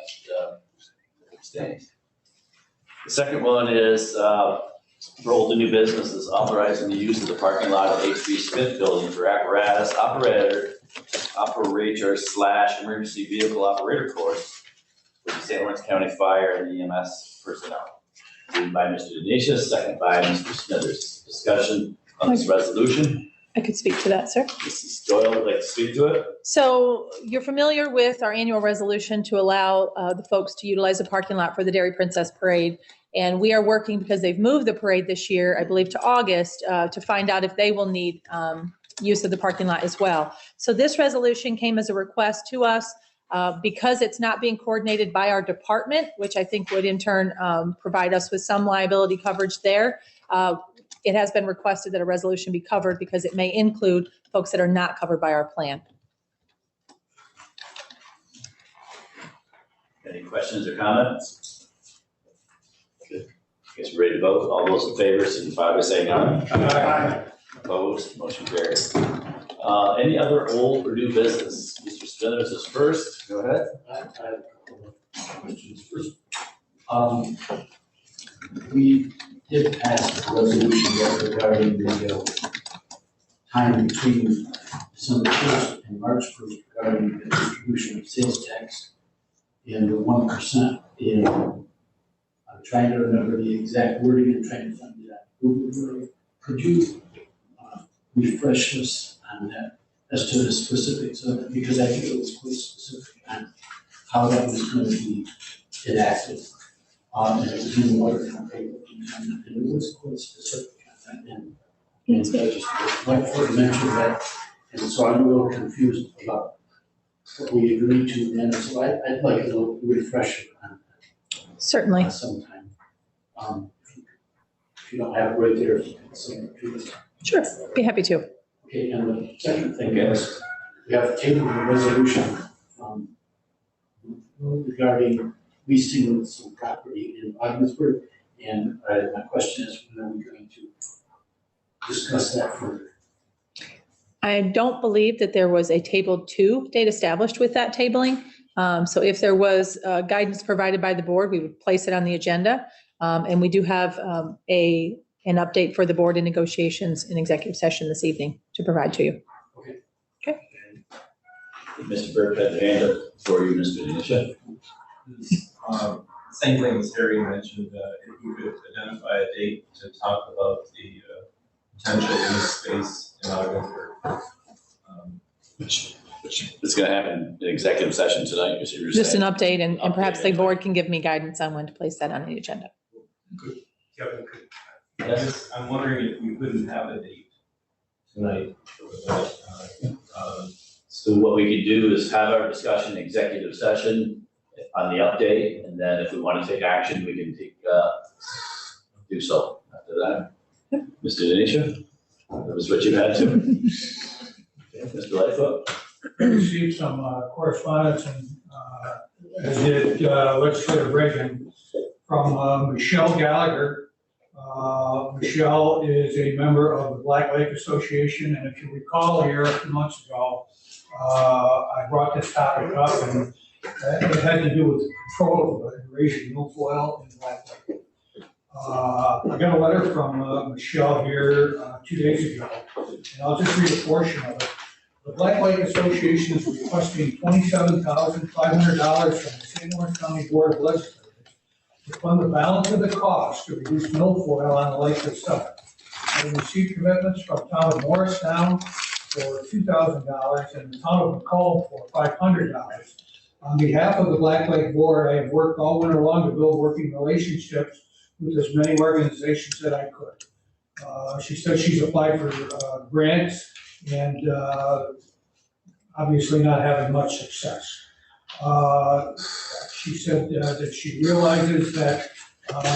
abstain. The second one is for old and new businesses, authorizing the use of the parking lot of H.B. Smith Building for apparatus operator/emergency vehicle operator course for the St. Lawrence County Fire and EMS personnel. Moved by Mr. Denisius, second by Mr. Smithers. Discussion on this resolution. I could speak to that, sir. Mrs. Doyle would like to speak to it. So you're familiar with our annual resolution to allow the folks to utilize the parking lot for the Dairy Princess Parade. And we are working, because they've moved the parade this year, I believe to August, to find out if they will need use of the parking lot as well. So this resolution came as a request to us because it's not being coordinated by our department, which I think would in turn provide us with some liability coverage there. It has been requested that a resolution be covered because it may include folks that are not covered by our plan. Any questions or comments? Good. Guess we're ready to vote. All those in favor signify by saying aye. Aye. Opposed, motion carries. Any other old or new business? Mr. Smithers is first. Go ahead. I have a couple of questions. First, we did pass a resolution regarding the time between December 1st and March 1st regarding the distribution of sales tax and the 1% in, I'm trying to remember the exact wording and trying to find that. Could you refresh us on that as to the specifics of it? Because I think it was quite specific on how that was going to be enacted. And it was in the water company, and it was quite specific on that. And I just like to mention that, and so I'm a little confused about what we agreed to then. So I'd like a little refresher on that. Certainly. Sometime. If you don't have it right there, if you can send it to us. Sure, be happy to. Okay, and the second thing is, we have tabled a resolution regarding leasing some property in Ogdensburg, and my question is, when are we going to discuss that further? I don't believe that there was a table 2 date established with that tabling. So if there was guidance provided by the board, we would place it on the agenda. And we do have an update for the board in negotiations in executive session this evening to provide to you. Okay. Mr. Burke had the hand up for you, Mr. Denisha. Same thing as Harry mentioned, if you could identify a date to talk about the potential lease space in Ogdensburg. Which is going to happen in executive session tonight, Mr. Russo. Just an update, and perhaps the board can give me guidance on when to place that on the agenda. Kevin, I'm wondering if we couldn't have a date tonight for that. So what we could do is have our discussion in executive session on the update, and then if we want to take action, we can do so after that. Mr. Denisha, that was what you had to. Okay, Mr. Lightfoot. I received some correspondence, and as did legislator Reagan, from Michelle Gallagher. Michelle is a member of the Black Lake Association, and if you recall here a few months ago, I brought this topic up, and it had to do with the control of Eurasian milfoil in Black Lake. I got a letter from Michelle here 2 days ago, and I'll just read a portion of it. The Black Lake Association is requesting $27,500 from the St. Lawrence County Board of Legislators to fund the balance of the cost to reduce milfoil on the lake this summer. I received commitments from the town of Morristown for $2,000 and the town of McCall for $500. On behalf of the Black Lake Board, I have worked all winter long to build working relationships with as many organizations that I could. She said she's applied for grants and obviously not having much success. She said that she realizes that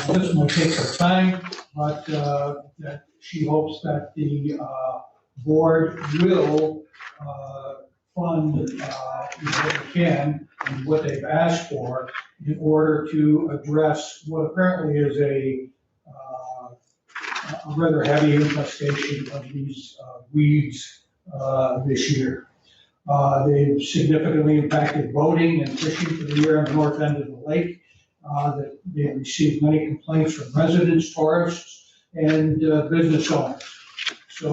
this might take some time, but that she hopes that the board will fund what they can and what they've asked for in order to address what apparently is a rather heavy infestation of these weeds this year. They've significantly impacted boating and fishing for the year on the north end of the lake. That they've received many complaints from residents, tourists, and business owners. So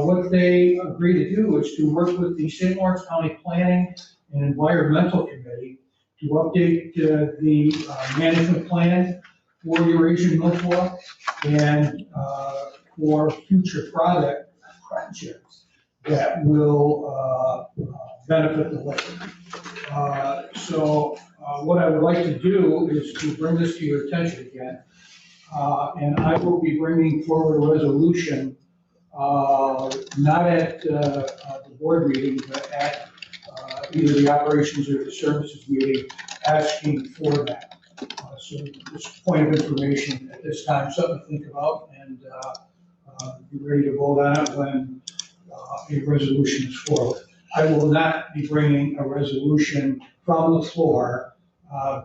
what they agreed to do is to work with the St. Lawrence County Planning and Environmental Committee to update the management plan for Eurasian milfoil and for future that will benefit the lake. So what I would like to do is to bring this to your attention again. And I will be bringing forward a resolution, not at the board meeting, but at either the operations or the services meeting, asking for that. So this point of information at this time, something to think about, and be ready to vote on it when a resolution is forward. I will not be bringing a resolution from the floor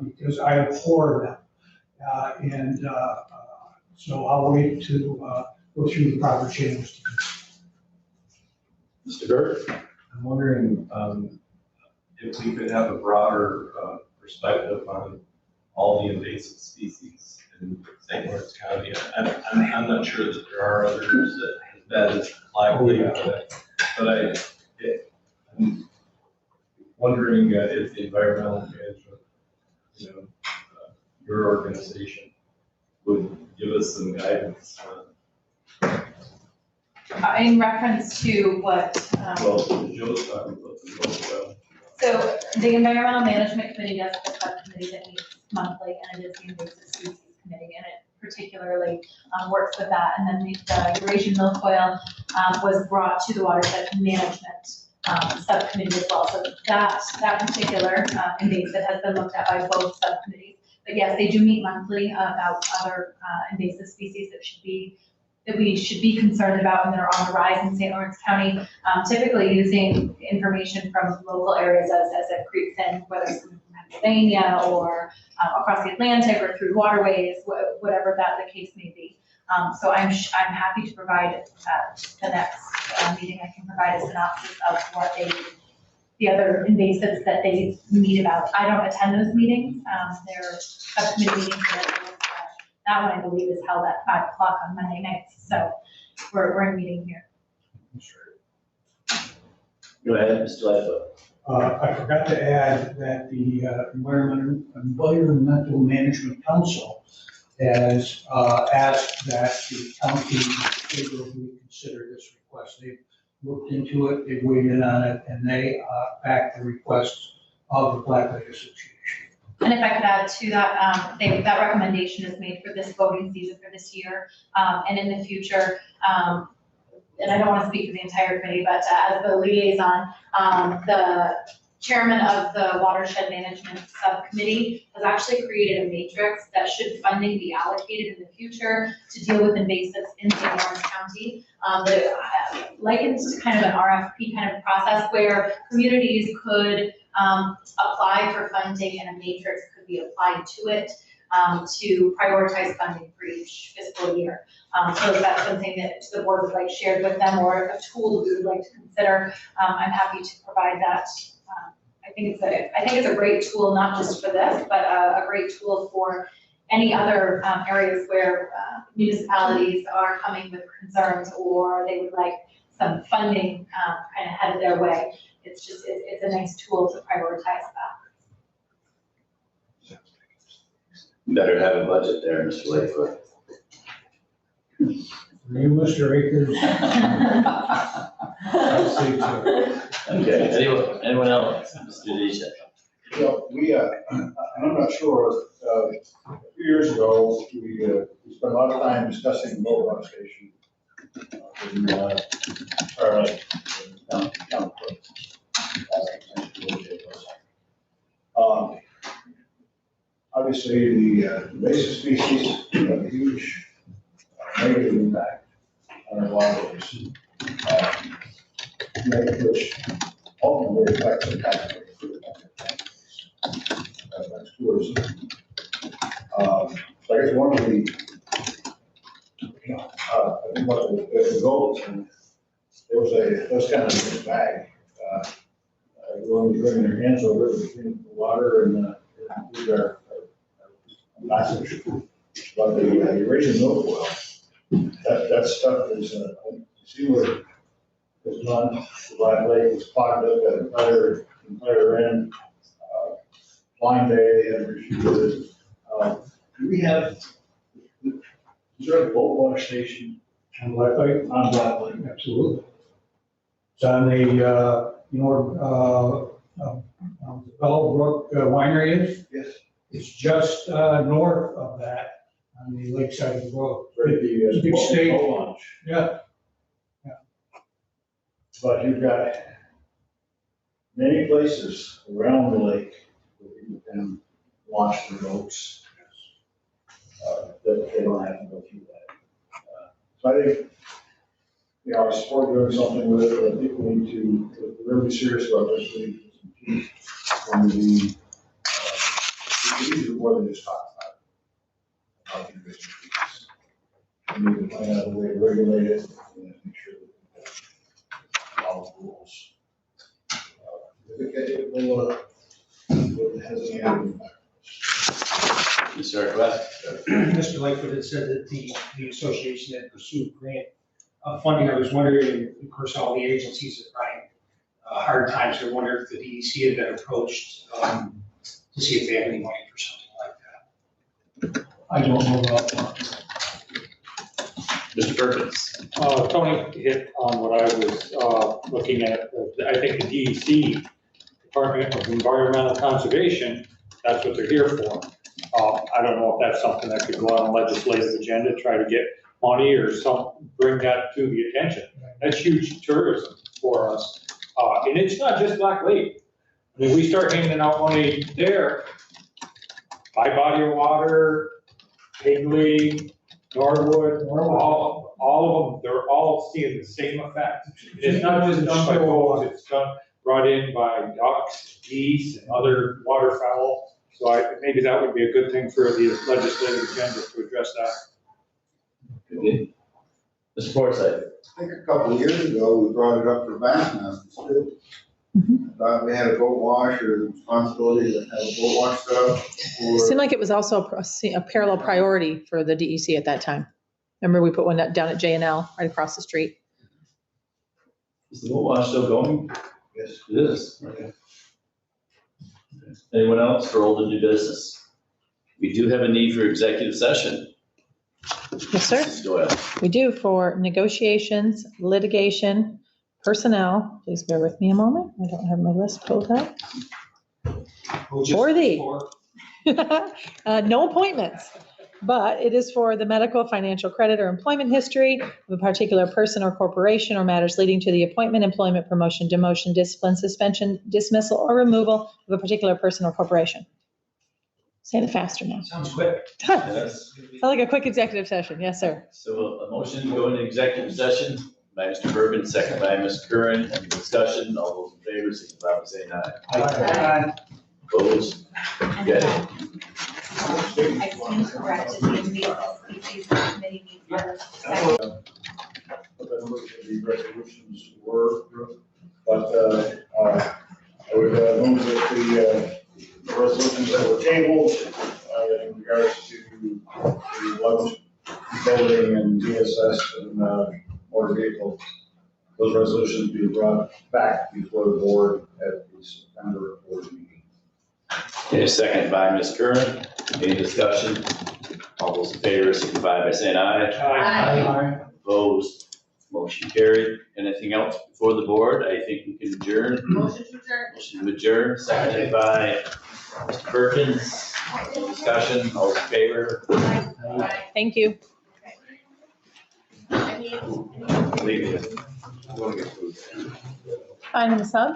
because I abhor them. So I'll wait to go through the proper channels. Mr. Burke? I'm wondering if we could have a broader perspective on all the invasive species in St. Lawrence County. I'm not sure that there are others that is likely, but I'm wondering if the environmental management, your organization would give us some guidance on. In reference to what? Well, Joe's talking about the boat. So the Environmental Management Committee does have a subcommittee that meets monthly, and it is the Invasive Species Committee, and it particularly works with that. And then the Eurasian milfoil was brought to the Watershed Management Subcommittee as well. So that particular invasive has been looked at by both subcommittees. But yes, they do meet monthly about other invasive species that we should be concerned about and that are on the rise in St. Lawrence County, typically using information from local areas as it creeps in, whether it's from Pennsylvania or across the Atlantic or through waterways, whatever the case may be. So I'm happy to provide the next meeting. I can provide a synopsis of what the other invasives that they meet about. I don't attend those meetings. They're subcommittee meetings. That one, I believe, is held at 5 o'clock on Monday nights. So we're in meeting here. Go ahead, Mr. Lightfoot. I forgot to add that the Environmental Management Council has asked that the county favorably consider this request. They've looked into it, they've weighed in on it, and they backed the request of the Black Lake Association. And if I could add to that, that recommendation is made for this voting season for this year. And in the future, and I don't want to speak for the entire committee, but as the liaison, the chairman of the Watershed Management Subcommittee has actually created a matrix that should funding be allocated in the future to deal with invasives in St. Lawrence County. Likens to kind of an RFP kind of process where communities could apply for funding and a matrix could be applied to it to prioritize funding for each fiscal year. So if that's something that the board would like shared with them or a tool that we would like to consider, I'm happy to provide that. I think it's a great tool, not just for this, but a great tool for any other areas where municipalities are coming with concerns or they would like some funding kind of headed their way. It's a nice tool to prioritize that. Better have a budget there, Mr. Lightfoot. You, Mr. Akers. I'll say so. Okay, anyone else? Mr. Deschek. Well, I'm not sure, a few years ago, we spent a lot of time discussing the boat run station in Charlotte, down obviously, the invasive species have a huge negative impact on our waterways, which ultimately affects the taxpayers. That's tourism. So I guess one of the, I think one of the goals, and there was kind of a mixed bag. Everyone was bringing their hands over it between the water and our passage. But the Eurasian milfoil, that stuff is, you see where it's not, the Black Lake was clogged up that entire end. Blind Bay, they had refused. Do we have, is there a boat wash station on Black Lake? On Black Lake. Absolutely. It's on the, Bellbrook Winery is. Yes. It's just north of that, on the lakeside of the road. Right, It's a big state. boat launch. Yeah. But you've got many places around the lake where people can launch their boats. That they don't have to go through that. So I think, I support doing something with it, but I think we need to, if we're really serious about this, we need to put some teeth on we need to do more than just talk about it. We need to find out a way to regulate it and make sure that we follow the rules. It will hesitate. Mr. West? Mr. Lightfoot had said that the association had pursued grant funding. I was wondering, of course, all the agencies are trying hard times. I wonder if the DEC had been approached to see if they have any money for something like that. I don't know about that. Mr. Perkins? Tony hit on what I was looking at. I think the DEC, Department of Environmental Conservation, that's what they're here for. I don't know if that's something that could go on a legislative agenda, try to get money or bring that to the attention. That's huge tourism for us. And it's not just Black Lake. I mean, we start handing out money there, by body of water, Higley, Norwood, all of them, they're all seeing the same effect. It's not just done by boats, it's brought in by ducks, geese, and other waterfowl. So maybe that would be a good thing for the legislative agenda to address that. Mr. Forsythe? I think a couple of years ago, we brought it up for Bass Masters too. Thought we had a boat wash or the responsibility to have a boat wash stuff. It seemed like it was also a parallel priority for the DEC at that time. Remember, we put one down at J&L right across the street. Is the boat wash still going? Yes. It is, okay. Anyone else for old and new business? We do have a need for executive session. Yes, sir. Mrs. Doyle? We do for negotiations, litigation, personnel. Please bear with me a moment. I don't have my list pulled up. For the, no appointments, but it is for the medical, financial credit, or employment history of a particular person or corporation or matters leading to the appointment, employment, promotion, demotion, discipline, suspension, dismissal, or removal of a particular person or corporation. Say it faster now. Sounds quick. Yes. Sounds like a quick executive session. Yes, sir. So a motion to go into executive session by Mr. Bergen, second by Ms. Curran. Any discussion? All those in favor, signify by saying aye. Aye. Opposed? Get it. I stand corrected, the invasive species committee meets on the The resolutions were, but I would move that the resolutions that were tabled in regards to the lunch building and DSS and motor vehicle, those resolutions be brought back before the board at the September board meeting. Okay, second by Ms. Curran. Any discussion? All those in favor, signify by saying aye. Aye. Opposed? Motion carried. Anything else before the board? I think we can adjourn. Motion to adjourn. Motion to adjourn, seconded by Mr. Perkins. Discussion, all in favor? Thank you. Leave it. Find him a sub?